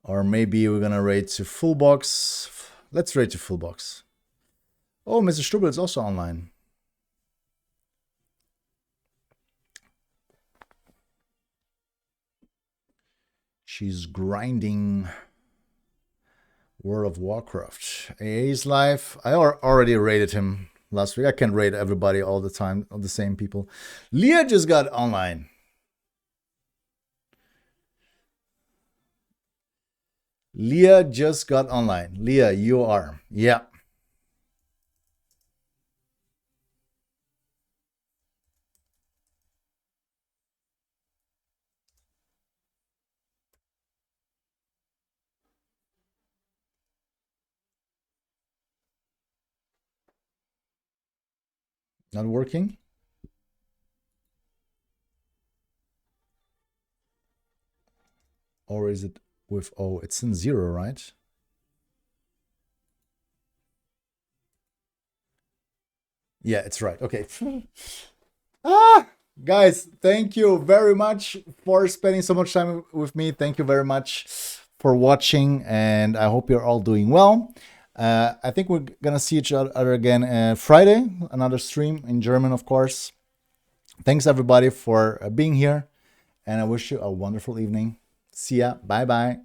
Or maybe we're gonna raid to full box. Let's raid to full box. Oh, Mr. Strubel is also online. She's grinding World of Warcraft. AA is live. I already raided him last week. I can't raid everybody all the time, all the same people. Leah just got online. Leah just got online. Leah, you are. Yeah. Not working? Or is it with O? It's in 0, right? Yeah, it's right. Okay. Guys, thank you very much for spending so much time with me. Thank you very much for watching, and I hope you're all doing well. I think we're gonna see each other again Friday, another stream in German, of course. Thanks everybody for being here, and I wish you a wonderful evening. See ya. Bye bye.